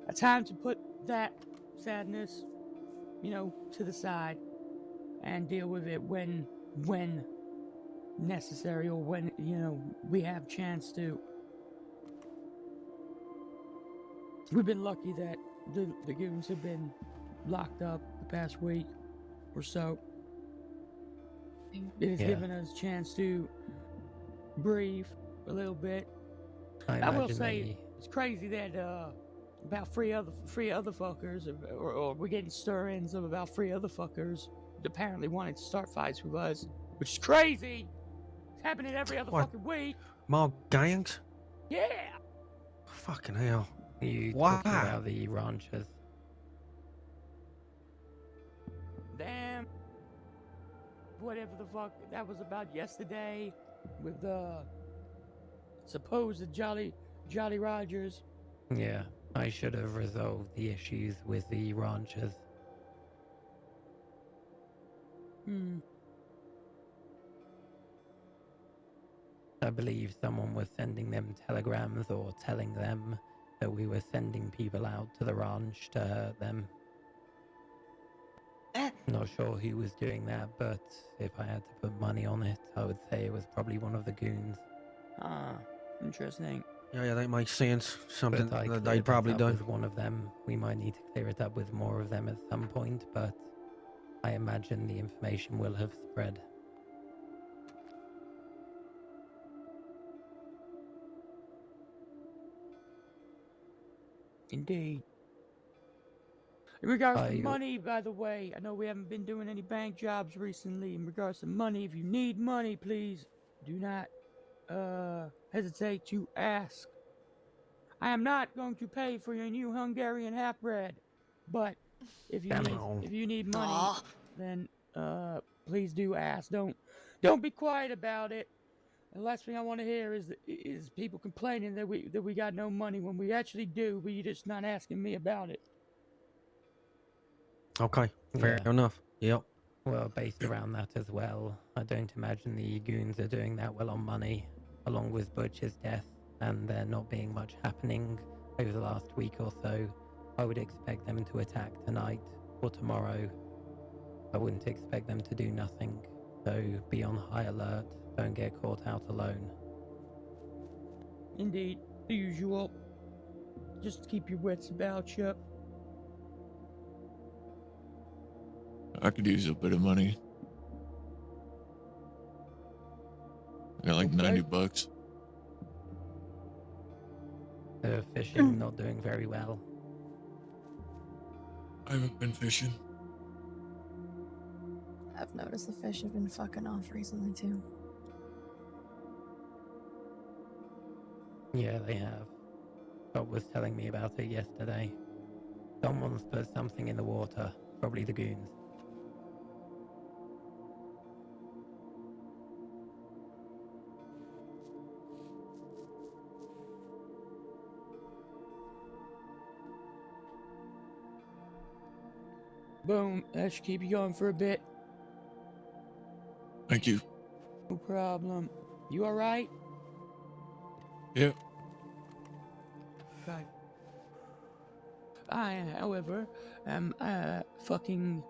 Speaker 9: a time to put that sadness, to the side and deal with it when necessary, or when, we have chance to. We've been lucky that the goons have been locked up the past week or so. It has given us a chance to breathe a little bit. I will say it's crazy that about three other fuckers, or we're getting stir-ins of about 3 other fuckers apparently wanting to start fights with us, which is crazy. It's happening every other fucking week.
Speaker 4: More gangs?
Speaker 9: Yeah.
Speaker 4: Fucking hell.
Speaker 2: You
Speaker 4: Why?
Speaker 2: talking about the ranchers?
Speaker 9: Damn. Whatever the fuck that was about yesterday with the supposed Jolly Rogers.
Speaker 2: Yeah, I should have resolved the issues with the ranchers. I believe someone was sending them telegrams or telling them that we were sending people out to the ranch to hurt them. Not sure who was doing that, but if I had to put money on it, I would say it was probably one of the goons.
Speaker 9: Interesting.
Speaker 4: Yeah, that makes sense. Something
Speaker 2: But
Speaker 4: that they'd probably do.
Speaker 2: With one of them. We might need to clear it up with more of them at some point, but I imagine the information will have spread.
Speaker 9: Indeed. In regards to money, by the way, I know we haven't been doing any bank jobs recently. In regards to money, if you need money, please do not hesitate to ask. I am not going to pay for your new Hungarian half-bread, but if you need money, then please do ask. Don't be quiet about it. The last thing I want to hear is people complaining that we got no money when we actually do, but you're just not asking me about it.
Speaker 4: Okay, fair enough. Yep.
Speaker 2: Well, based around that as well, I don't imagine the goons are doing that well on money, along with Butcher's death, and there not being much happening over the last week or so. I would expect them to attack tonight or tomorrow. I wouldn't expect them to do nothing, so be on high alert, don't get caught out alone.
Speaker 9: Indeed, the usual. Just keep your wits about you.
Speaker 10: I could use a bit of money. I got like $90.
Speaker 2: Fishing not doing very well.
Speaker 10: I haven't been fishing.
Speaker 1: I've noticed the fish have been fucking off recently too.
Speaker 2: Yeah, they have. Bob was telling me about it yesterday. Someone's put something in the water, probably the goons.
Speaker 9: Boom, that should keep you going for a bit.
Speaker 10: Thank you.
Speaker 9: No problem. You alright?
Speaker 10: Yep.
Speaker 9: Okay. I, however, am fucking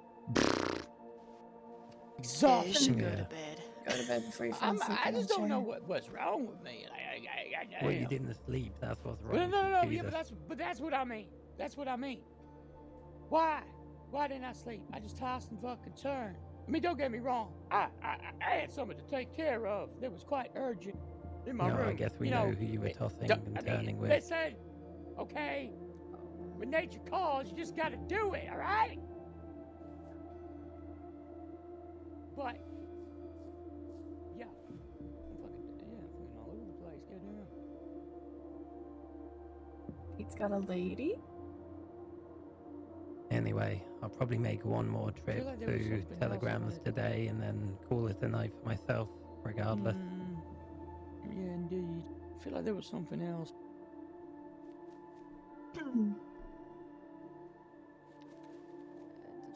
Speaker 9: exhausted.
Speaker 8: You should go to bed.
Speaker 1: Go to bed before you fall asleep.
Speaker 9: I just don't know what's wrong with me.
Speaker 2: Well, you didn't sleep. That's what's
Speaker 9: Well,
Speaker 2: wrong.
Speaker 9: no, yeah,
Speaker 2: Jesus.
Speaker 9: but that's what I mean. That's what I mean. Why? Why didn't I sleep? I just tossed and fucking turned. I mean, don't get me wrong. I had something to take care of that was quite urgent in my
Speaker 2: No,
Speaker 9: room.
Speaker 2: I guess we
Speaker 9: you
Speaker 2: know who you were tossing and turning with.
Speaker 9: Listen, okay? When nature calls, you just gotta do it, all right? But yeah, I'm fucking all over the place. Goddamn.
Speaker 1: Pete's got a lady?
Speaker 2: Anyway, I'll probably make one more trip
Speaker 9: like there was
Speaker 2: to
Speaker 9: something else
Speaker 2: Telegrams
Speaker 9: about it.
Speaker 2: today and then call it a night for myself, regardless.
Speaker 9: Yeah, indeed. I feel like there was something else.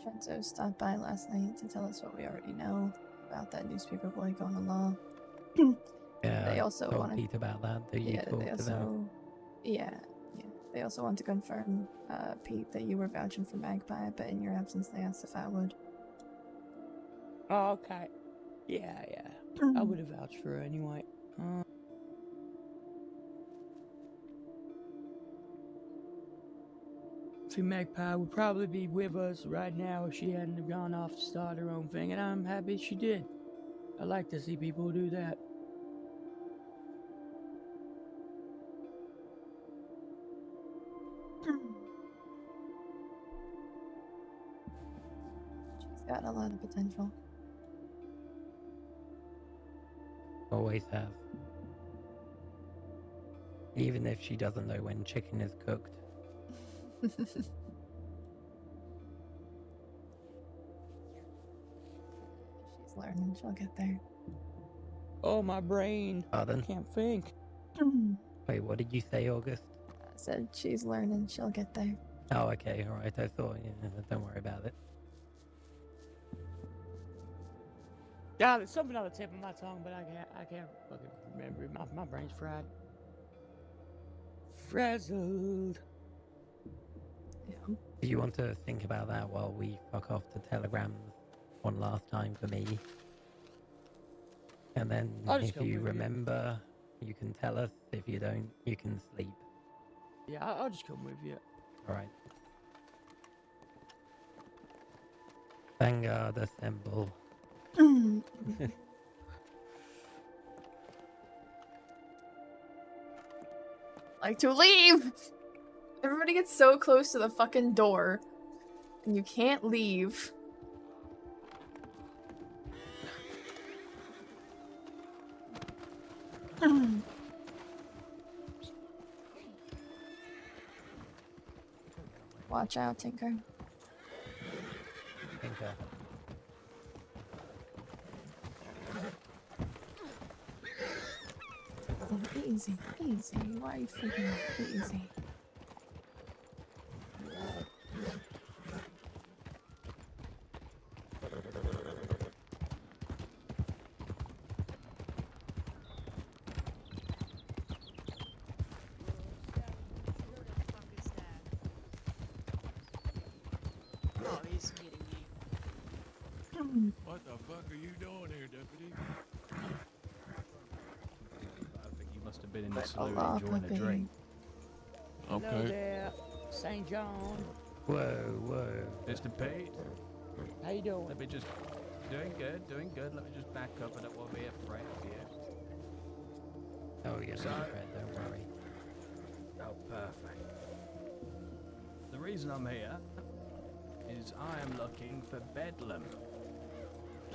Speaker 1: DiCenzo stopped by last night to tell us what we already know about that newspaper boy going to law.
Speaker 2: Yeah,
Speaker 1: They
Speaker 2: I
Speaker 1: also
Speaker 2: told
Speaker 1: wanted-
Speaker 2: Pete about that. Do you
Speaker 1: Yeah,
Speaker 2: talk
Speaker 1: they
Speaker 2: to
Speaker 1: also.
Speaker 2: them?
Speaker 1: Yeah. They also want to confirm, Pete, that you were vouching for Magpie, but in your absence, they asked if I would.
Speaker 9: Oh, okay. Yeah. I would have vouched for her anyway. See, Magpie would probably be with us right now if she hadn't have gone off to start her own thing, and I'm happy she did. I like to see people do that.
Speaker 1: She's got a lot of potential.
Speaker 2: Always have. Even if she doesn't know when chicken is cooked.
Speaker 1: She's learning. She'll get there.
Speaker 9: Oh, my brain.
Speaker 2: Pardon?
Speaker 9: Can't think.
Speaker 2: Wait, what did you say, August?
Speaker 1: I said she's learning. She'll get there.
Speaker 2: Oh, okay, alright, I thought, don't worry about it.
Speaker 9: Yeah, there's something on the tip of my tongue, but I can't fucking remember it. My brain's fried. Frazzled.
Speaker 1: Yeah.
Speaker 2: Do you want to think about that while we fuck off to Telegrams one last time for me? And then
Speaker 9: I'll just
Speaker 2: if
Speaker 9: go
Speaker 2: you
Speaker 9: with you.
Speaker 2: remember, you can tell us. If you don't, you can sleep.
Speaker 9: Yeah, I'll just come with you.
Speaker 2: Alright. Vanguard assemble.
Speaker 1: Like to leave! Everybody gets so close to the fucking door, and you can't leave. Watch out, Tinker.
Speaker 2: Tinker.
Speaker 1: Oh, easy, easy. Why are you freaking out? Easy.
Speaker 8: Oh, he's kidding me.
Speaker 10: What the fuck are you doing here, deputy?
Speaker 11: I think you must have been in the
Speaker 1: But
Speaker 11: saloon
Speaker 1: Allah,
Speaker 11: enjoying a
Speaker 1: puppy.
Speaker 11: drink.
Speaker 9: Hello
Speaker 10: Okay.
Speaker 9: there, St. John.
Speaker 2: Whoa.
Speaker 11: Mr. Pete,
Speaker 9: How you doing?
Speaker 11: let me just... Doing good. Let me just back up. I don't want to be afraid of you.
Speaker 2: Oh, yeah,
Speaker 11: So-
Speaker 2: Fred, don't worry.
Speaker 11: Oh, perfect. The reason I'm here is I am looking for Bedlam.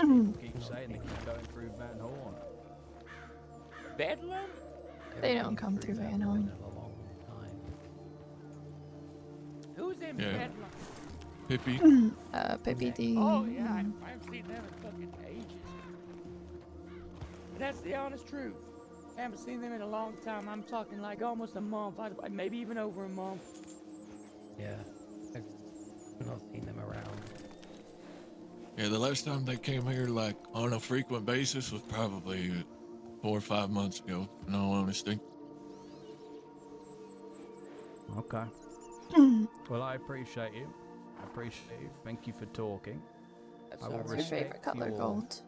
Speaker 11: People keep saying they keep going through Van Horn.
Speaker 9: Bedlam?
Speaker 1: They don't come through Van Horn.
Speaker 2: In a long time.
Speaker 9: Who's in
Speaker 10: Yeah.
Speaker 9: Bedlam?
Speaker 10: Hippie.
Speaker 1: Pippi D.
Speaker 9: Oh, yeah, I haven't seen them in fucking ages. That's the honest truth. I haven't seen them in a long time. I'm talking like almost a month, maybe even over a month.
Speaker 2: Yeah. I've not seen them around.
Speaker 10: Yeah, the last time they came here, like, on a frequent basis was probably 4 or 5 months ago, in all honesty.
Speaker 11: Okay. Well, I appreciate you. Thank you for talking. I will
Speaker 1: What's your favorite
Speaker 11: respect
Speaker 1: color?
Speaker 11: your-
Speaker 1: Gold.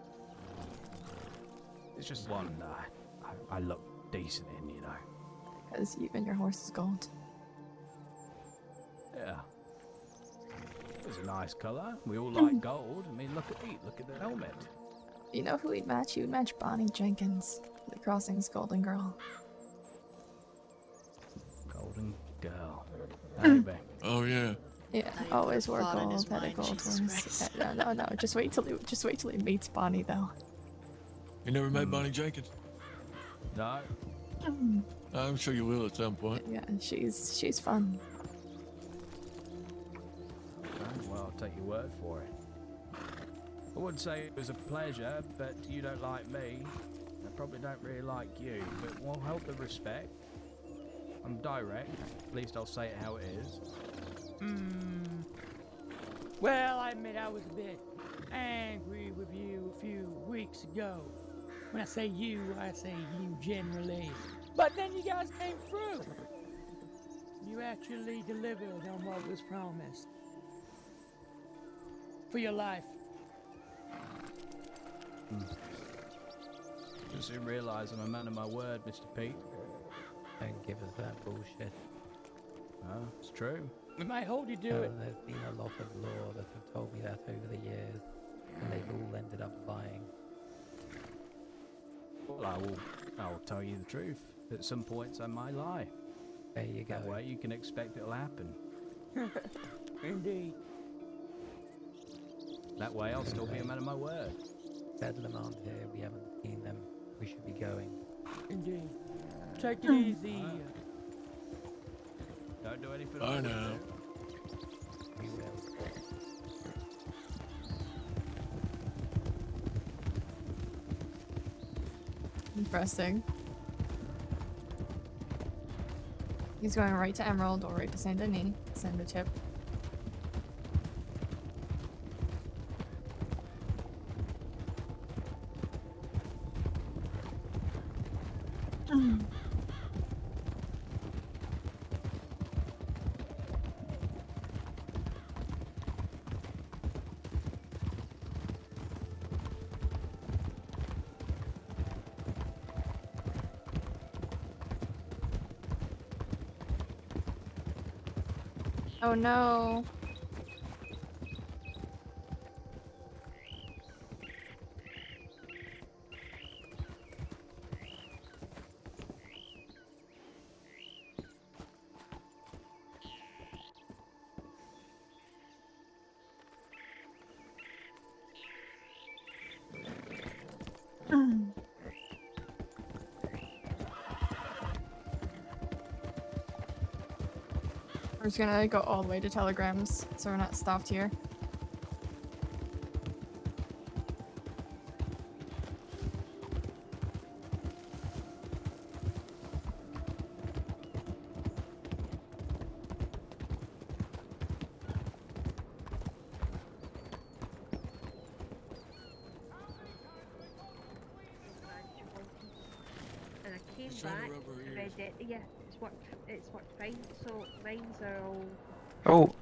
Speaker 11: It's just one. I look decent in, you know.
Speaker 1: Because you and your horse is gold.
Speaker 11: Yeah. It's a nice colour. We all like gold. I mean, look at the helmet.
Speaker 1: You know who he'd match? You'd match Bonnie Jenkins, the Crossing's golden girl.
Speaker 11: Golden girl. Maybe.
Speaker 10: Oh yeah.
Speaker 1: Yeah,
Speaker 8: Now you
Speaker 1: always
Speaker 8: put
Speaker 1: wore
Speaker 8: thought in his
Speaker 1: gold, had a
Speaker 8: mind,
Speaker 1: gold
Speaker 8: Jesus
Speaker 1: horse.
Speaker 8: Christ.
Speaker 1: No. Just wait till he meets Bonnie, though.
Speaker 10: You never met Bonnie Jenkins?
Speaker 11: No.
Speaker 10: I'm sure you will at some point.
Speaker 1: Yeah, she's fun.
Speaker 11: Okay, well, I'll take your word for it. I wouldn't say it was a pleasure, but you don't like me. I probably don't really like you, but we'll help the respect. I'm direct. At least I'll say it how it is.
Speaker 9: Well, I admit I was a bit angry with you a few weeks ago. When I say you generally. But then you guys came through. You actually delivered on what was promised. For your life.
Speaker 11: You soon realise I'm a man of my word, Mr. Pete.
Speaker 2: Don't give us that bullshit.
Speaker 11: Oh, it's true.
Speaker 9: We might hold you to
Speaker 2: No,
Speaker 9: it.
Speaker 2: there's been a lot of law that have told me that over the years, and they've all ended up lying.
Speaker 11: Well, I will tell you the truth. At some points I might lie.
Speaker 2: There you go.
Speaker 11: That way you can expect it'll happen.
Speaker 9: Indeed.
Speaker 11: That way I'll still be a man of my word.
Speaker 2: Bedlam aren't here. We haven't seen them. We should be going.
Speaker 9: Indeed. Take it easy.
Speaker 11: Don't do anything.
Speaker 10: I know.
Speaker 2: We will.
Speaker 1: Interesting. He's going right to Emerald or right to Saint Denis. Send a tip. Oh no. We're just gonna go all the way to telegrams, so we're not stopped here.
Speaker 12: And I came
Speaker 10: Just trying to
Speaker 12: back,
Speaker 10: rub her ears.
Speaker 12: read it. Yeah, it's worked fine. So mines are all.
Speaker 13: Oh,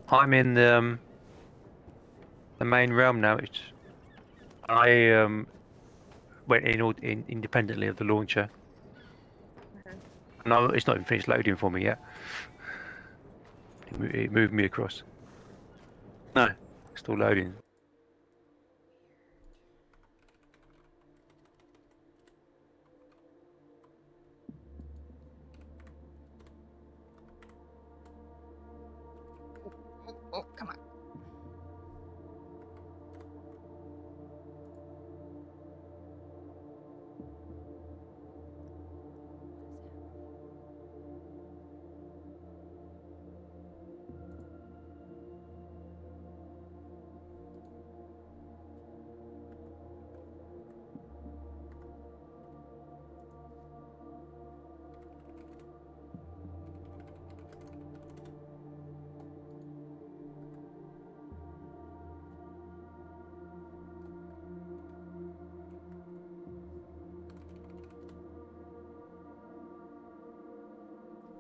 Speaker 13: I'm in the main realm now. I went in independently of the launcher. No, it's not even finished loading for me yet. It moved me across. No, it's still loading.
Speaker 1: Oh, come on.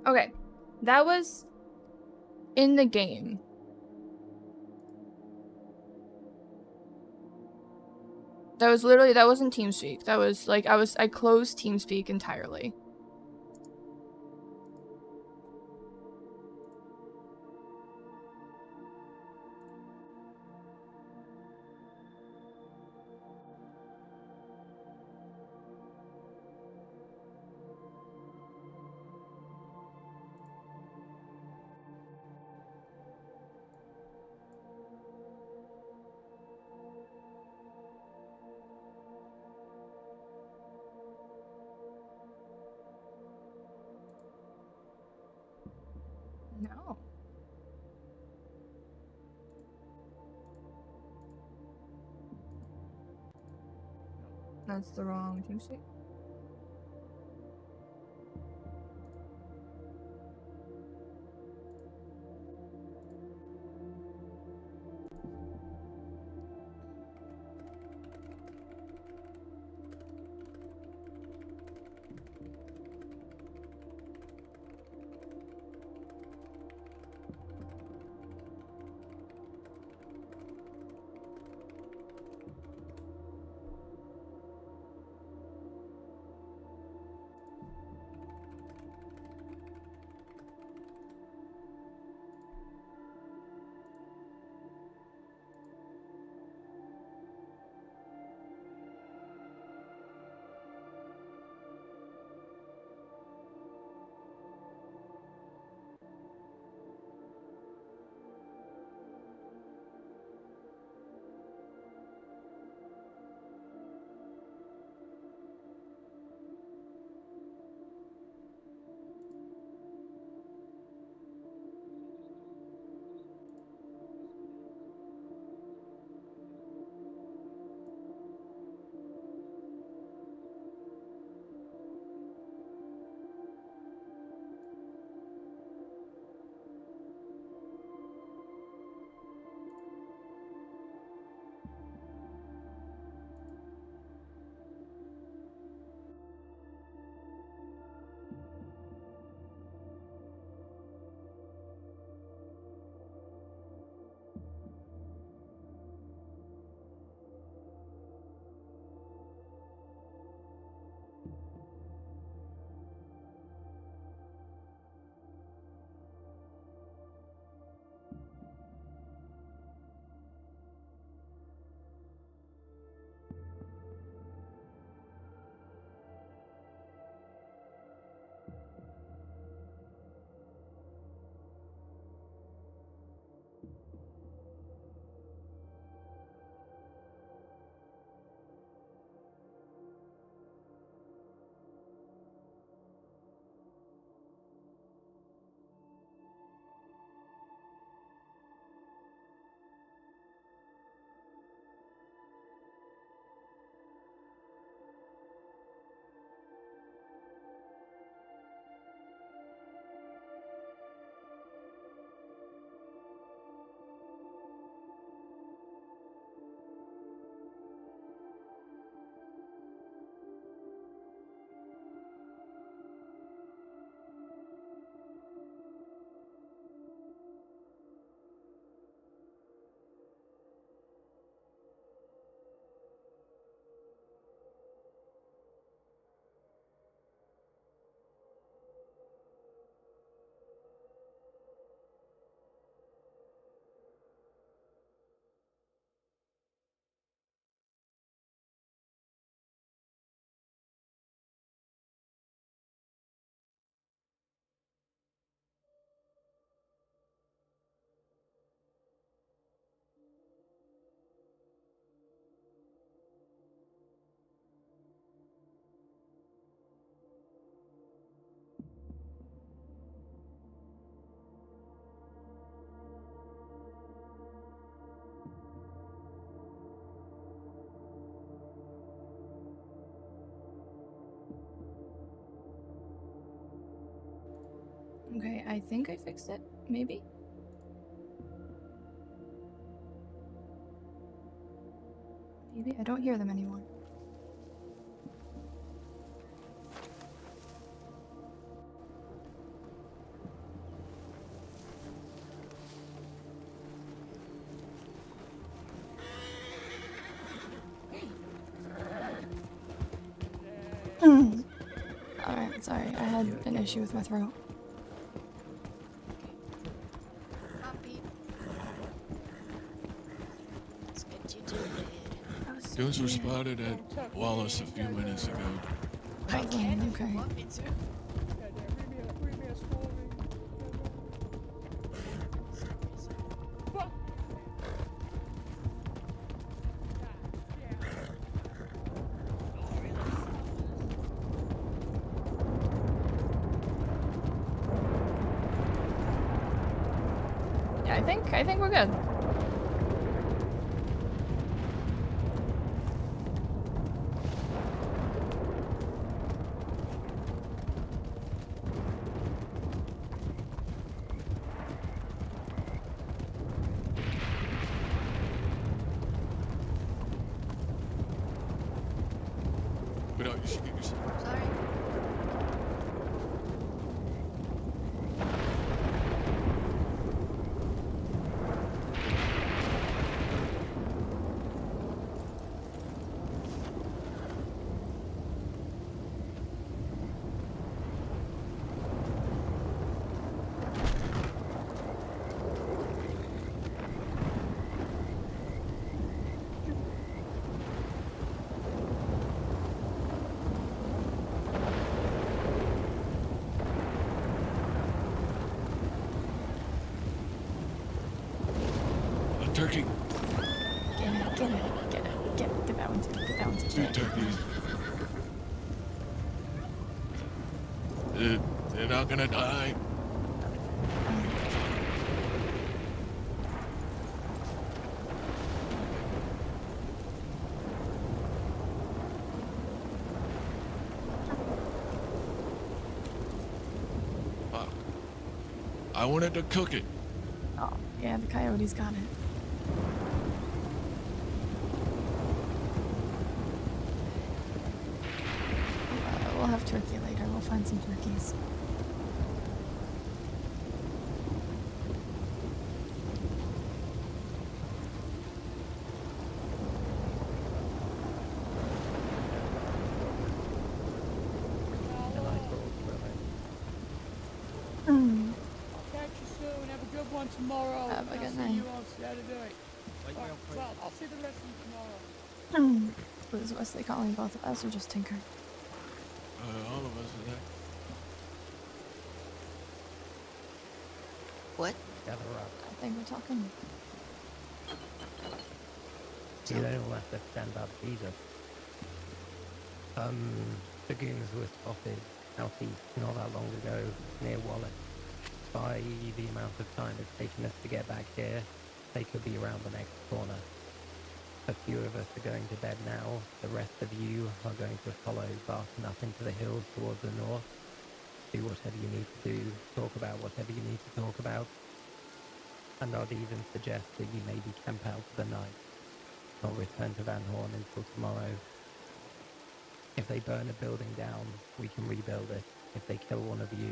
Speaker 1: Okay, that was in the game. That was literally, that wasn't TeamSpeak. That was like, I closed TeamSpeak entirely. No. That's the wrong TeamSpeak. Okay, I think I fixed it, maybe? Maybe? I don't hear them anymore. Alright, sorry. I had an issue with my throat.
Speaker 8: Come on, Pete. Let's get you to bed.
Speaker 10: Goons were spotted at Wallace a few minutes ago.
Speaker 8: I can if
Speaker 1: okay.
Speaker 8: you want me to.
Speaker 1: Yeah, I think we're good.
Speaker 10: But you should get yourself.
Speaker 8: Sorry.
Speaker 10: A turkey.
Speaker 1: Get that one too. Get that one too.
Speaker 10: Two turkeys. They're not gonna die. Fuck. I wanted to cook it.
Speaker 1: Oh, yeah, the coyotes got it. We'll have turkey later. We'll find some turkeys.
Speaker 9: Catch you soon. Have a good one tomorrow.
Speaker 1: Have a
Speaker 9: I'll
Speaker 1: good
Speaker 9: see
Speaker 1: night.
Speaker 9: you on Saturday. Well, I'll see the rest of you tomorrow.
Speaker 1: Was Wesley calling both of us or just Tinker?
Speaker 10: All of us are there.
Speaker 8: What?
Speaker 2: Gather up.
Speaker 1: I think we're talking.
Speaker 2: You don't all have to stand up either. The goons were spotted out east not that long ago near Wallace. By the amount of time it's taken us to get back here, they could be around the next corner. A few of us are going to bed now. The rest of you are going to follow barking up into the hills towards the north. Do whatever you need to do. Talk about whatever you need to talk about. And I'd even suggest that you maybe camp out for the night. Not return to Van Horn until tomorrow. If they burn a building down, we can rebuild it. If they kill one of you,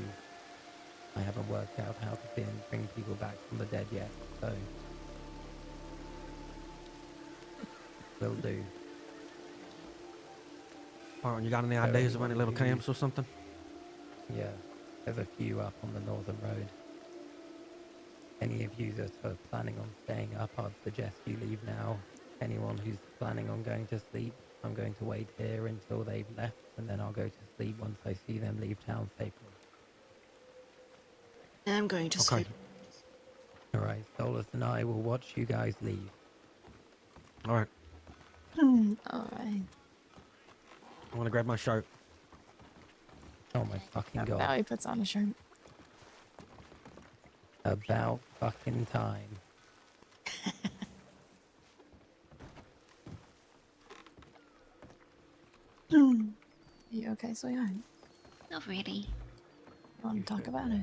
Speaker 2: I haven't worked out how to bring people back from the dead yet, so will do.
Speaker 4: Alright, you got any ideas of any little camps or something?
Speaker 2: Yeah, there's a few up on the northern road. Any of you that are planning on staying up, I'd suggest you leave now. Anyone who's planning on going to sleep, I'm going to wait here until they've left, and then I'll go to sleep once I see them leave town safely.
Speaker 8: I'm going to sleep.
Speaker 2: Alright, Solus and I will watch you guys leave.
Speaker 4: Alright.
Speaker 1: Alright.
Speaker 4: I want to grab my shirt.
Speaker 2: Oh my fucking god.
Speaker 1: Now he puts on a shirt.
Speaker 2: About fucking time.
Speaker 1: You okay, sweetheart?
Speaker 3: Not really.
Speaker 1: You want to talk about it?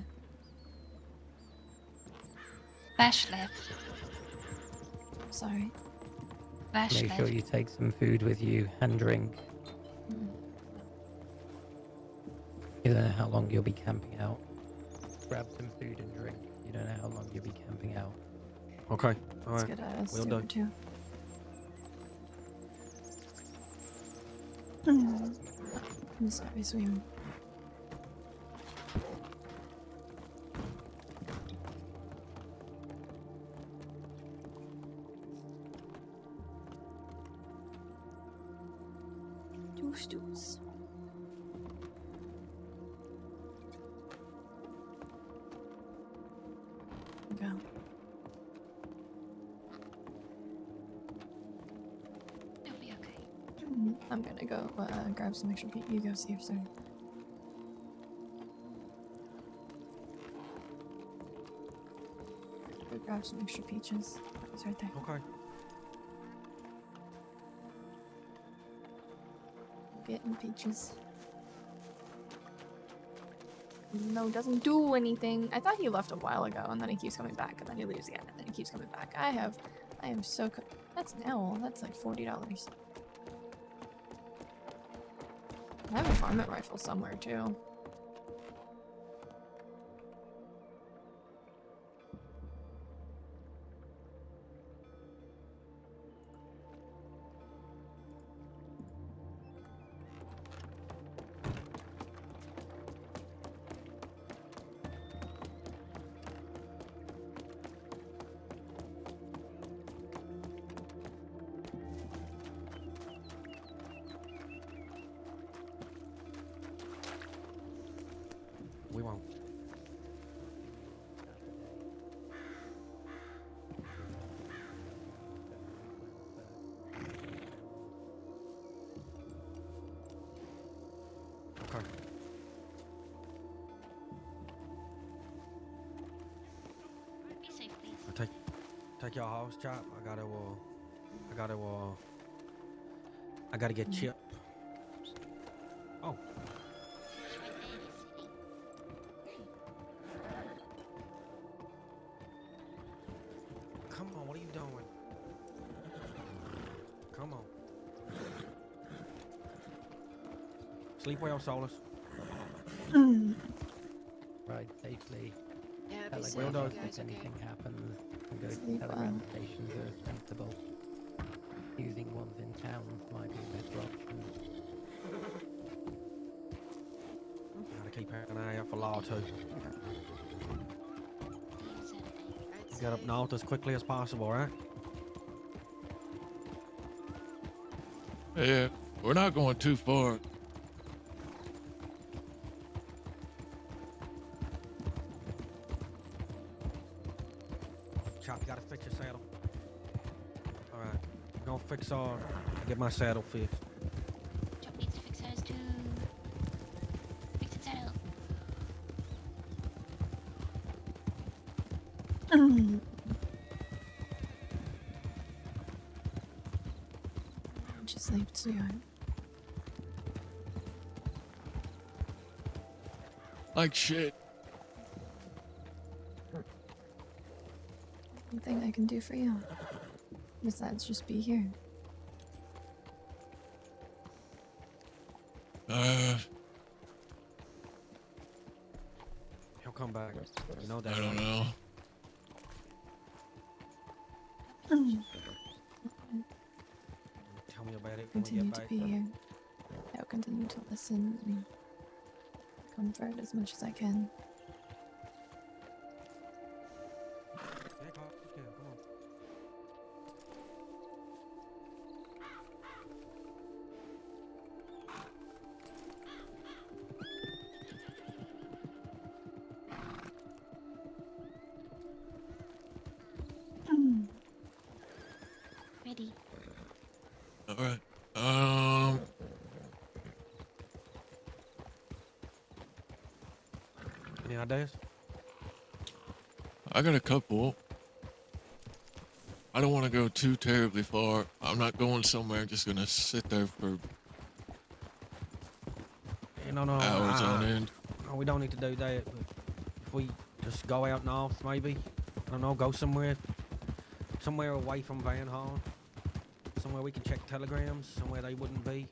Speaker 3: Vash left.
Speaker 1: Sorry.
Speaker 3: Vash
Speaker 2: Make
Speaker 3: left.
Speaker 2: sure you take some food with you and drink. You don't know how long you'll be camping out. Grab some food and drink. You don't know how long you'll be camping out.
Speaker 4: Okay,
Speaker 1: Let's
Speaker 4: alright.
Speaker 1: get a
Speaker 4: Will
Speaker 1: stew or
Speaker 4: do.
Speaker 1: two. I'm sorry, sweetheart. Deuce. Go.
Speaker 3: It'll be okay.
Speaker 1: I'm gonna go grab some extra peat. You go see her, sir. Go grab some extra peaches. It's right there.
Speaker 4: Okay.
Speaker 1: Getting peaches. No, it doesn't do anything. I thought he left a while ago, and then he keeps coming back, and then he leaves again, and then he keeps coming back. I am so that's an owl. That's like $40. I have a varmint rifle somewhere too.
Speaker 4: We won't. Okay.
Speaker 3: Be safe, please.
Speaker 4: I'll take your house, chop. I gotta get Chip. Oh.
Speaker 3: It's right there, the city.
Speaker 4: Come on, what are you doing? Come on. Sleep well, Solus.
Speaker 2: Ride safely.
Speaker 8: Yeah, be
Speaker 2: Telegram
Speaker 8: safe,
Speaker 4: Well
Speaker 8: you
Speaker 4: done.
Speaker 8: guys,
Speaker 2: if
Speaker 8: okay?
Speaker 2: anything happens, and go to
Speaker 1: Sleep
Speaker 2: telegram
Speaker 1: well.
Speaker 2: stations are sensible. Using ones in towns might be a better option.
Speaker 4: Gotta keep an eye out for law too.
Speaker 8: Right,
Speaker 4: Get up
Speaker 8: safe.
Speaker 4: north as quickly as possible, right?
Speaker 10: Yeah, we're not going too far.
Speaker 4: Chop, you gotta fix your saddle. Alright. Gonna get my saddle fixed.
Speaker 3: Chop needs to fix hers too. Fix it out.
Speaker 1: Just sleep, sweetheart.
Speaker 10: Like shit.
Speaker 1: Anything I can do for you? Besides just be here.
Speaker 4: He'll come back. You know that.
Speaker 10: I don't
Speaker 4: right?
Speaker 10: know.
Speaker 4: Tell me about it when we
Speaker 1: Continue
Speaker 4: get
Speaker 1: to
Speaker 4: back.
Speaker 1: be here. I'll continue to listen and comfort as much as I can.
Speaker 4: Yeah, come on.
Speaker 3: Ready.
Speaker 10: All right.
Speaker 4: Any ideas?
Speaker 10: I got a couple. I don't want to go too terribly far. I'm not going somewhere just gonna sit there for
Speaker 4: No,
Speaker 10: hours on end.
Speaker 4: No, we don't need to do that. But if we just go out north, maybe. I don't know, go somewhere away from Van Horn. Somewhere we can check telegrams, somewhere they wouldn't be.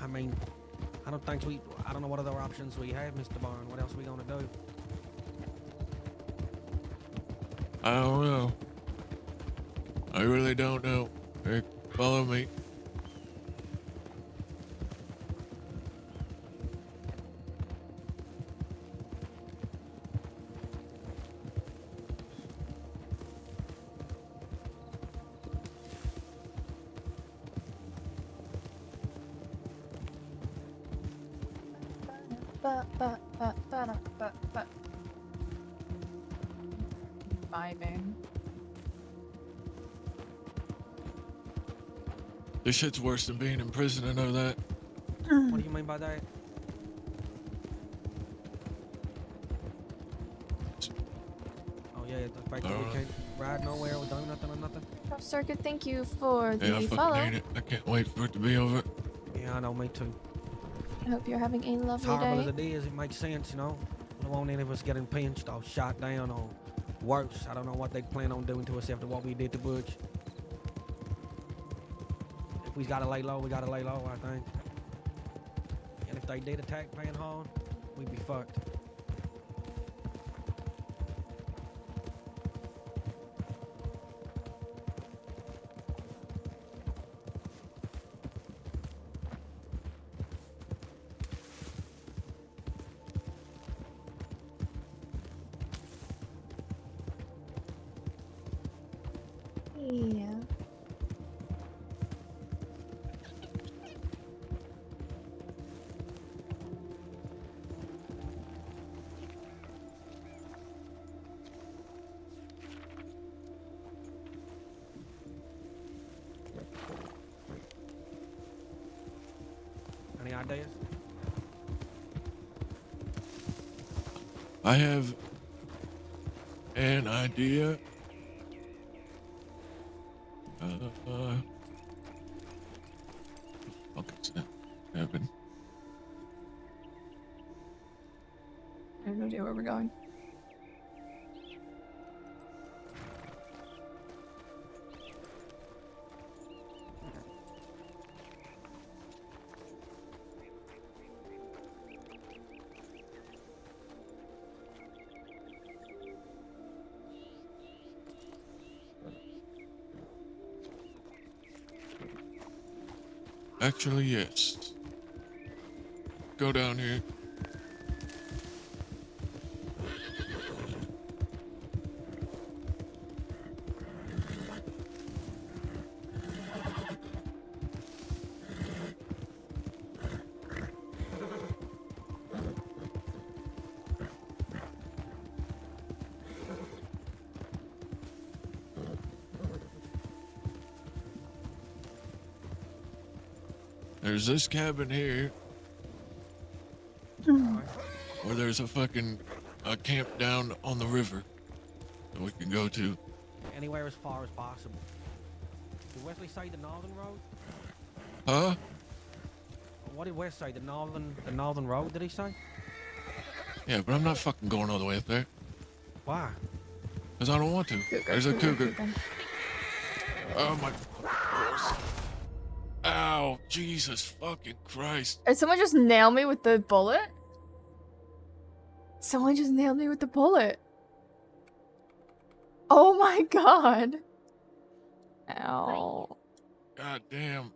Speaker 4: I mean, I don't know what other options we have, Mr. Barn. What else are we gonna do?
Speaker 10: I don't know. I really don't know. Hey, follow me.
Speaker 1: Vibing.
Speaker 10: This shit's worse than being in prison, I know that.
Speaker 4: What do you mean by that? Oh yeah, the fact that we can't ride nowhere or do nothing or nothing.
Speaker 1: Oh, Circuit, thank you for
Speaker 10: Yeah, I
Speaker 1: the
Speaker 10: fucking
Speaker 1: follow.
Speaker 10: hate it. I can't wait for it to be over.
Speaker 4: Yeah, I know, me too.
Speaker 1: I hope you're having a
Speaker 4: As
Speaker 1: lovely
Speaker 4: horrible as
Speaker 1: day.
Speaker 4: it is, it makes sense, you know. We don't want any of us getting pinched or shot down or worse. I don't know what they plan on doing to us after what we did to Butch. If we gotta lay low, we gotta lay low, I think. And if they did attack Van Horn, we'd be fucked.
Speaker 1: Yeah.
Speaker 4: Any ideas?
Speaker 10: I have an idea. What the fuck is that happening?
Speaker 1: I have no idea where we're going.
Speaker 10: Actually, yes. Go down here. There's this cabin here where there's a fucking camp down on the river that we can go to.
Speaker 4: Anywhere as far as possible. Did Wesley say the northern road?
Speaker 10: Huh?
Speaker 4: What did Wes say? The northern road, did he say?
Speaker 10: Yeah, but I'm not fucking going all the way up there.
Speaker 4: Why?
Speaker 10: Because I don't want to. There's a cougar. Oh my horse. Ow, Jesus fucking Christ.
Speaker 1: Did someone just nail me with the bullet? Someone just nailed me with the bullet. Oh my god. Ow.
Speaker 10: God damn.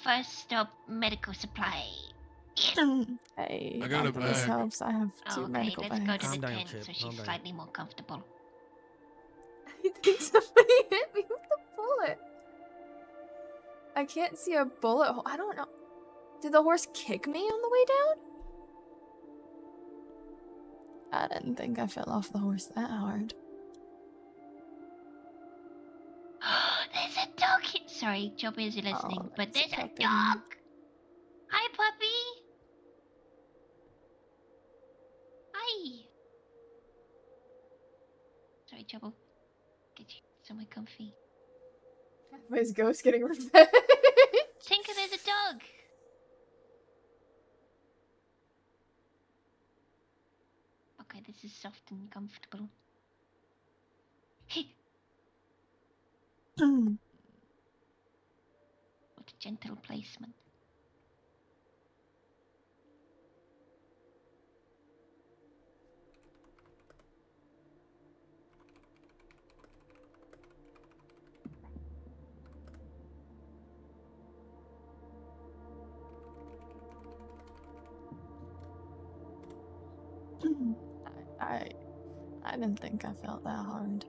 Speaker 3: First stop, medical supply.
Speaker 1: Hey,
Speaker 10: I got a
Speaker 1: not that this
Speaker 10: bag.
Speaker 1: helps. I have two
Speaker 3: Okay,
Speaker 1: medical
Speaker 3: let's
Speaker 1: bags.
Speaker 3: go to
Speaker 4: Calm
Speaker 3: the
Speaker 4: down,
Speaker 3: tent
Speaker 4: Chip,
Speaker 3: so
Speaker 4: calm
Speaker 3: she's
Speaker 4: down.
Speaker 3: slightly more comfortable.
Speaker 1: I think somebody hit me with the bullet. I can't see a bullet hole. I don't know. Did the horse kick me on the way down? I didn't think I fell off the horse that hard.
Speaker 3: There's a dog here. Sorry, Job is listening,
Speaker 1: Oh,
Speaker 3: but
Speaker 1: there's
Speaker 3: there's
Speaker 1: a
Speaker 3: a
Speaker 1: puppy.
Speaker 3: dog. Hi, puppy. Hi. Sorry, Job. Get you somewhere comfy.
Speaker 1: Why is Ghost getting revenge?
Speaker 3: Tinker, there's a dog. Okay, this is soft and comfortable. What a gentle placement.
Speaker 1: I didn't think I felt that hard.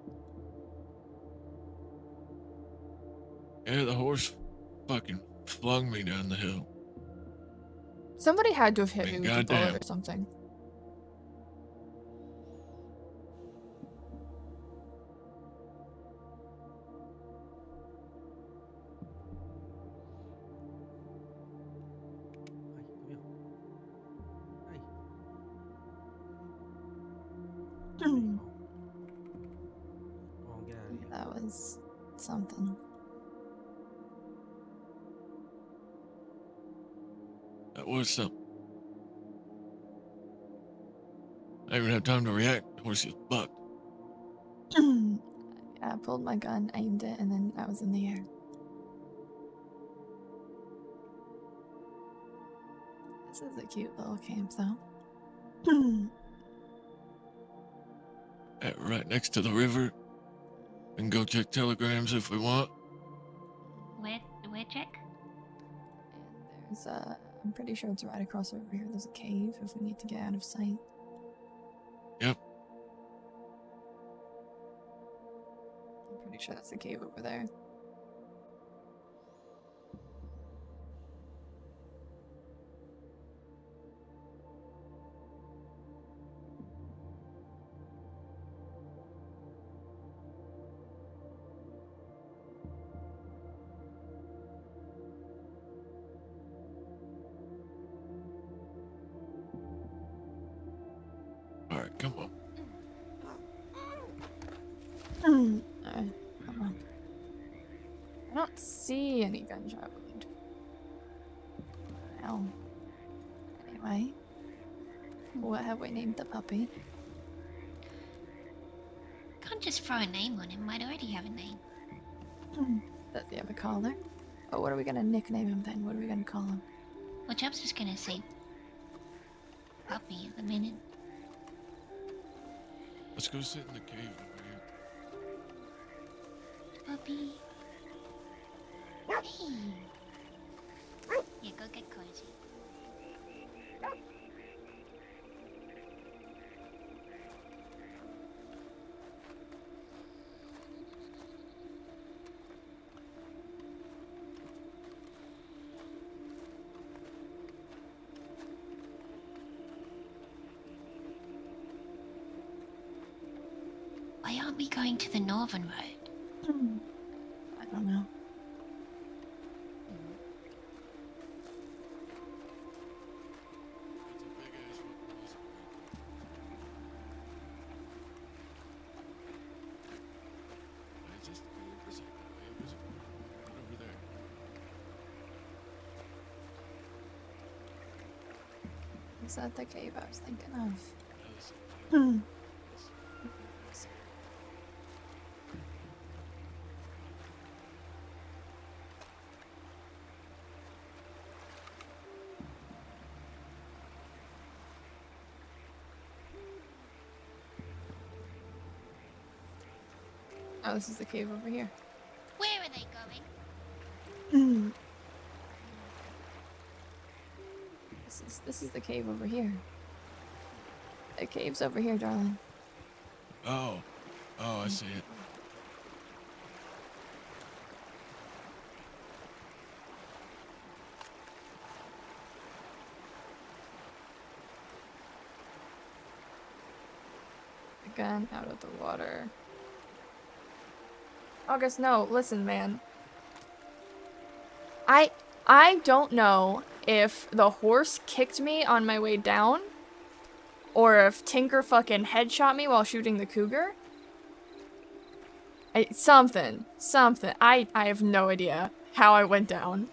Speaker 10: Yeah, the horse fucking flung me down the hill.
Speaker 1: Somebody had to have hit me with a
Speaker 10: Goddamn.
Speaker 1: bullet or something. That was something.
Speaker 10: That was something. I didn't even have time to react. The horse is bucked.
Speaker 1: I pulled my gun, aimed it, and then I was in the air. This is a cute little camp, though.
Speaker 10: Right next to the river. We can go check telegrams if we want.
Speaker 3: Where check?
Speaker 1: There's I'm pretty sure it's right across over here. There's a cave if we need to get out of sight.
Speaker 10: Yep.
Speaker 1: I'm pretty sure that's the cave over there.
Speaker 10: Alright, come on.
Speaker 1: Alright, come on. I don't see any gunshot wound. Well, anyway, what have we named the puppy?
Speaker 3: Can't just throw a name on him. Might already have a name.
Speaker 1: Does he have a collar? Oh, what are we gonna nickname him then? What are we gonna call him?
Speaker 3: Well, Chubb's just gonna say puppy at the minute.
Speaker 10: Let's go sit in the cave over here.
Speaker 3: Puppy. Hey. Yeah, go get cozy. Why aren't we going to the northern road?
Speaker 1: I don't know. Is that the cave I was thinking of? Oh, this is the cave over here.
Speaker 3: Where are they going?
Speaker 1: This is the cave over here. The cave's over here, darling.
Speaker 10: Oh. Oh, I see it.
Speaker 1: The gun out of the water. August, no, listen, man. I don't know if the horse kicked me on my way down, or if Tinker fucking headshot me while shooting the cougar. Something. I have no idea how I went down.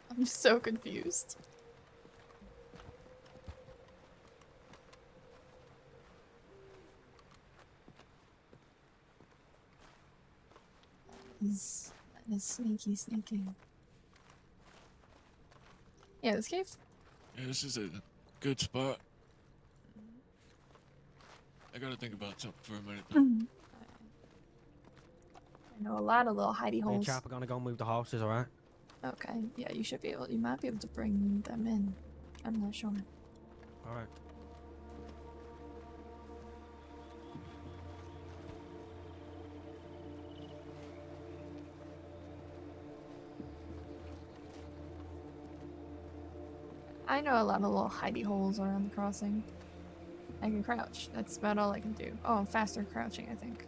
Speaker 1: I'm so confused. That is sneaky. Yeah, this cave.
Speaker 10: Yeah, this is a good spot. I gotta think about something for a minute.
Speaker 1: I know a lot of little hidey
Speaker 4: Me and
Speaker 1: holes.
Speaker 4: Chopper gonna go move the horses, alright?
Speaker 1: Okay, yeah, you should be able. You might be able to bring them in. I'm not sure.
Speaker 4: Alright.
Speaker 1: I know a lot of little hidey holes around the crossing. I can crouch. That's about all I can do. Oh, I'm faster crouching, I think.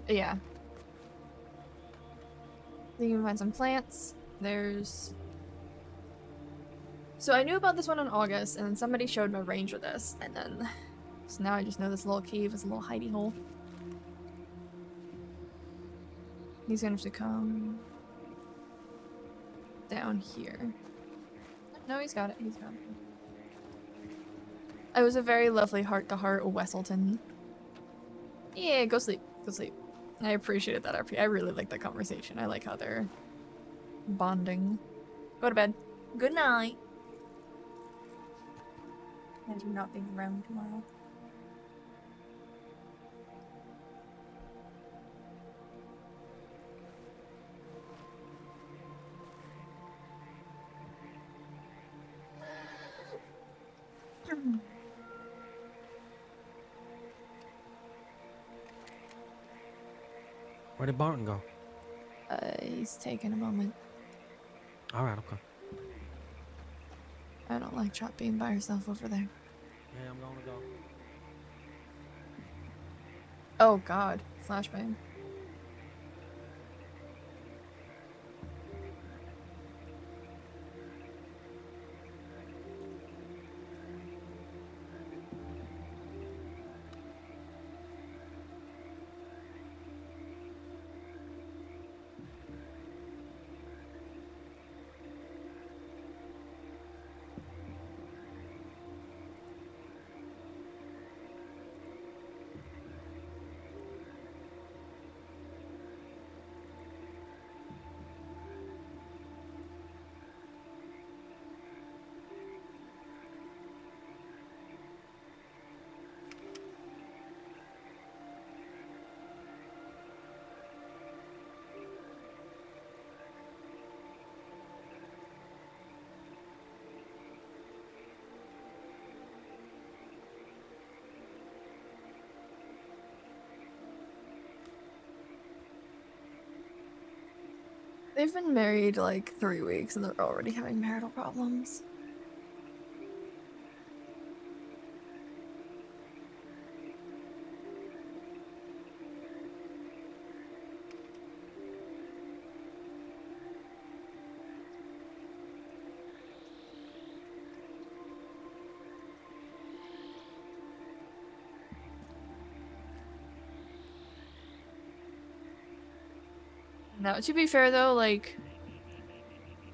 Speaker 1: Yeah. Then you can find some plants. There's... So I knew about this one in August, and then somebody showed me a range of this, and then... So now I just know this little cave is a little hidey hole. He's gonna have to come... down here. No, he's got it. He's got it. It was a very lovely heart-to-heart Wesselton. Yeah, go sleep. Go sleep. I appreciated that RP. I really like that conversation. I like how they're bonding. Go to bed. Good night. And you not being around tomorrow.
Speaker 4: Where did Barton go?
Speaker 1: He's taking a moment.
Speaker 4: Alright, okay.
Speaker 1: I don't like Chop being by herself over there.
Speaker 4: Yeah, I'm gonna go.
Speaker 1: Oh god. Flashbang. They've been married like 3 weeks and they're already having marital problems. No, to be fair though, like,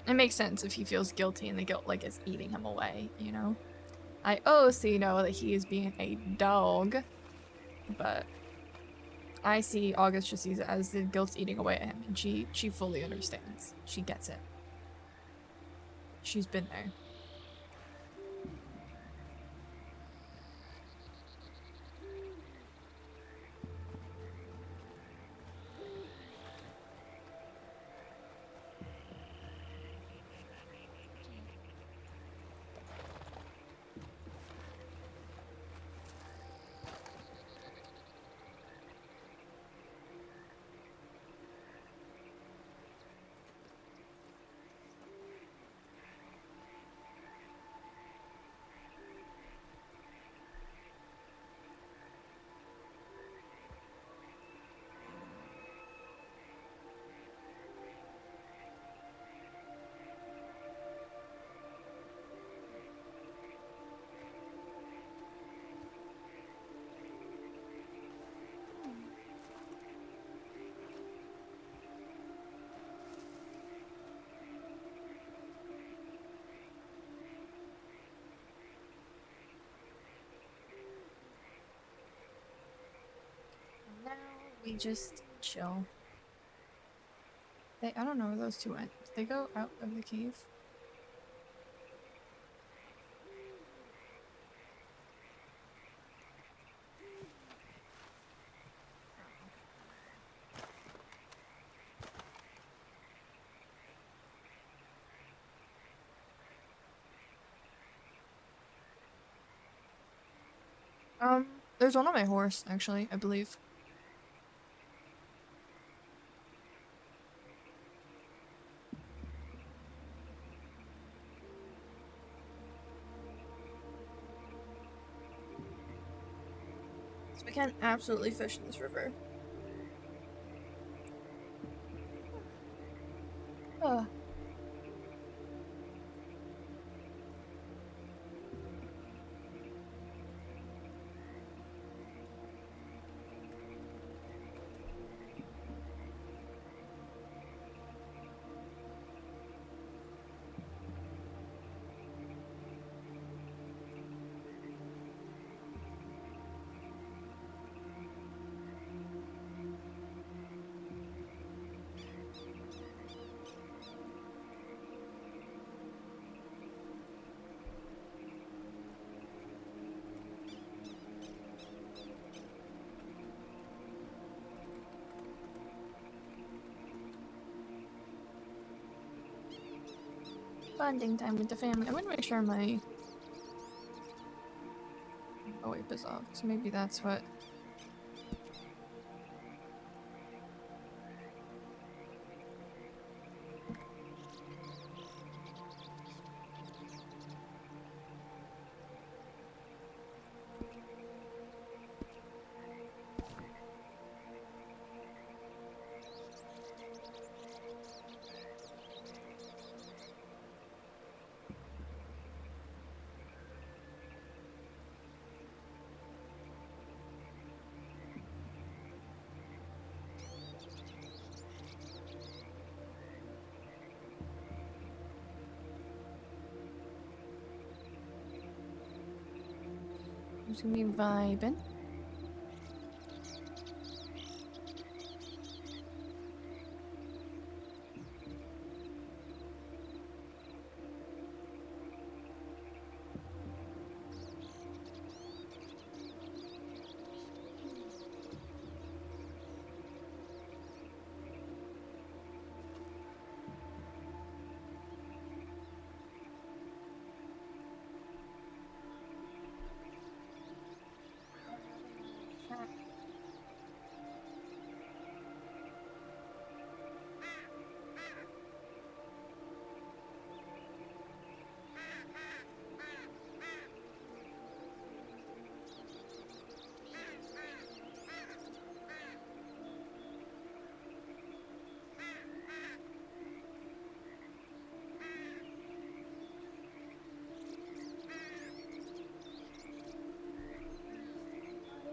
Speaker 1: it makes sense if he feels guilty and the guilt, like, is eating him away, you know? I also know that he is being a dog, but I see August just sees it as the guilt's eating away at him, and she fully understands. She gets it. She's been there. Now we just chill. I don't know where those two went. Did they go out of the cave? There's one on my horse, actually, I believe. So we can't absolutely fish in this river. Ah. Bonding time with the family. I'm gonna make sure my VoIP is off, so maybe that's what. I'm just gonna be vibing.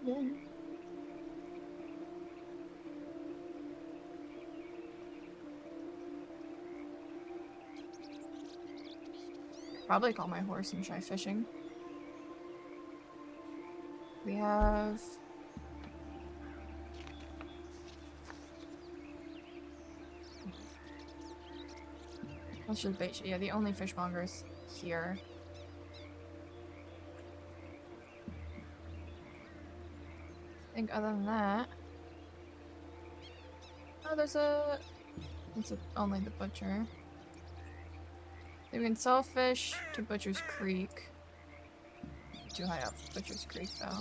Speaker 1: Vibing. Probably call my horse and try fishing. We have let's just bait. Yeah, the only fishmonger is here. I think other than that, oh, there's a. It's only the butcher. We can sell fish to Butcher's Creek. Too high up for Butcher's Creek, though.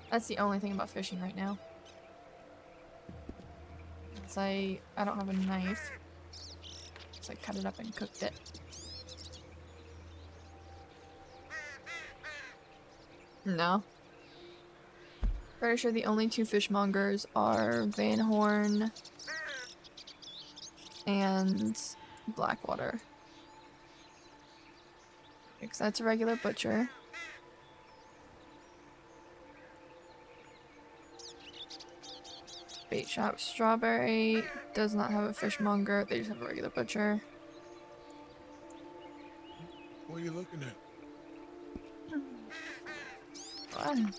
Speaker 1: That's the only thing about fishing right now. It's I don't have a knife, so I cut it up and cooked it. No. Pretty sure the only two fishmongers are Van Horn and Blackwater. Because that's a regular butcher. Bait shop Strawberry does not have a fishmonger, they just have a regular butcher.
Speaker 10: What are you looking at?
Speaker 1: Fun.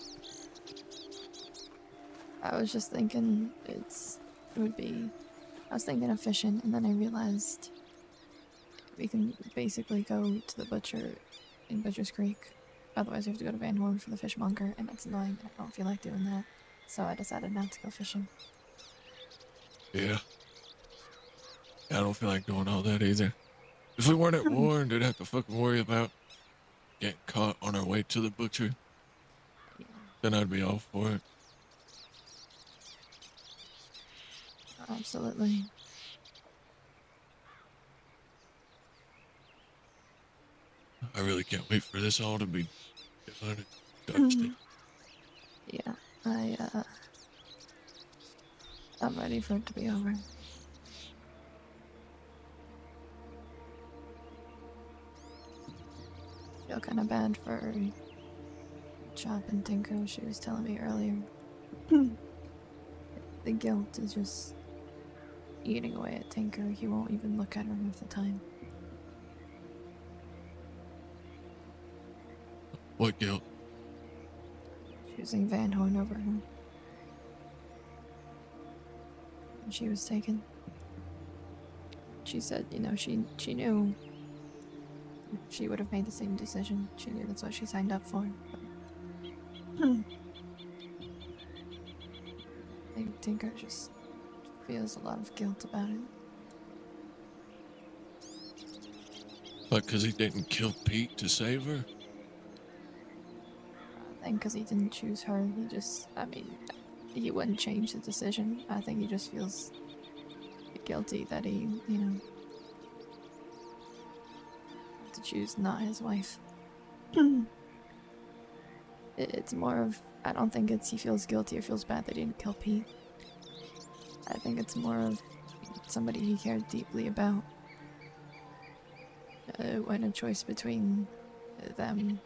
Speaker 1: I was just thinking I was thinking of fishing, and then I realized we can basically go to the butcher in Butcher's Creek. Otherwise we have to go to Van Horn for the fishmonger, and that's annoying, and I don't feel like doing that. So I decided not to go fishing.
Speaker 10: Yeah. I don't feel like doing all that either. If we weren't at war and didn't have to fucking worry about getting caught on our way to the butcher, then I'd be all for it.
Speaker 1: Absolutely.
Speaker 10: I really can't wait for this all to be done and dusted.
Speaker 1: Yeah, I'm ready for it to be over. Feel kind of bad for Chop and Tinker. She was telling me earlier. The guilt is just eating away at Tinker. He won't even look at her half the time.
Speaker 10: What guilt?
Speaker 1: Choosing Van Horn over her. When she was taken. She said, you know, she knew she would have made the same decision. She knew that's what she signed up for. But I think Tinker just feels a lot of guilt about it.
Speaker 10: Like, because he didn't kill Pete to save her?
Speaker 1: I think because he didn't choose her, he just, I mean, he wouldn't change the decision. I think he just feels guilty that he, you know, had to choose not his wife. It's more of, I don't think it's he feels guilty or feels bad that he didn't kill Pete. I think it's more of somebody he cared deeply about. When a choice between them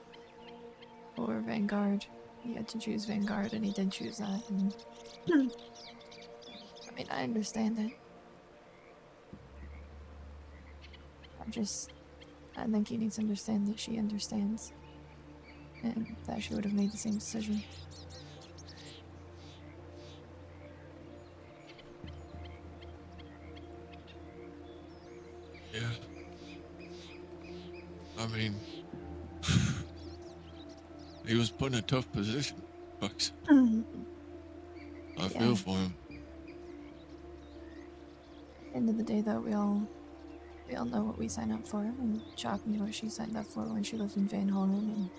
Speaker 1: or Vanguard, he had to choose Vanguard, and he did choose that. And I mean, I understand it. I think he needs to understand that she understands, and that she would have made the same decision.
Speaker 10: Yeah. I mean, he was put in a tough position. Fucks. I feel for him.
Speaker 1: End of the day, though, we all know what we sign up for, and Chop knew what she signed up for when she lived in Van Horn and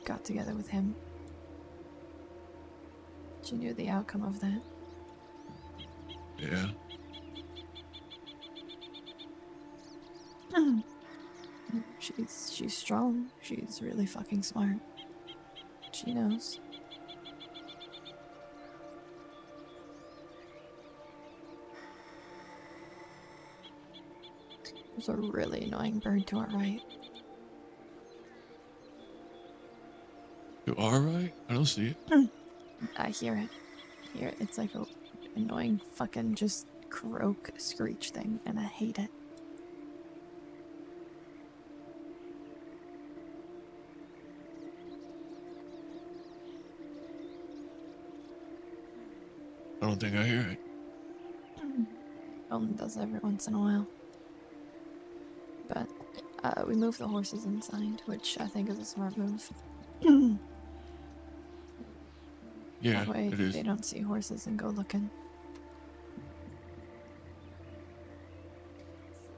Speaker 1: got together with him. She knew the outcome of that.
Speaker 10: Yeah.
Speaker 1: She's strong. She's really fucking smart. She knows. There's a really annoying bird to our right.
Speaker 10: To our right? I don't see it.
Speaker 1: I hear it. It's like a annoying fucking just croak screech thing, and I hate it.
Speaker 10: I don't think I hear it.
Speaker 1: Only does every once in a while. But we moved the horses inside, which I think is a smart move.
Speaker 10: Yeah,
Speaker 1: that way
Speaker 10: it is.
Speaker 1: they don't see horses and go looking.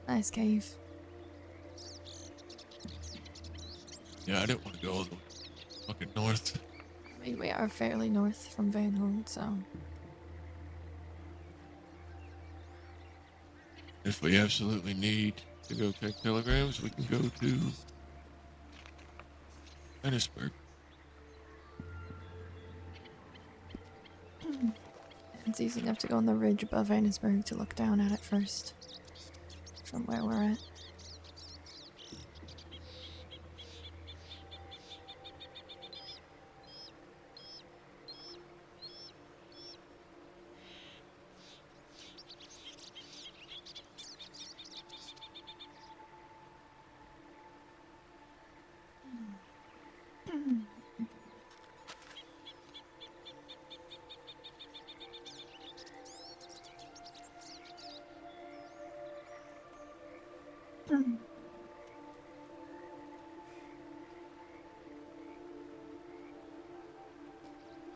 Speaker 1: Nice cave.
Speaker 10: Yeah, I didn't want to go all the way fucking north.
Speaker 1: I mean, we are fairly north from Van Horn, so...
Speaker 10: If we absolutely need to go take telegrams, we can go to Ennisburg.
Speaker 1: It's easy enough to go on the ridge above Annisburg to look down at it first. From where we're at.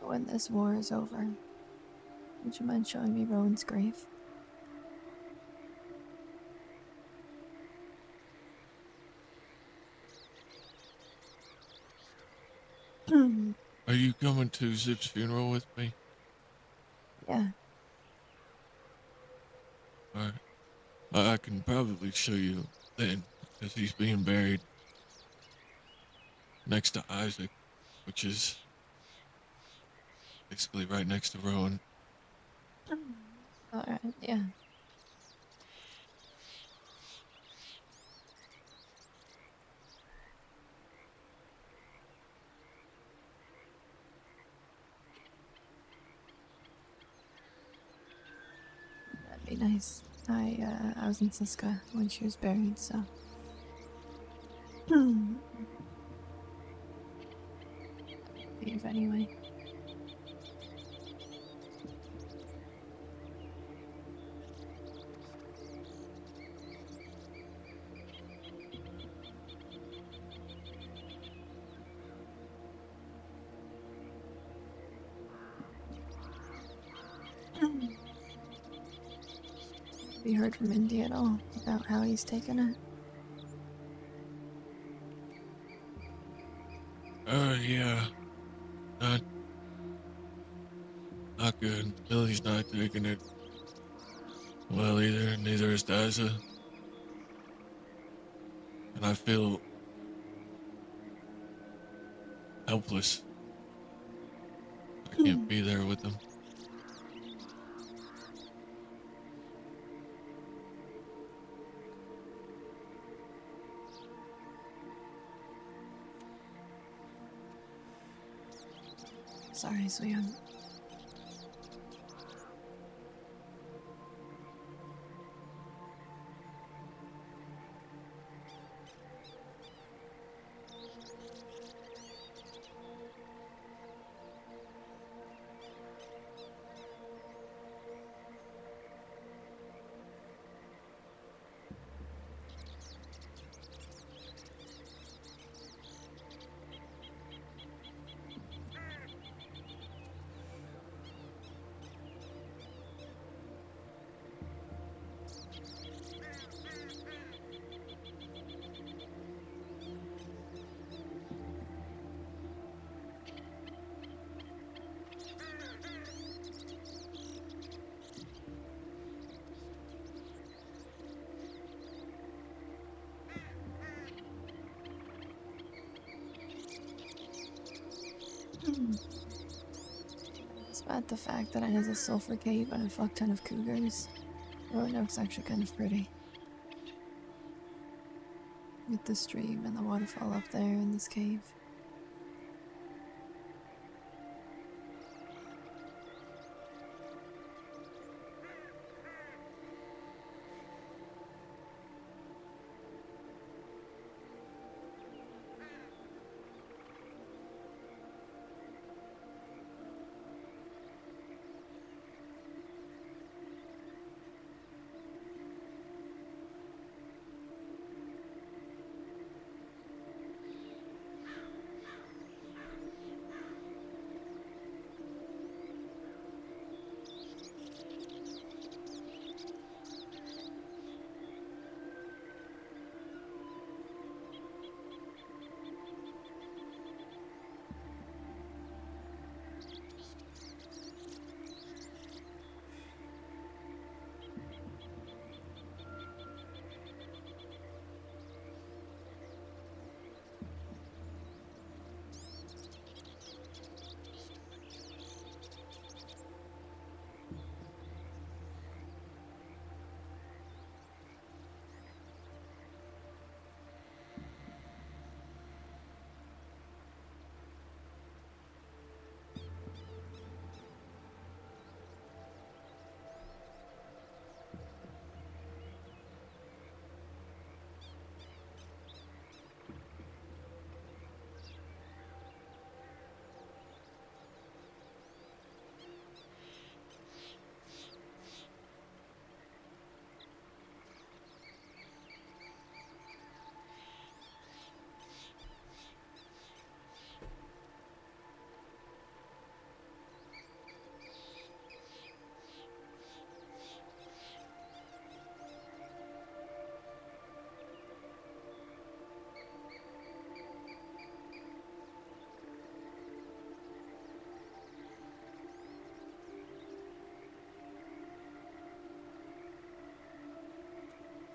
Speaker 1: When this war is over, would you mind showing me Rowan's grave?
Speaker 10: Are you coming to Zip's funeral with me?
Speaker 1: Yeah.
Speaker 10: Alright. I can probably show you then, because he's being buried next to Isaac, which is basically right next to Rowan.
Speaker 1: Alright, yeah. That'd be nice. I was in Siska when she was buried, so. Leave anyway. Have you heard from Indy at all about how he's taken it?
Speaker 10: Yeah. Not, not good. Millie's not taking it well either, neither is Daza. And I feel helpless. I can't be there with them.
Speaker 1: Sorry, sweetheart. Despite the fact that it has a sulfur cave and a fuck ton of cougars, Roanoke's actually kind of pretty. With the stream and the waterfall up there in this cave.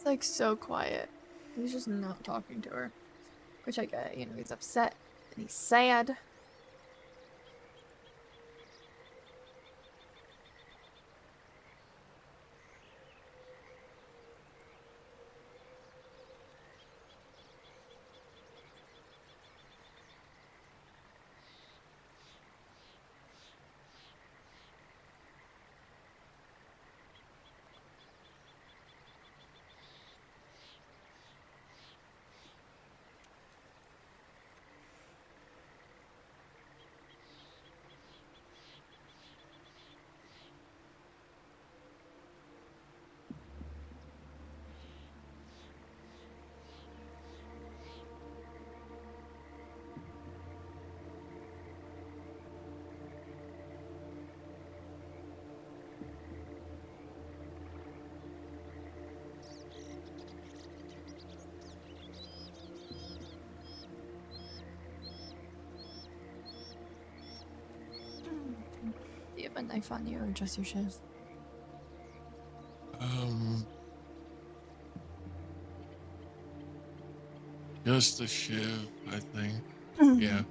Speaker 1: It's like so quiet. He's just not talking to her. Which I get, you know, he's upset and he's sad. Do you have a knife on you or just your shiv?
Speaker 10: Just the shiv, I think. Yeah.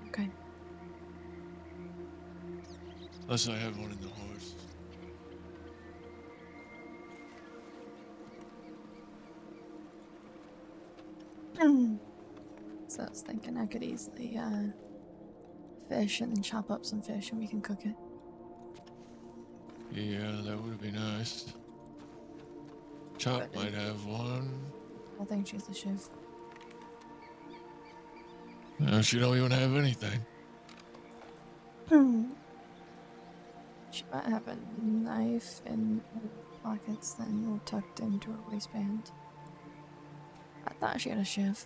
Speaker 1: Okay.
Speaker 10: Unless I have one in the horse.
Speaker 1: So I was thinking I could easily fish and then chop up some fish and we can cook it.
Speaker 10: Yeah, that would be nice. Chop might have one.
Speaker 1: I think she's a shiv.
Speaker 10: No, she don't even have anything.
Speaker 1: She might have a knife in her pockets then or tucked into her waistband. I thought she had a shiv.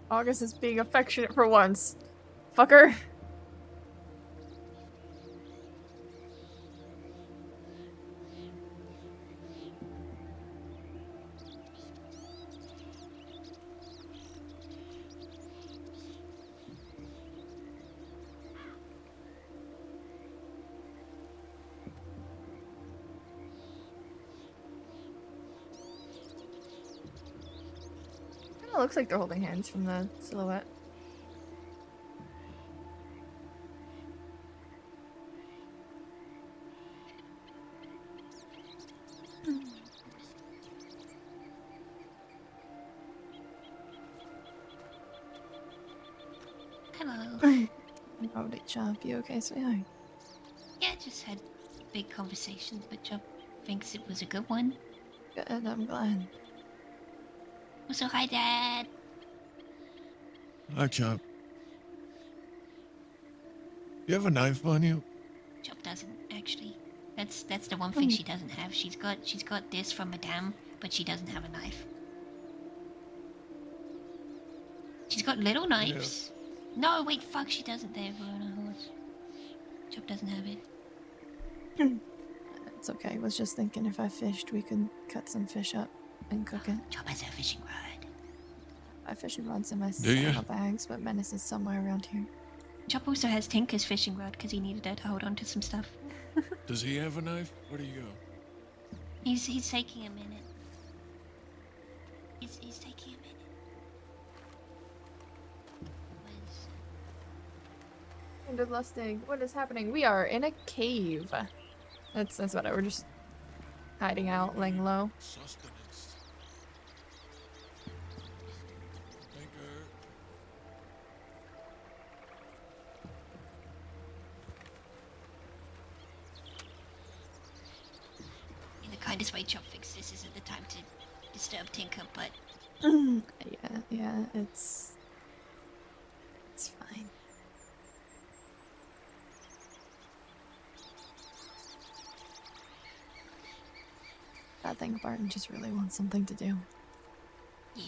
Speaker 1: August is being affectionate for once. Fucker. Kinda looks like they're holding hands from the silhouette.
Speaker 3: Hello.
Speaker 1: Oh, did Chop, you okay, sweetheart?
Speaker 3: Yeah, just had a big conversation, but Job thinks it was a good one.
Speaker 1: Good, I'm glad.
Speaker 3: Also, hi, Dad.
Speaker 10: Hi, Chop. You have a knife on you?
Speaker 3: Job doesn't actually. That's the one thing she doesn't have. She's got this from Madame, but she doesn't have a knife. She's got little knives. No, wait, fuck, she doesn't. There, we're on a horse. Job doesn't have it.
Speaker 1: It's okay, I was just thinking if I fished, we could cut some fish up and cook it.
Speaker 3: Job has a fishing rod.
Speaker 1: I fishing rods in my
Speaker 10: Do ya?
Speaker 1: saddlebags, but Menace is somewhere around here.
Speaker 3: Chop also has Tinker's fishing rod because he needed her to hold on to some stuff.
Speaker 10: Does he have a knife? Where do you go?
Speaker 3: He's taking a minute. He's taking a minute.
Speaker 1: Ended lusting. What is happening? We are in a cave. That's what we're just hiding out, laying low.
Speaker 10: Sustenance. Tinker.
Speaker 3: In the kindest way, Chop thinks this isn't the time to disturb Tinker, but
Speaker 1: Yeah, it's fine. I think Barton just really wants something to do.
Speaker 3: yeah.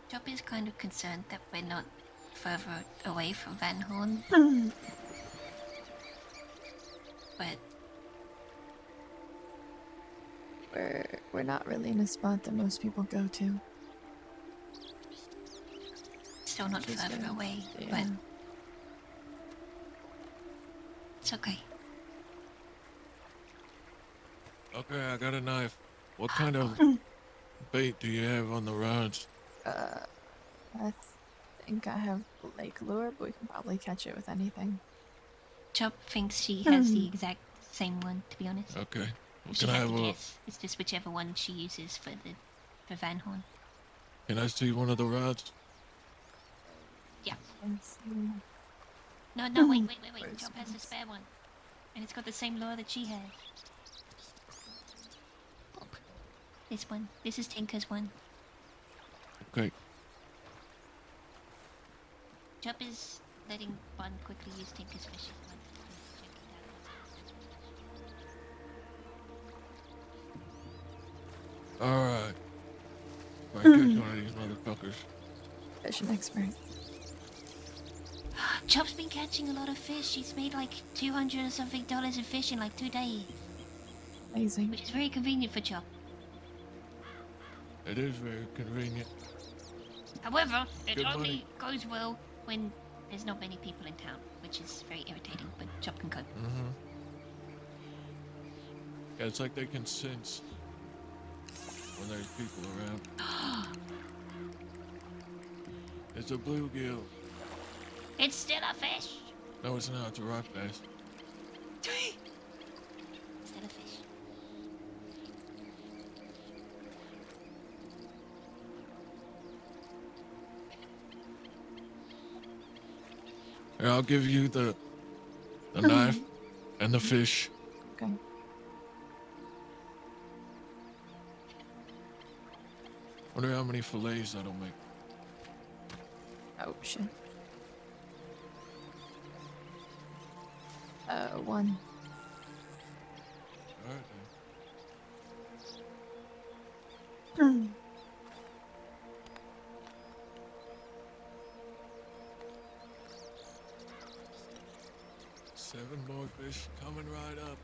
Speaker 3: Chop is kind of concerned that we're not further away from Van Horn. But
Speaker 1: we're not really in a spot that most people go to.
Speaker 3: still not
Speaker 1: She's
Speaker 3: further
Speaker 1: gonna-
Speaker 3: away.
Speaker 1: yeah.
Speaker 3: But it's okay.
Speaker 10: Okay, I got a knife. What kind of bait do you have on the rods?
Speaker 1: I think I have lake lure, but we can probably catch it with anything.
Speaker 3: Chop thinks she has the exact same one, to be honest.
Speaker 10: Okay. Well,
Speaker 3: She
Speaker 10: can I
Speaker 3: had
Speaker 10: have
Speaker 3: to
Speaker 10: a?
Speaker 3: guess. It's just whichever one she uses for Van Horn.
Speaker 10: Can I see one of the rods?
Speaker 3: Yeah.
Speaker 1: Yes.
Speaker 3: No, wait. Chop has a spare one. And it's got the same lure that she has. This one. This is Tinker's one.
Speaker 10: Okay.
Speaker 3: Chop is letting Bun quickly use Tinker's fishing one.
Speaker 10: Alright. If I catch one of these motherfuckers.
Speaker 1: Fishing expert.
Speaker 3: Chop's been catching a lot of fish. She's made like $200 or something in fish in like 2 days.
Speaker 1: Amazing.
Speaker 3: Which is very convenient for Chop.
Speaker 10: It is very convenient.
Speaker 3: However, it
Speaker 10: Good
Speaker 3: only
Speaker 10: money.
Speaker 3: goes well when there's not many people in town, which is very irritating, but Chop can cope.
Speaker 10: Mm-hmm. Yeah, it's like they can sense when there's people around. It's a bluegill.
Speaker 3: It's still a fish!
Speaker 10: No, it's not. It's a rock bass.
Speaker 3: Still a fish.
Speaker 10: Here, I'll give you the knife and the fish.
Speaker 1: Okay.
Speaker 10: Wonder how many fillets that'll make.
Speaker 1: Oh shit. One.
Speaker 10: Alright then. 7 more fish coming right up.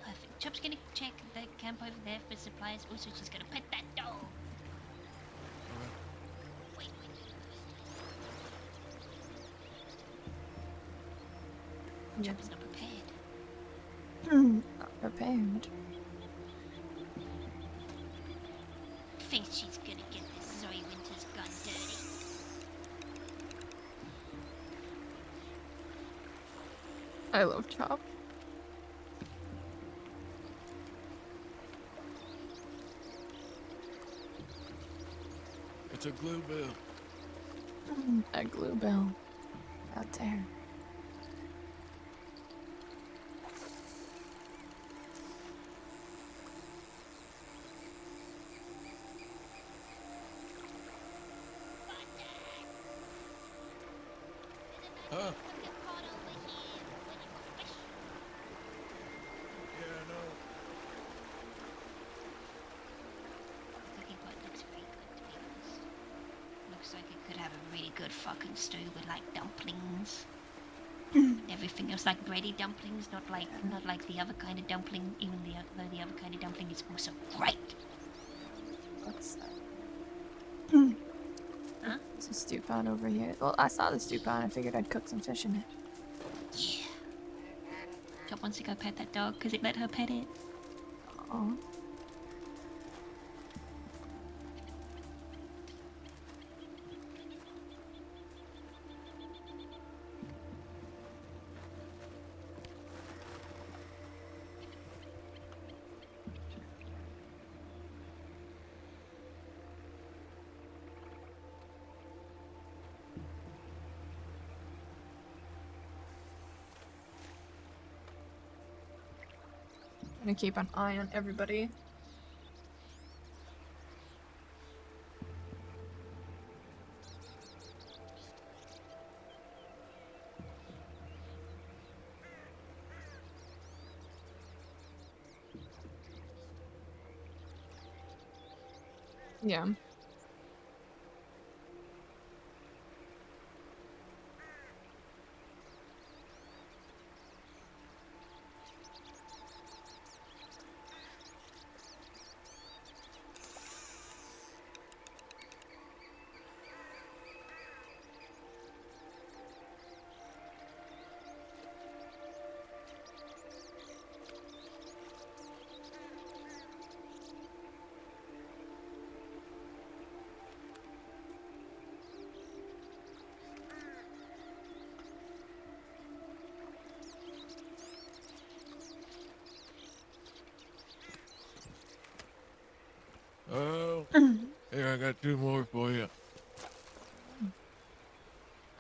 Speaker 3: Perfect. Chop's gonna check the camp over there for supplies. Also, she's gonna pet that dog.
Speaker 10: Alright.
Speaker 3: Wait. Chop is not prepared.
Speaker 1: Not prepared.
Speaker 3: Thinks she's gonna get this Zoe Winters gun dirty.
Speaker 1: I love Chop.
Speaker 10: It's a glue bill.
Speaker 1: A glue bill. Out there.
Speaker 10: Huh? Yeah, no.
Speaker 3: Cooking pot looks very good, to be honest. Looks like it could have a really good fucking stew with like dumplings. Everything else like bready dumplings, not like the other kind of dumpling. Even though the other kind of dumpling is also great.
Speaker 1: What's that?
Speaker 3: Huh?
Speaker 1: There's a stew pot over here. Well, I saw the stew pot. I figured I'd cook some fish in it.
Speaker 3: Yeah. Chop wants to go pet that dog because it let her pet it.
Speaker 1: Oh. Gonna keep an eye on everybody. Yeah.
Speaker 10: Here, I got 2 more for you.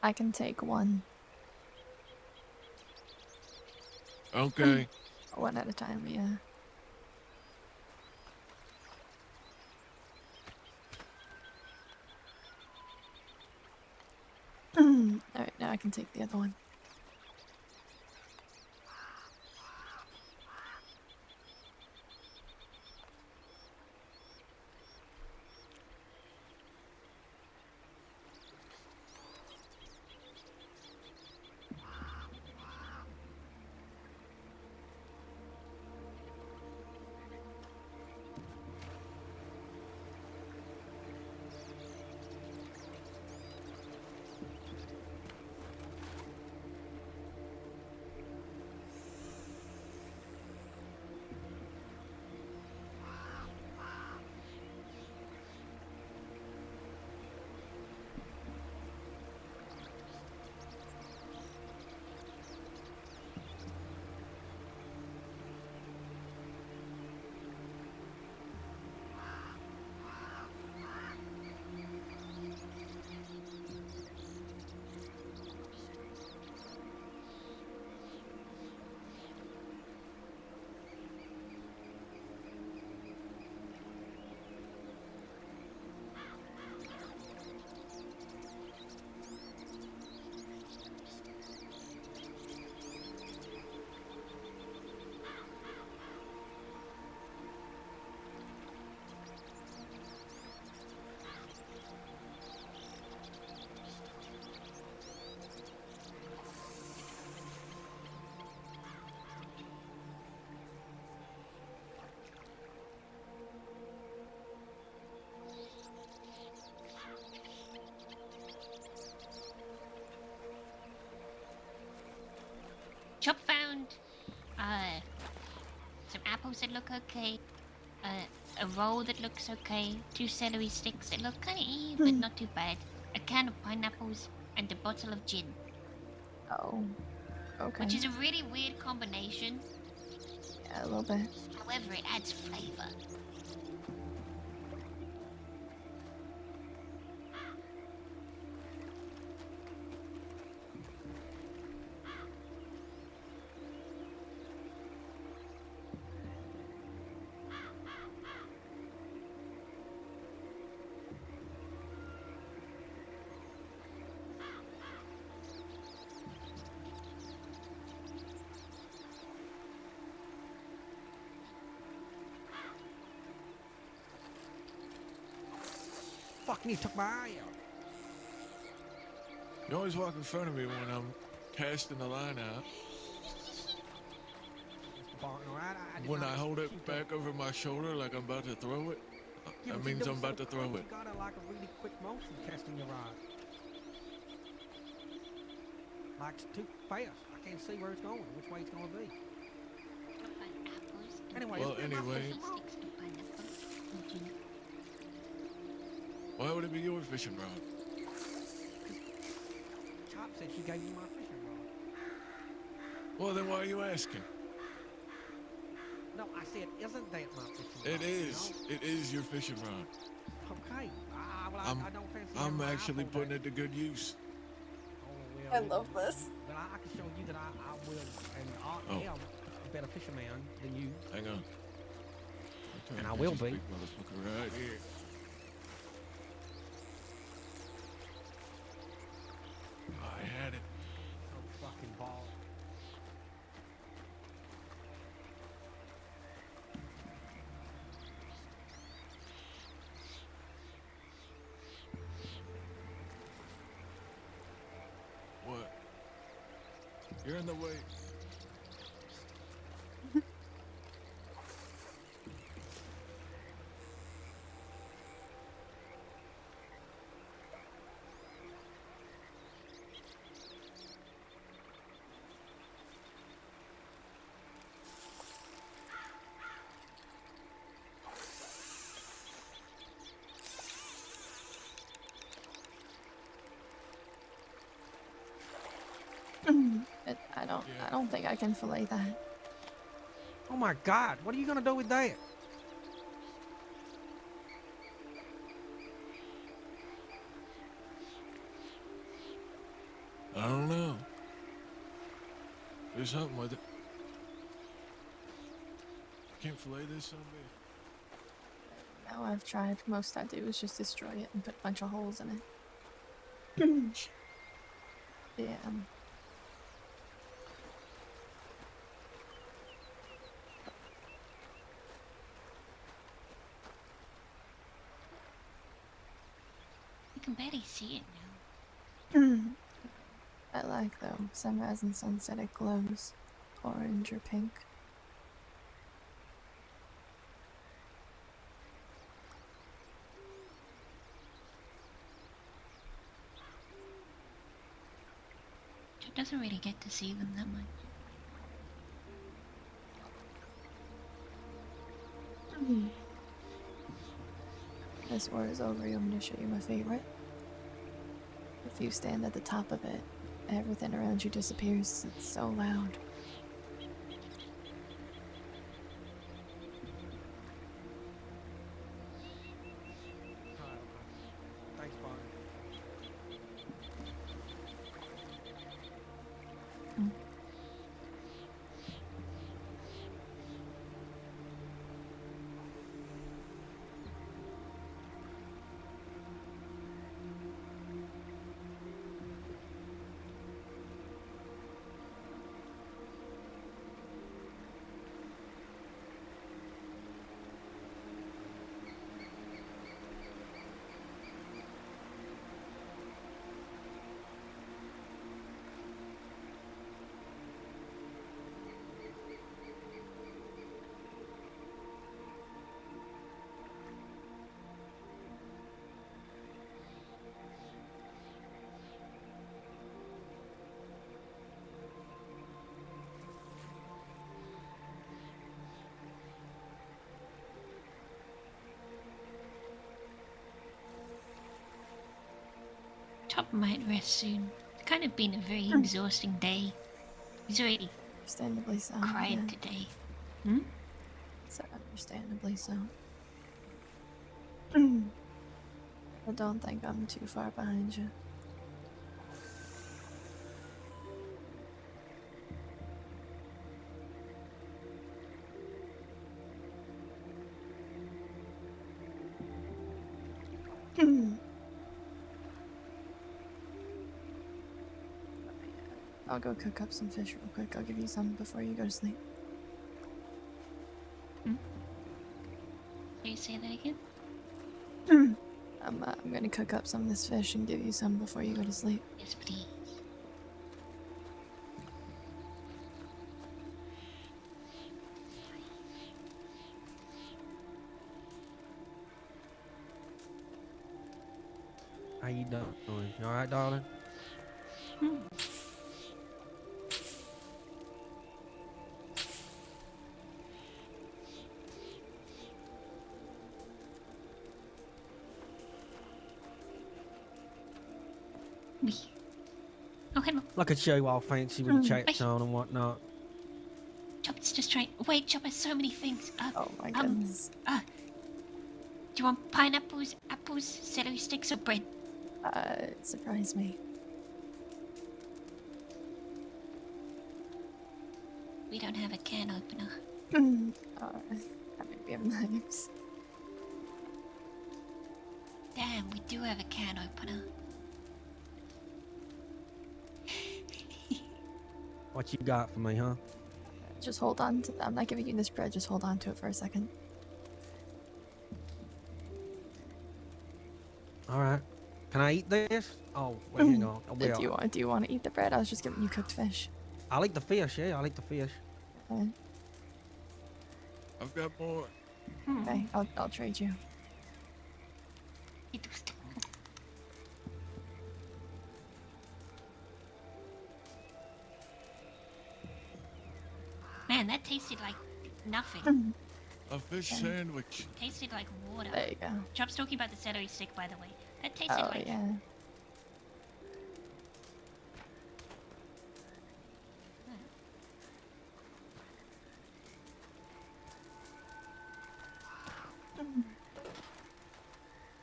Speaker 1: I can take one.
Speaker 10: Okay.
Speaker 1: One at a time, yeah. Alright, now I can take the other one.
Speaker 3: Chop found some apples that look okay, a roll that looks okay, 2 celery sticks that look kind of but not too bad, a can of pineapples, and a bottle of gin.
Speaker 1: Oh. Okay.
Speaker 3: Which is a really weird combination.
Speaker 1: Yeah, a little bit.
Speaker 3: However, it adds flavor.
Speaker 4: Fucking you took my eye out.
Speaker 10: You always walk in front of me when I'm casting the line out. When I hold it back over my shoulder like I'm about to throw it,
Speaker 4: Yeah,
Speaker 10: that
Speaker 4: but you
Speaker 10: means
Speaker 4: do
Speaker 10: I'm
Speaker 4: it
Speaker 10: about
Speaker 4: so
Speaker 10: to throw
Speaker 4: quick,
Speaker 10: it.
Speaker 4: You gotta like a really quick motion casting your rod. Like it's too fast. I can't see where it's going, which way it's gonna be. Anyway,
Speaker 10: Well,
Speaker 4: it's been my
Speaker 10: anyway.
Speaker 4: fishing rod.
Speaker 10: Why would it be your fishing rod?
Speaker 4: Chop said she gave you my fishing rod.
Speaker 10: Well, then why are you asking?
Speaker 4: No, I said, isn't that my fishing rod?
Speaker 10: It is. It is your fishing rod.
Speaker 4: Okay. Well, I don't fancy
Speaker 10: I'm
Speaker 4: having my
Speaker 10: actually
Speaker 4: iPhone
Speaker 10: putting
Speaker 4: back.
Speaker 10: it to good use.
Speaker 4: Oh,
Speaker 1: I
Speaker 4: well,
Speaker 1: love this.
Speaker 4: But I can show you that I will, and I am a better fisherman than you.
Speaker 10: Hang on.
Speaker 4: And I will be.
Speaker 10: Big motherfucker right here. I had it.
Speaker 4: So fucking ball.
Speaker 10: What? You're in the way.
Speaker 1: I don't think I can fillet that.
Speaker 4: Oh my God, what are you gonna do with that?
Speaker 10: something with it. Can't fillet this son of a
Speaker 1: No, I've tried. Most I do is just destroy it and put a bunch of holes in it. Yeah.
Speaker 3: You can barely see it now.
Speaker 1: I like though. Sunrise and sunset it glows. Orange or pink.
Speaker 3: It doesn't really get to see them that much.
Speaker 1: This war is over, you want me to show you my favorite? If you stand at the top of it, everything around you disappears. It's so loud.
Speaker 4: Thanks, Bonnie.
Speaker 3: Chop might rest soon. It's kind of been a very exhausting day. He's already
Speaker 1: Understandably so.
Speaker 3: cried
Speaker 1: yeah.
Speaker 3: today.
Speaker 1: So understandably so. I don't think I'm too far behind you. I'll go cook up some fish real quick. I'll give you some before you go to sleep.
Speaker 3: Can you say that again?
Speaker 1: I'm gonna cook up some of this fish and give you some before you go to sleep.
Speaker 3: Yes, please.
Speaker 4: How you doing? You alright, darling?
Speaker 3: Oh, hello.
Speaker 4: Look at you all fancy with your chaps on and whatnot.
Speaker 3: Chop's just trying. Wait, Chop has so many things.
Speaker 1: Oh my goodness.
Speaker 3: Do you want pineapples, apples, celery sticks, or bread?
Speaker 1: Surprise me.
Speaker 3: We don't have a can opener.
Speaker 1: Maybe have knives.
Speaker 3: Damn, we do have a can opener.
Speaker 4: What you got for me, huh?
Speaker 1: Just hold on to. I'm not giving you this bread. Just hold on to it for a second.
Speaker 4: All right. Can I eat this? Oh, wait, hang on. Oh,
Speaker 1: Do you want to eat the bread? I was just giving you cooked fish.
Speaker 4: I'll eat the fish. Yeah, I'll eat the fish.
Speaker 1: Okay.
Speaker 10: I've got more.
Speaker 1: Okay, I'll trade you.
Speaker 3: Man, that tasted like nothing.
Speaker 10: A fish sandwich.
Speaker 3: Tasted like water.
Speaker 1: There you go.
Speaker 3: Chop's talking about the celery stick, by the way. That tasted like.
Speaker 1: Yeah.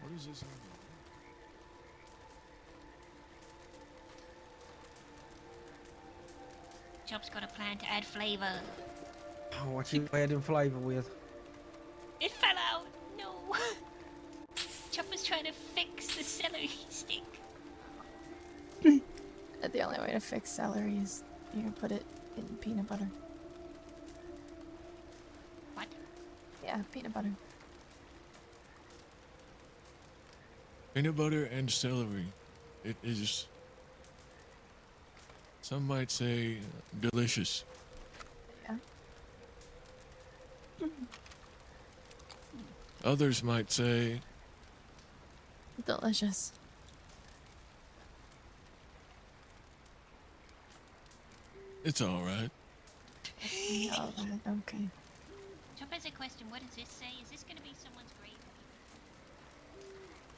Speaker 10: What is this?
Speaker 3: Chop's got a plan to add flavor.
Speaker 4: Oh, what you adding flavor with?
Speaker 3: It fell out. No. Chop was trying to fix the celery stick.
Speaker 1: The only way to fix celery is you put it in peanut butter.
Speaker 3: What?
Speaker 1: Yeah, peanut butter.
Speaker 10: Peanut butter and celery. It is, some might say, delicious.
Speaker 1: Yeah.
Speaker 10: Others might say,
Speaker 1: Delicious.
Speaker 10: it's all right.
Speaker 1: Oh, okay.
Speaker 3: Chop has a question. What does this say? Is this going to be someone's grave?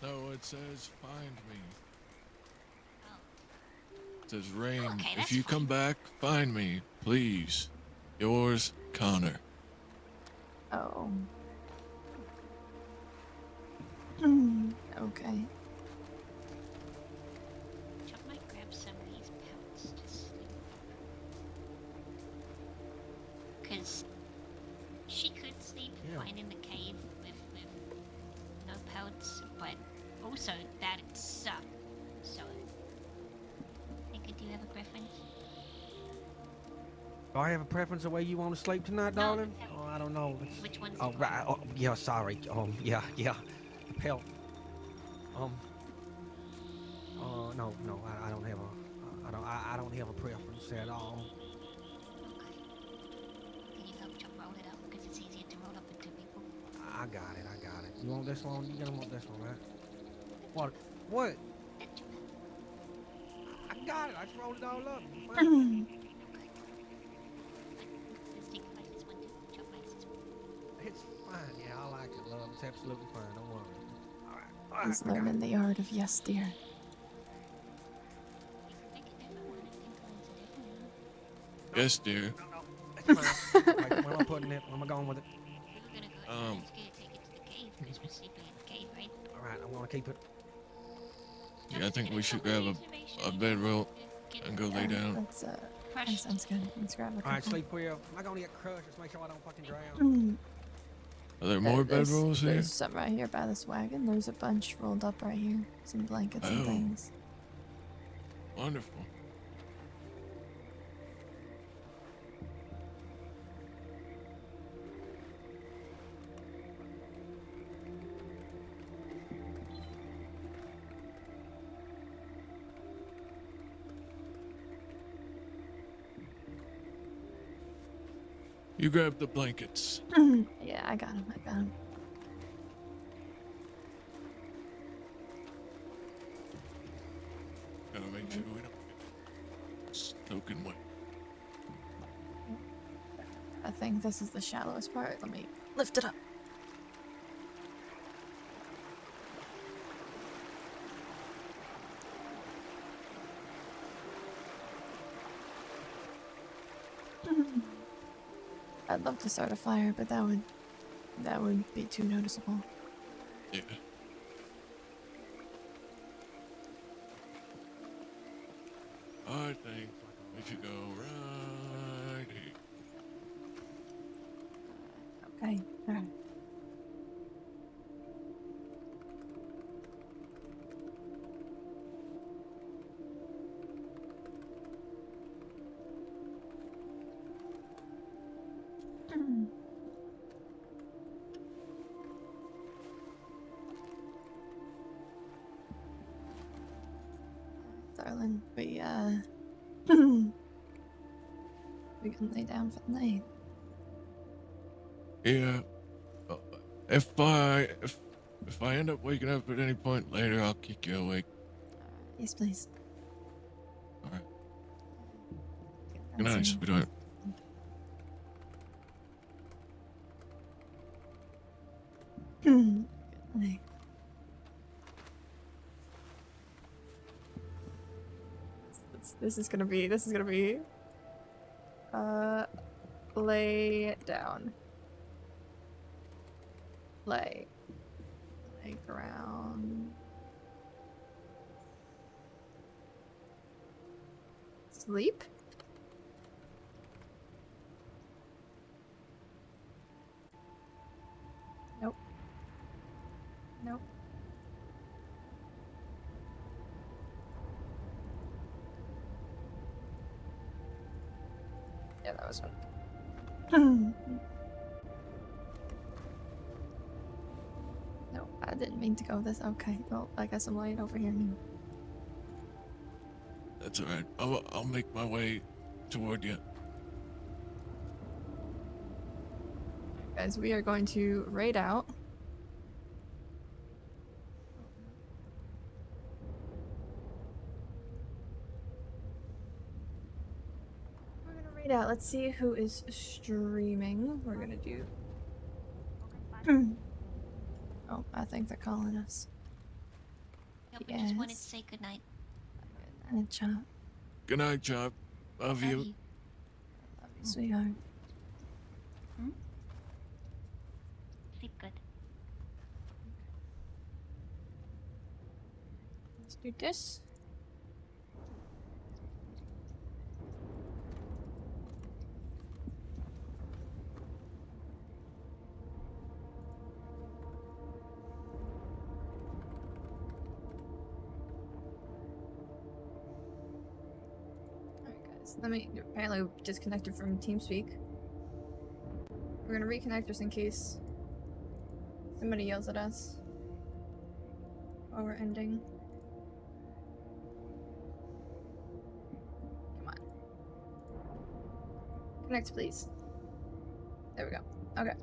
Speaker 10: No, it says, find me.
Speaker 3: Oh.
Speaker 10: It says, Rain,
Speaker 3: Okay,
Speaker 10: if
Speaker 3: that's
Speaker 10: you
Speaker 3: fine.
Speaker 10: come back, find me, please. Yours, Connor.
Speaker 1: Oh. Okay.
Speaker 3: Chop might grab some of these pelts to sleep. Because she could sleep fine in the cave with no pelts, but also that'd suck. So, Nika, do you have a preference?
Speaker 4: Do I have a preference the way you want to sleep tonight,
Speaker 3: No,
Speaker 4: darling?
Speaker 3: the
Speaker 4: Oh, I don't know.
Speaker 3: Which one's
Speaker 4: Oh, right. Oh, yeah, sorry. Yeah. The pelt. No, I don't have a, I don't have a preference at all.
Speaker 3: Okay. Can you help Chop roll it up? Because it's easier to roll up with two people.
Speaker 4: I got it. You want this one? You're gonna want this one, right? What? I got it. I just rolled it all up. You fine?
Speaker 3: Let's take like this one too. Chop likes this one.
Speaker 4: It's fine. Yeah, I like it, love. It's absolutely fine. Don't worry. All right.
Speaker 1: He's learning the art of yes, dear.
Speaker 10: Yes, dear.
Speaker 4: It's fine. Wait, where am I putting it? Where am I going with it?
Speaker 3: We're gonna go. Let's get take it to the cave because we're sleeping in the cave, right?
Speaker 4: All right. I'm gonna keep it.
Speaker 10: Yeah, I think we should grab a bedroll and go lay down.
Speaker 1: That sounds good. Let's grab a couple.
Speaker 4: All right, sleep well. I'm not gonna get crushed. Just make sure I don't fucking drown.
Speaker 10: Are there more bedrolls here?
Speaker 1: There's some right here by this wagon. There's a bunch rolled up right here. Some blankets and things.
Speaker 10: Wonderful. You grab the blankets.
Speaker 1: Yeah, I got him.
Speaker 10: Gotta make sure we don't get soaking wet.
Speaker 1: I think this is the shallowest part. Let me lift it up. I'd love to start a fire, but that would be too noticeable.
Speaker 10: Yeah. I think we should go right here.
Speaker 1: Okay, alright. Darling, we can lay down for the night.
Speaker 10: Yeah. If I end up waking up at any point later, I'll kick you awake.
Speaker 1: Yes, please.
Speaker 10: All right. Good night, sweetheart.
Speaker 1: Good night. This is gonna be lay down. Lay ground. Sleep? Nope. Yeah, that was one. No, I didn't mean to go this. Okay, well, I guess I'm late over here now.
Speaker 10: That's all right. I'll make my way toward you.
Speaker 1: Guys, we are going to raid out. We're gonna raid out. Let's see who is streaming. We're gonna do. Oh, I think they're calling us.
Speaker 3: Yep, I just wanted to say goodnight.
Speaker 1: And Chop.
Speaker 10: Good night, Chop. Love you.
Speaker 1: Love you, sweetheart.
Speaker 3: Sleep good.
Speaker 1: Let's do this. Let me apparently disconnected from TeamSpeak. We're gonna reconnect just in case somebody yells at us while we're ending. Come on. Connect, please. There we go. Okay.